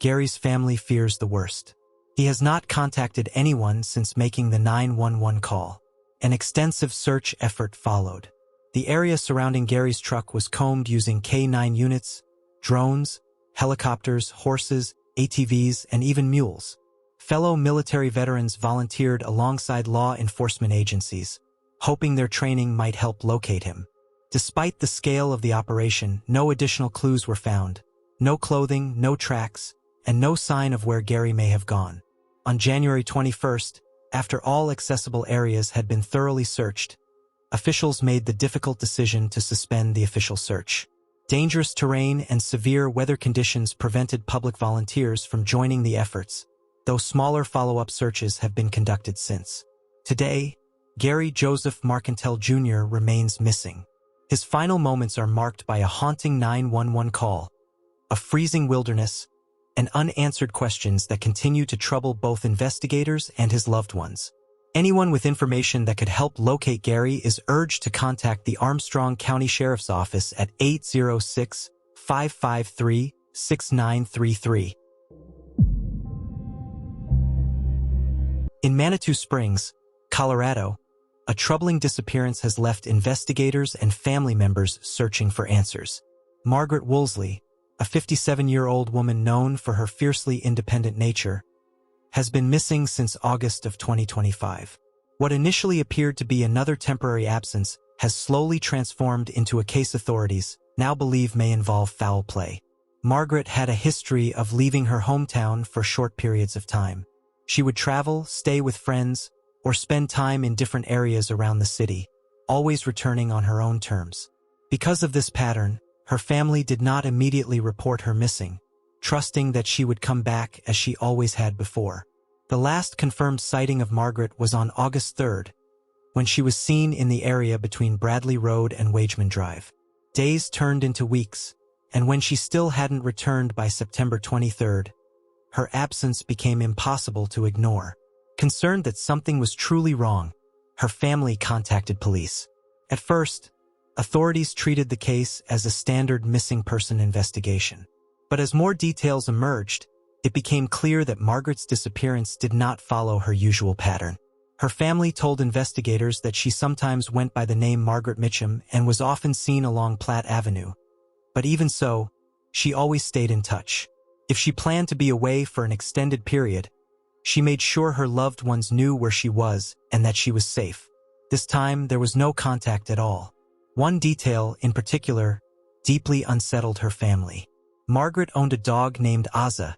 Gary's family fears the worst. He has not contacted anyone since making the 911 call. An extensive search effort followed. The area surrounding Gary's truck was combed using K-9 units, drones, helicopters, horses, ATVs, and even mules. Fellow military veterans volunteered alongside law enforcement agencies, hoping their training might help locate him. Despite the scale of the operation, no additional clues were found. No clothing, no tracks, and no sign of where Gary may have gone. On January 21st, after all accessible areas had been thoroughly searched, officials made the difficult decision to suspend the official search. Dangerous terrain and severe weather conditions prevented public volunteers from joining the efforts, though smaller follow-up searches have been conducted since. Today, Gary Joseph Marcantel Jr. remains missing. His final moments are marked by a haunting 911 call, a freezing wilderness, and unanswered questions that continue to trouble both investigators and his loved ones. Anyone with information that could help locate Gary is urged to contact the Armstrong County Sheriff's Office at 806-553-6933. In Manitou Springs, Colorado, a troubling disappearance has left investigators and family members searching for answers. Margaret Woolsey, a 57-year-old woman known for her fiercely independent nature, has been missing since August of 2025. What initially appeared to be another temporary absence has slowly transformed into a case authorities now believe may involve foul play. Margaret had a history of leaving her hometown for short periods of time. She would travel, stay with friends, or spend time in different areas around the city, always returning on her own terms. Because of this pattern, her family did not immediately report her missing, trusting that she would come back as she always had before. The last confirmed sighting of Margaret was on August 3rd, when she was seen in the area between Bradley Road and Wageman Drive. Days turned into weeks, and when she still hadn't returned by September 23rd, her absence became impossible to ignore. Concerned that something was truly wrong, her family contacted police. At first, authorities treated the case as a standard missing person investigation. But as more details emerged, it became clear that Margaret's disappearance did not follow her usual pattern. Her family told investigators that she sometimes went by the name Margaret Mitchum and was often seen along Platt Avenue. But even so, she always stayed in touch. If she planned to be away for an extended period, she made sure her loved ones knew where she was and that she was safe. This time, there was no contact at all. One detail, in particular, deeply unsettled her family. Margaret owned a dog named Ozza,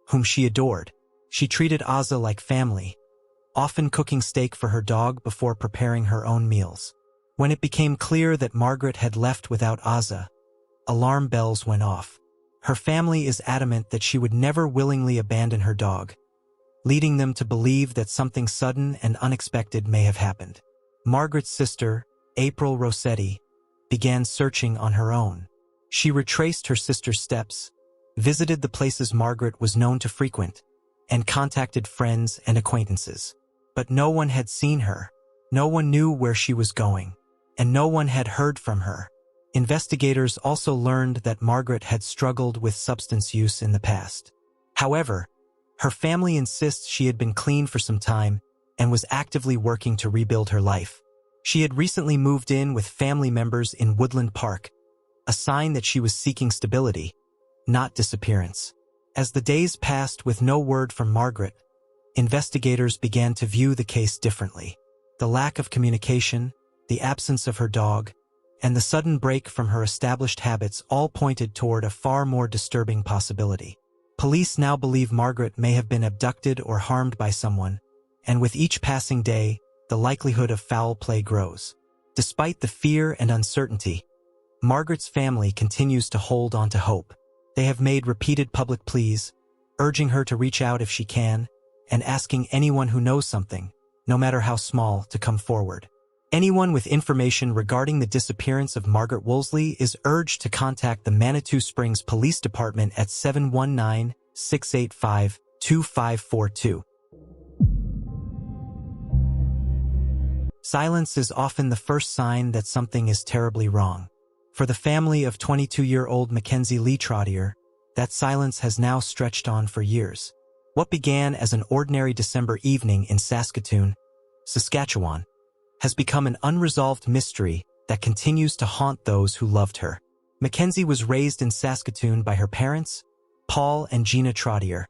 whom she adored. She treated Ozza like family, often cooking steak for her dog before preparing her own meals. When it became clear that Margaret had left without Ozza, alarm bells went off. Her family is adamant that she would never willingly abandon her dog, leading them to believe that something sudden and unexpected may have happened. Margaret's sister, April Rossetti, began searching on her own. She retraced her sister's steps, visited the places Margaret was known to frequent, and contacted friends and acquaintances. But no one had seen her, no one knew where she was going, and no one had heard from her. Investigators also learned that Margaret had struggled with substance use in the past. However, her family insists she had been clean for some time and was actively working to rebuild her life. She had recently moved in with family members in Woodland Park, a sign that she was seeking stability, not disappearance. As the days passed with no word from Margaret, investigators began to view the case differently. The lack of communication, the absence of her dog, and the sudden break from her established habits all pointed toward a far more disturbing possibility. Police now believe Margaret may have been abducted or harmed by someone, and with each passing day, the likelihood of foul play grows. Despite the fear and uncertainty, Margaret's family continues to hold on to hope. They have made repeated public pleas, urging her to reach out if she can, and asking anyone who knows something, no matter how small, to come forward. Anyone with information regarding the disappearance of Margaret Woolsey is urged to contact the Manitou Springs Police Department at 719-685-2542. Silence is often the first sign that something is terribly wrong. For the family of 22-year-old Mackenzie Lee Trottier, that silence has now stretched on for years. What began as an ordinary December evening in Saskatoon, Saskatchewan, has become an unresolved mystery that continues to haunt those who loved her. Mackenzie was raised in Saskatoon by her parents, Paul and Gina Trottier,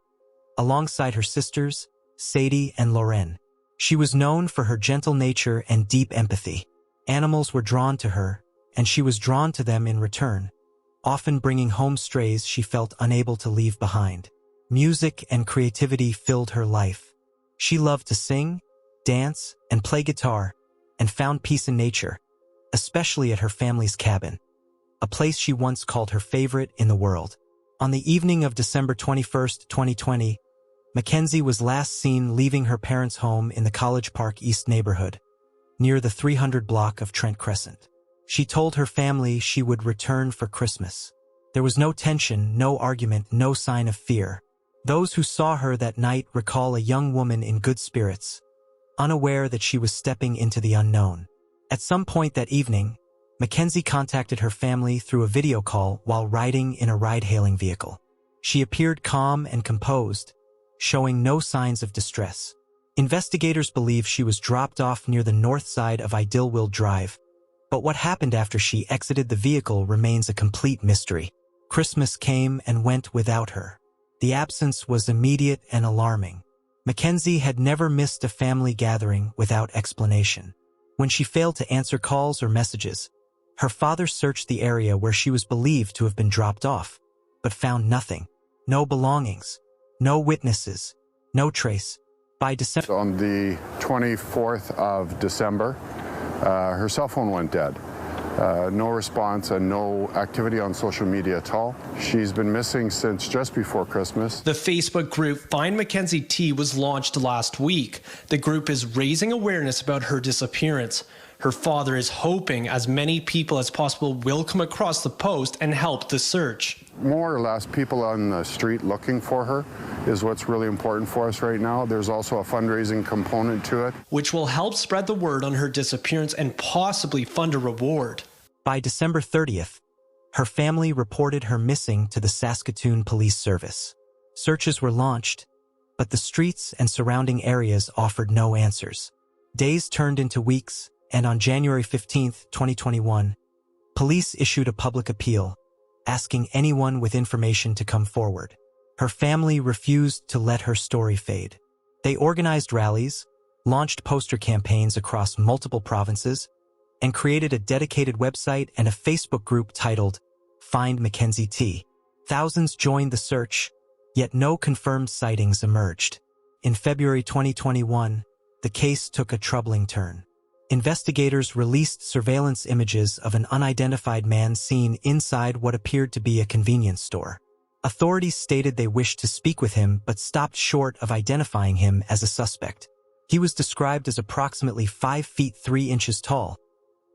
alongside her sisters, Sadie and Lauren. She was known for her gentle nature and deep empathy. Animals were drawn to her, and she was drawn to them in return, often bringing home strays she felt unable to leave behind. Music and creativity filled her life. She loved to sing, dance, and play guitar, and found peace in nature, especially at her family's cabin, a place she once called her favorite in the world. On the evening of December 21, 2020, Mackenzie was last seen leaving her parents' home in the College Park East neighborhood, near the 300 block of Trent Crescent. She told her family she would return for Christmas. There was no tension, no argument, no sign of fear. Those who saw her that night recall a young woman in good spirits, unaware that she was stepping into the unknown. At some point that evening, Mackenzie contacted her family through a video call while riding in a ride-hailing vehicle. She appeared calm and composed, showing no signs of distress. Investigators believe she was dropped off near the north side of Idyllwild Drive, but what happened after she exited the vehicle remains a complete mystery. Christmas came and went without her. The absence was immediate and alarming. Mackenzie had never missed a family gathering without explanation. When she failed to answer calls or messages, her father searched the area where she was believed to have been dropped off, but found nothing. No belongings, no witnesses, no trace. By December... On the 24th of December, her cell phone went dead. No response and no activity on social media at all. She's been missing since just before Christmas. The Facebook group Find Mackenzie T was launched last week. The group is raising awareness about her disappearance. Her father is hoping as many people as possible will come across the post and help the search. More or less people on the street looking for her is what's really important for us right now. There's also a fundraising component to it, which will help spread the word on her disappearance and possibly fund a reward. By December 30th, her family reported her missing to the Saskatoon Police Service. Searches were launched, but the streets and surrounding areas offered no answers. Days turned into weeks, and on January 15, 2021, police issued a public appeal, asking anyone with information to come forward. Her family refused to let her story fade. They organized rallies, launched poster campaigns across multiple provinces, and created a dedicated website and a Facebook group titled Find Mackenzie T. Thousands joined the search, yet no confirmed sightings emerged. In February 2021, the case took a troubling turn. Investigators released surveillance images of an unidentified man seen inside what appeared to be a convenience store. Authorities stated they wished to speak with him but stopped short of identifying him as a suspect. He was described as approximately 5 feet 3 inches tall,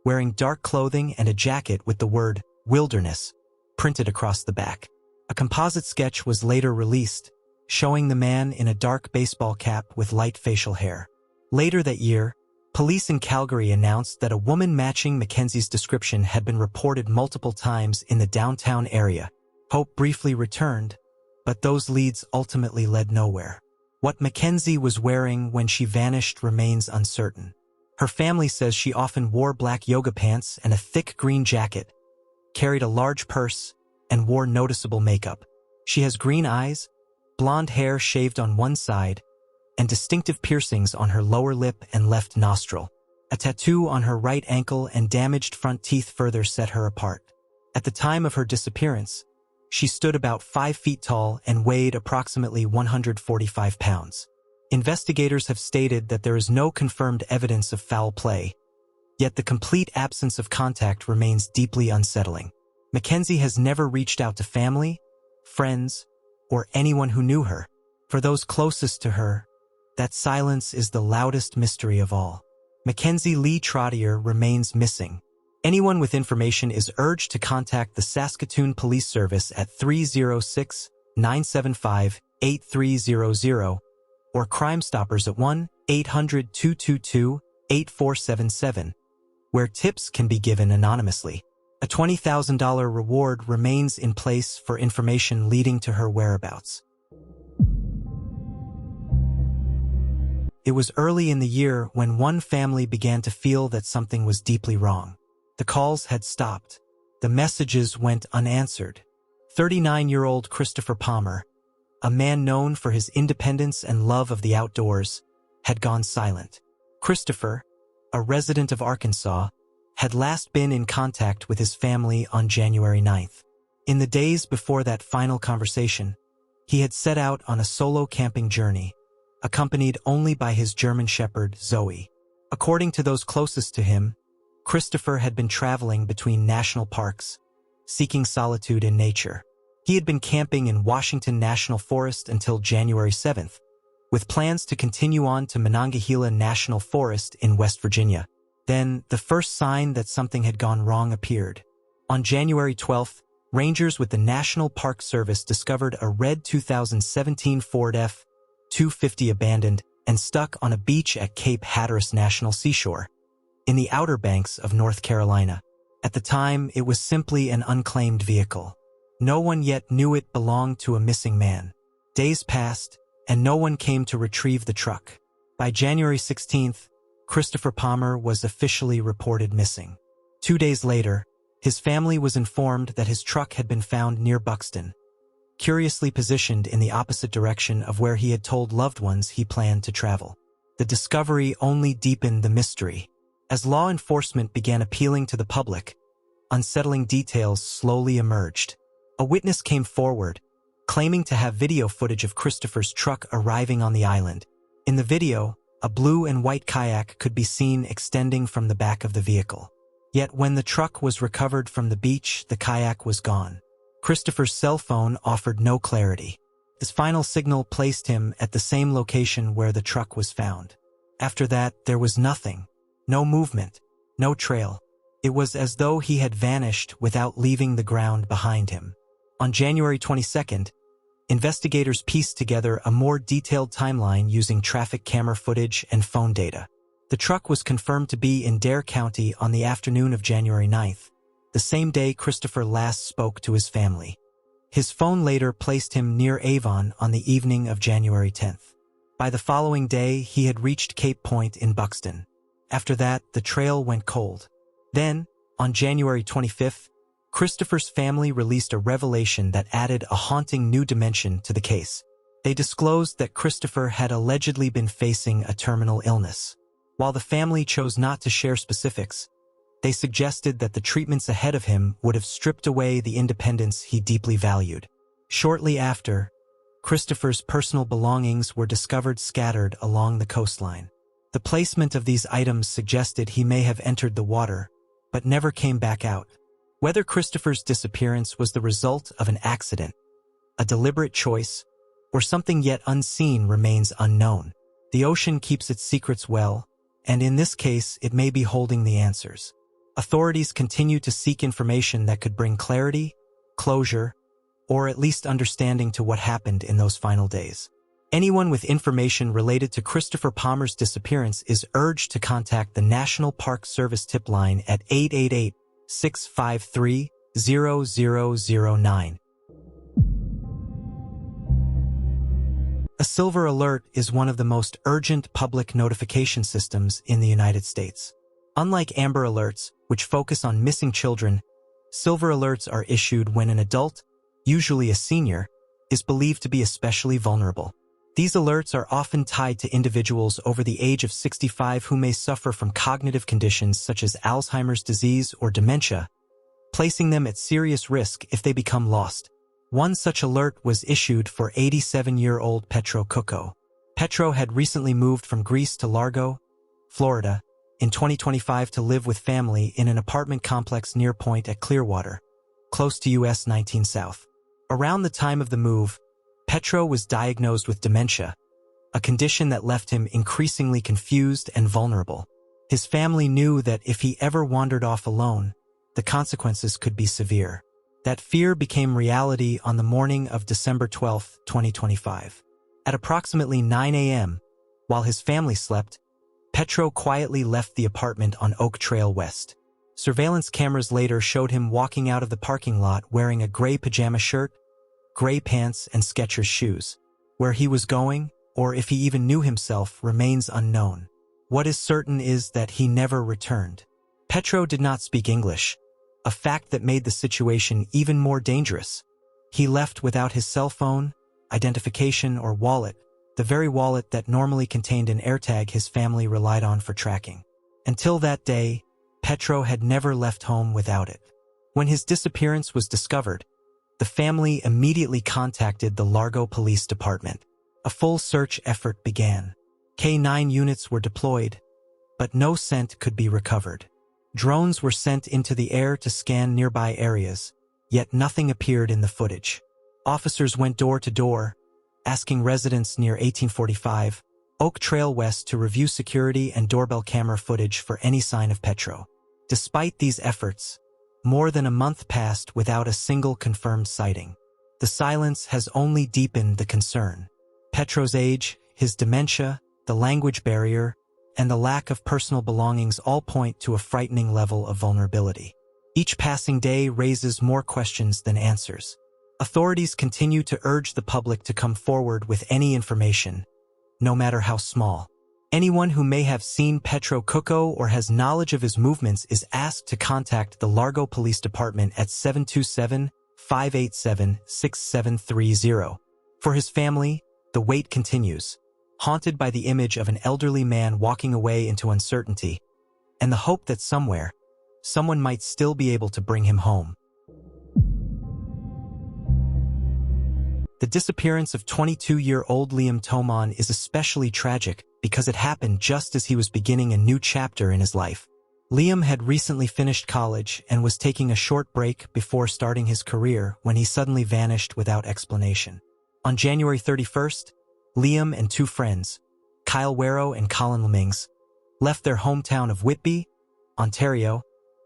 wearing dark clothing and a jacket with the word wilderness printed across the back. A composite sketch was later released, showing the man in a dark baseball cap with light facial hair. Later that year, police in Calgary announced that a woman matching Mackenzie's description had been reported multiple times in the downtown area. Hope briefly returned, but those leads ultimately led nowhere. What Mackenzie was wearing when she vanished remains uncertain. Her family says she often wore black yoga pants and a thick green jacket, carried a large purse, and wore noticeable makeup. She has green eyes, blonde hair shaved on one side, and distinctive piercings on her lower lip and left nostril. A tattoo on her right ankle and damaged front teeth further set her apart. At the time of her disappearance, she stood about 5 feet tall and weighed approximately 145 pounds. Investigators have stated that there is no confirmed evidence of foul play, yet the complete absence of contact remains deeply unsettling. Mackenzie has never reached out to family, friends, or anyone who knew her. For those closest to her, that silence is the loudest mystery of all. Mackenzie Lee Trottier remains missing. Anyone with information is urged to contact the Saskatoon Police Service at 306-975-8300 or Crime Stoppers at 1-800-222-8477, where tips can be given anonymously. A $20,000 reward remains in place for information leading to her whereabouts. It was early in the year when one family began to feel that something was deeply wrong. The calls had stopped. The messages went unanswered. 39-year-old Christopher Palmer, a man known for his independence and love of the outdoors, had gone silent. Christopher, a resident of Arkansas, had last been in contact with his family on January 9th. In the days before that final conversation, he had set out on a solo camping journey, accompanied only by his German shepherd, Zoe. According to those closest to him, Christopher had been traveling between national parks, seeking solitude in nature. He had been camping in Washington National Forest until January 7th, with plans to continue on to Monongahela National Forest in West Virginia. Then, the first sign that something had gone wrong appeared. On January 12th, rangers with the National Park Service discovered a red 2017 Ford F-250 abandoned and stuck on a beach at Cape Hatteras National Seashore, in the Outer Banks of North Carolina. At the time, it was simply an unclaimed vehicle. No one yet knew it belonged to a missing man. Days passed, and no one came to retrieve the truck. By January 16th, Christopher Palmer was officially reported missing. 2 days later, his family was informed that his truck had been found near Buxton, curiously positioned in the opposite direction of where he had told loved ones he planned to travel. The discovery only deepened the mystery. As law enforcement began appealing to the public, unsettling details slowly emerged. A witness came forward, claiming to have video footage of Christopher's truck arriving on the island. In the video, a blue and white kayak could be seen extending from the back of the vehicle. Yet when the truck was recovered from the beach, the kayak was gone. Christopher's cell phone offered no clarity. His final signal placed him at the same location where the truck was found. After that, there was nothing. No movement, no trail. It was as though he had vanished without leaving the ground behind him. On January 22nd, investigators pieced together a more detailed timeline using traffic camera footage and phone data. The truck was confirmed to be in Dare County on the afternoon of January 9th, the same day Christopher last spoke to his family. His phone later placed him near Avon on the evening of January 10th. By the following day, he had reached Cape Point in Buxton. After that, the trail went cold. Then, on January 25th, Christopher's family released a revelation that added a haunting new dimension to the case. They disclosed that Christopher had allegedly been facing a terminal illness. While the family chose not to share specifics, they suggested that the treatments ahead of him would have stripped away the independence he deeply valued. Shortly after, Christopher's personal belongings were discovered scattered along the coastline. The placement of these items suggested he may have entered the water, but never came back out. Whether Christopher's disappearance was the result of an accident, a deliberate choice, or something yet unseen remains unknown. The ocean keeps its secrets well, and in this case, it may be holding the answers. Authorities continue to seek information that could bring clarity, closure, or at least understanding to what happened in those final days. Anyone with information related to Christopher Palmer's disappearance is urged to contact the National Park Service tip line at 888-653-0009. A Silver Alert is one of the most urgent public notification systems in the United States. Unlike Amber Alerts, which focus on missing children, Silver Alerts are issued when an adult, usually a senior, is believed to be especially vulnerable. These alerts are often tied to individuals over the age of 65 who may suffer from cognitive conditions such as Alzheimer's disease or dementia, placing them at serious risk if they become lost. One such alert was issued for 87-year-old Petro Kuko. Petro had recently moved from Greece to Largo, Florida, in 2025 to live with family in an apartment complex near Point at Clearwater, close to US 19 South. Around the time of the move, Petro was diagnosed with dementia, a condition that left him increasingly confused and vulnerable. His family knew that if he ever wandered off alone, the consequences could be severe. That fear became reality on the morning of December 12, 2025. At approximately 9 a.m., while his family slept, Petro quietly left the apartment on Oak Trail West. Surveillance cameras later showed him walking out of the parking lot wearing a gray pajama shirt, gray pants, and Skechers shoes. Where he was going, or if he even knew himself, remains unknown. What is certain is that he never returned. Petro did not speak English, a fact that made the situation even more dangerous. He left without his cell phone, identification, or wallet, the very wallet that normally contained an AirTag his family relied on for tracking. Until that day, Petro had never left home without it. When his disappearance was discovered, the family immediately contacted the Largo Police Department. A full search effort began. K-9 units were deployed, but no scent could be recovered. Drones were sent into the air to scan nearby areas, yet nothing appeared in the footage. Officers went door to door, asking residents near 1845 Oak Trail West to review security and doorbell camera footage for any sign of Petro. Despite these efforts, more than a month passed without a single confirmed sighting. The silence has only deepened the concern. Petro's age, his dementia, the language barrier, and the lack of personal belongings all point to a frightening level of vulnerability. Each passing day raises more questions than answers. Authorities continue to urge the public to come forward with any information, no matter how small. Anyone who may have seen Petro Kuko or has knowledge of his movements is asked to contact the Largo Police Department at 727-587-6730. For his family, the wait continues, haunted by the image of an elderly man walking away into uncertainty, and the hope that somewhere, someone might still be able to bring him home. The disappearance of 22-year-old Liam Tomon is especially tragic because it happened just as he was beginning a new chapter in his life. Liam had recently finished college and was taking a short break before starting his career when he suddenly vanished without explanation. On January 31st, Liam and two friends, Kyle Warrow and Colin Lemmings, left their hometown of Whitby, Ontario,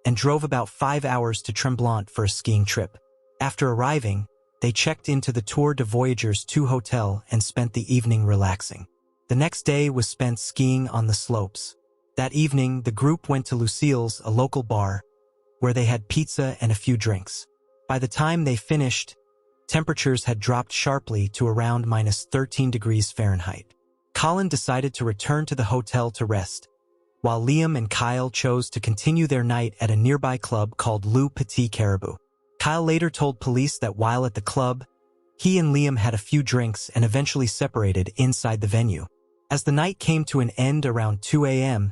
and drove about 5 hours to Tremblant for a skiing trip. After arriving, they checked into the Tour de Voyageurs 2 hotel and spent the evening relaxing. The next day was spent skiing on the slopes. That evening, the group went to Lucille's, a local bar, where they had pizza and a few drinks. By the time they finished, temperatures had dropped sharply to around -13 degrees Fahrenheit. Colin decided to return to the hotel to rest, while Liam and Kyle chose to continue their night at a nearby club called Le Petit Caribou. Kyle later told police that while at the club, he and Liam had a few drinks and eventually separated inside the venue. As the night came to an end around 2 a.m.,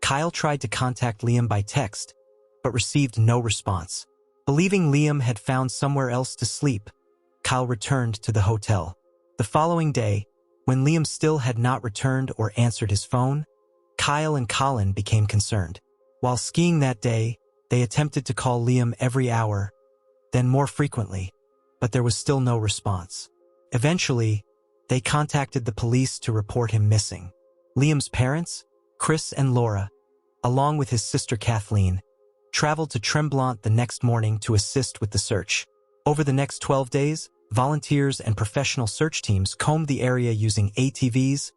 Kyle tried to contact Liam by text, but received no response. Believing Liam had found somewhere else to sleep, Kyle returned to the hotel. The following day, when Liam still had not returned or answered his phone, Kyle and Colin became concerned. While skiing that day, they attempted to call Liam every hour, then more frequently, but there was still no response. Eventually, they contacted the police to report him missing. Liam's parents, Chris and Laura, along with his sister Kathleen, traveled to Tremblant the next morning to assist with the search. Over the next 12 days, volunteers and professional search teams combed the area using ATVs,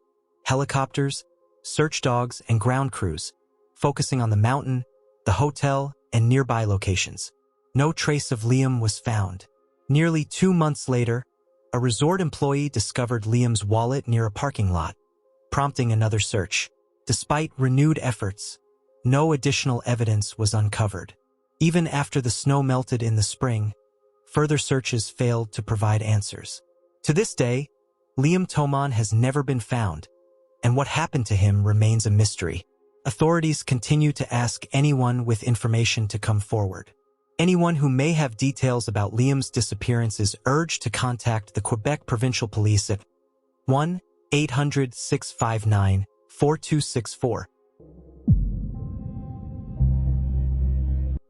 helicopters, search dogs, and ground crews, focusing on the mountain, the hotel, and nearby locations. No trace of Liam was found. Nearly 2 months later, a resort employee discovered Liam's wallet near a parking lot, prompting another search. Despite renewed efforts, no additional evidence was uncovered. Even after the snow melted in the spring, further searches failed to provide answers. To this day, Liam Tomon has never been found, and what happened to him remains a mystery. Authorities continue to ask anyone with information to come forward. Anyone who may have details about Liam's disappearance is urged to contact the Quebec Provincial Police at 1-800-659-4264.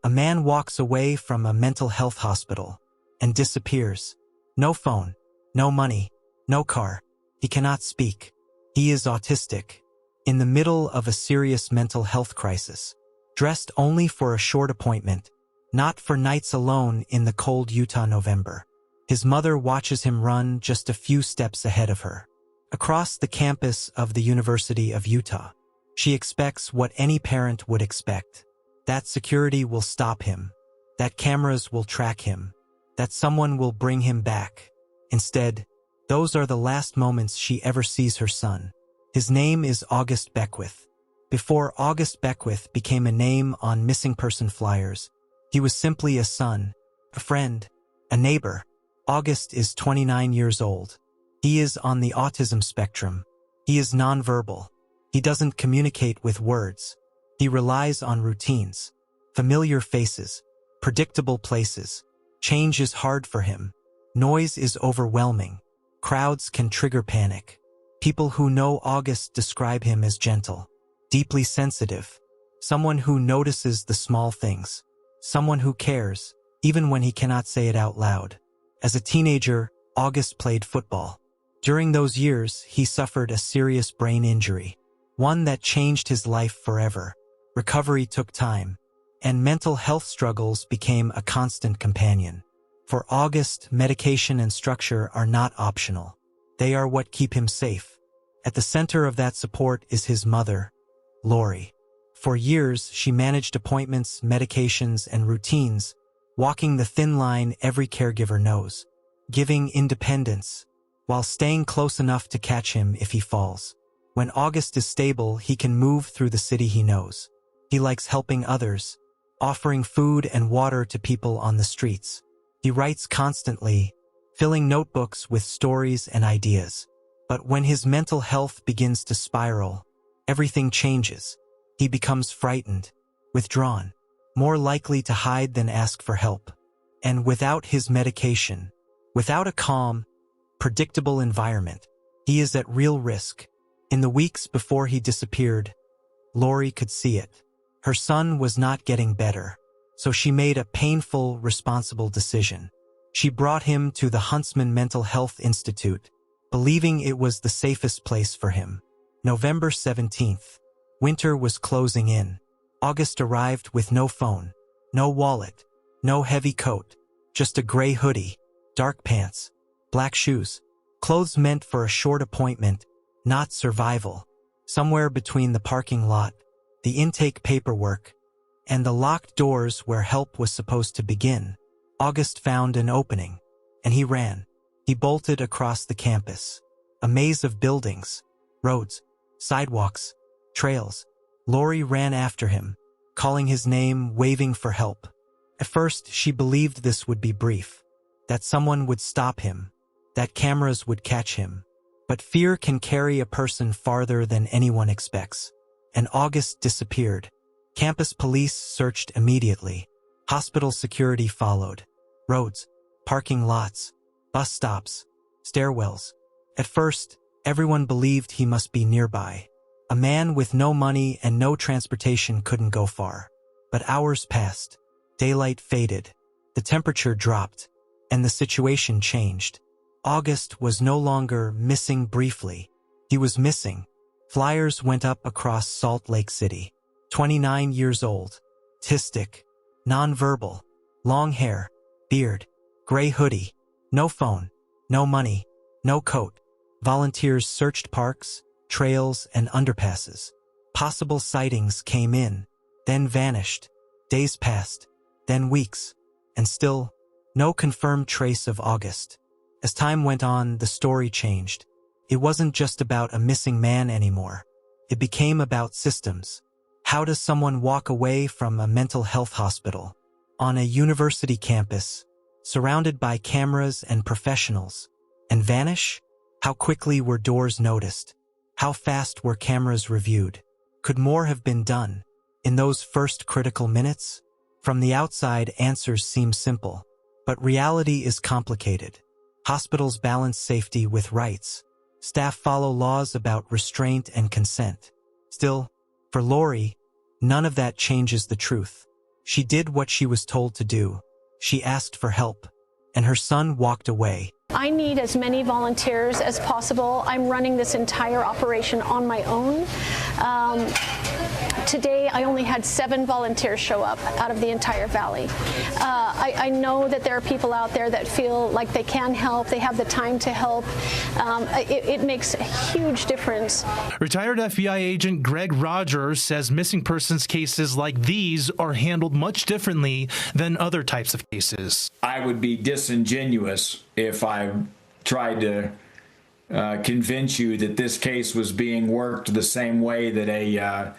A man walks away from a mental health hospital and disappears. No phone, no money, no car. He cannot speak. He is autistic, in the middle of a serious mental health crisis, dressed only for a short appointment, not for nights alone in the cold Utah November. His mother watches him run just a few steps ahead of her. Across the campus of the University of Utah, she expects what any parent would expect. That security will stop him, that cameras will track him, that someone will bring him back. Instead, those are the last moments she ever sees her son. His name is August Beckwith. Before August Beckwith became a name on missing person flyers, he was simply a son, a friend, a neighbor. August is 29 years old. He is on the autism spectrum. He is nonverbal. He doesn't communicate with words. He relies on routines, familiar faces, predictable places. Change is hard for him. Noise is overwhelming. Crowds can trigger panic. People who know August describe him as gentle, deeply sensitive, someone who notices the small things, someone who cares, even when he cannot say it out loud. As a teenager, August played football. During those years, he suffered a serious brain injury, one that changed his life forever. Recovery took time, and mental health struggles became a constant companion. For August, medication and structure are not optional. They are what keep him safe. At the center of that support is his mother, Lori. For years, she managed appointments, medications, and routines, walking the thin line every caregiver knows, giving independence, while staying close enough to catch him if he falls. When August is stable, he can move through the city he knows. He likes helping others, offering food and water to people on the streets. He writes constantly, filling notebooks with stories and ideas. But when his mental health begins to spiral, everything changes. He becomes frightened, withdrawn, more likely to hide than ask for help. And without his medication, without a calm, predictable environment, he is at real risk. In the weeks before he disappeared, Lori could see it. Her son was not getting better, so she made a painful, responsible decision. She brought him to the Huntsman Mental Health Institute, believing it was the safest place for him. November 17th. Winter was closing in. August arrived with no phone, no wallet, no heavy coat, just a gray hoodie, dark pants, black shoes, clothes meant for a short appointment, not survival. Somewhere between the parking lot, the intake paperwork, and the locked doors where help was supposed to begin, August found an opening, and he ran. He bolted across the campus. A maze of buildings, roads, sidewalks, trails. Lori ran after him, calling his name, waving for help. At first, she believed this would be brief, that someone would stop him, that cameras would catch him. But fear can carry a person farther than anyone expects. And August disappeared. Campus police searched immediately. Hospital security followed. Roads, parking lots, bus stops, stairwells. At first, everyone believed he must be nearby. A man with no money and no transportation couldn't go far. But hours passed. Daylight faded. The temperature dropped. And the situation changed. August was no longer missing briefly. He was missing. Flyers went up across Salt Lake City. 29 years old. Autistic. Nonverbal. Long hair. Beard. Gray hoodie. No phone. No money. No coat. Volunteers searched parks, trails, and underpasses. Possible sightings came in, then vanished. Days passed, then weeks, and still, no confirmed trace of August. As time went on, the story changed. It wasn't just about a missing man anymore. It became about systems. How does someone walk away from a mental health hospital, on a university campus, surrounded by cameras and professionals, and vanish? How quickly were doors noticed? How fast were cameras reviewed? Could more have been done in those first critical minutes? From the outside, answers seem simple, but reality is complicated. Hospitals balance safety with rights. Staff follow laws about restraint and consent. Still, for Lori, none of that changes the truth. She did what she was told to do. She asked for help, and her son walked away. I need as many volunteers as possible. I'm running this entire operation on my own. Today, I only had 7 volunteers show up out of the entire valley. I know that there are people out there that feel like they can help, they have the time to help. It makes a huge difference. Retired FBI agent Greg Rogers says missing persons cases like these are handled much differently than other types of cases. I would be disingenuous if I tried to convince you that this case was being worked the same way that an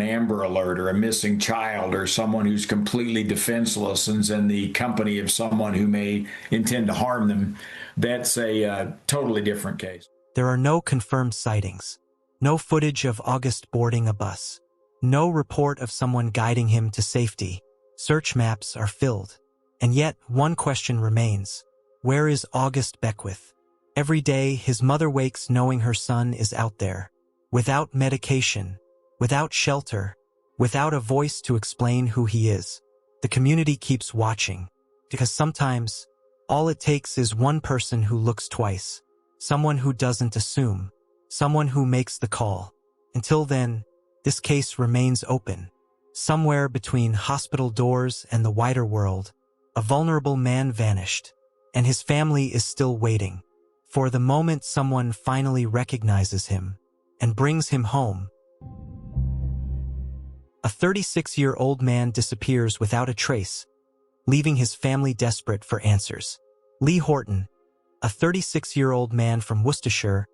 Amber Alert or a missing child or someone who's completely defenseless and is in the company of someone who may intend to harm them. That's a totally different case. There are no confirmed sightings, no footage of August boarding a bus, no report of someone guiding him to safety. Search maps are filled. And yet, one question remains. Where is August Beckwith? Every day, his mother wakes knowing her son is out there. Without medication, without shelter, without a voice to explain who he is. The community keeps watching, because sometimes, all it takes is one person who looks twice, someone who doesn't assume, someone who makes the call. Until then, this case remains open. Somewhere between hospital doors and the wider world, a vulnerable man vanished, and his family is still waiting for the moment someone finally recognizes him and brings him home. A 36-year-old man disappears without a trace, leaving his family desperate for answers. Lee Horton, a 36-year-old man from Worcestershire,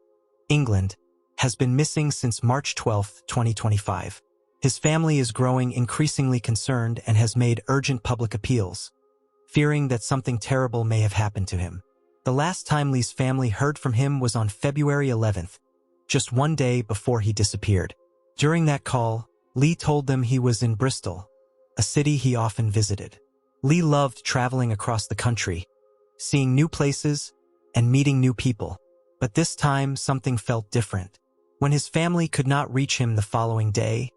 England, has been missing since March 12, 2025. His family is growing increasingly concerned and has made urgent public appeals, fearing that something terrible may have happened to him. The last time Lee's family heard from him was on February 11th, just one day before he disappeared. During that call, Lee told them he was in Bristol, a city he often visited. Lee loved traveling across the country, seeing new places and meeting new people. But this time, something felt different. When his family could not reach him the following day,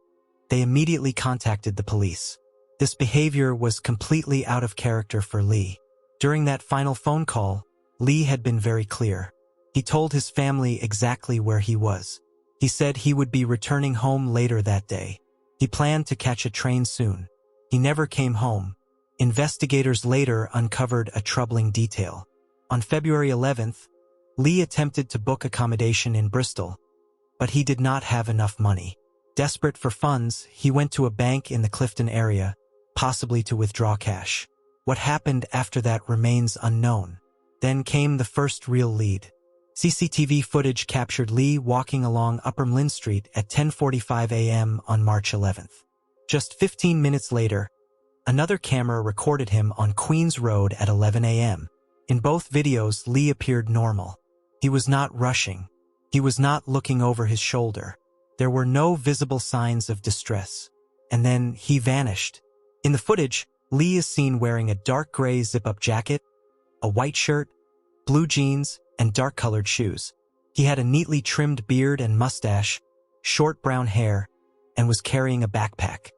They immediately contacted the police. This behavior was completely out of character for Lee. During that final phone call, Lee had been very clear. He told his family exactly where he was. He said he would be returning home later that day. He planned to catch a train soon. He never came home. Investigators later uncovered a troubling detail. On February 11th, Lee attempted to book accommodation in Bristol, but he did not have enough money. Desperate for funds, he went to a bank in the Clifton area, possibly to withdraw cash. What happened after that remains unknown. Then came the first real lead. CCTV footage captured Lee walking along Upper Lynn Street at 10:45 a.m. on March 11th. Just 15 minutes later, another camera recorded him on Queens Road at 11 a.m. In both videos, Lee appeared normal. He was not rushing. He was not looking over his shoulder. There were no visible signs of distress. And then he vanished. In the footage, Lee is seen wearing a dark gray zip-up jacket, a white shirt, blue jeans, and dark-colored shoes. He had a neatly trimmed beard and mustache, short brown hair, and was carrying a backpack.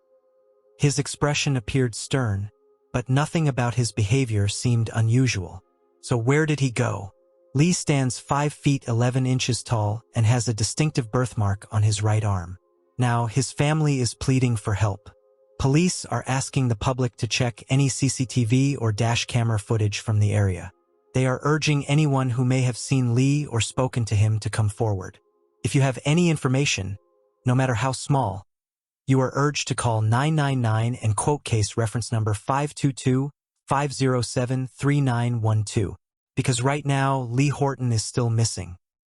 His expression appeared stern, but nothing about his behavior seemed unusual. So where did he go? Lee stands 5 feet 11 inches tall and has a distinctive birthmark on his right arm. Now, his family is pleading for help. Police are asking the public to check any CCTV or dash camera footage from the area. They are urging anyone who may have seen Lee or spoken to him to come forward. If you have any information, no matter how small, you are urged to call 999 and quote case reference number 522-507-3912. Because right now, Lee Horton is still missing.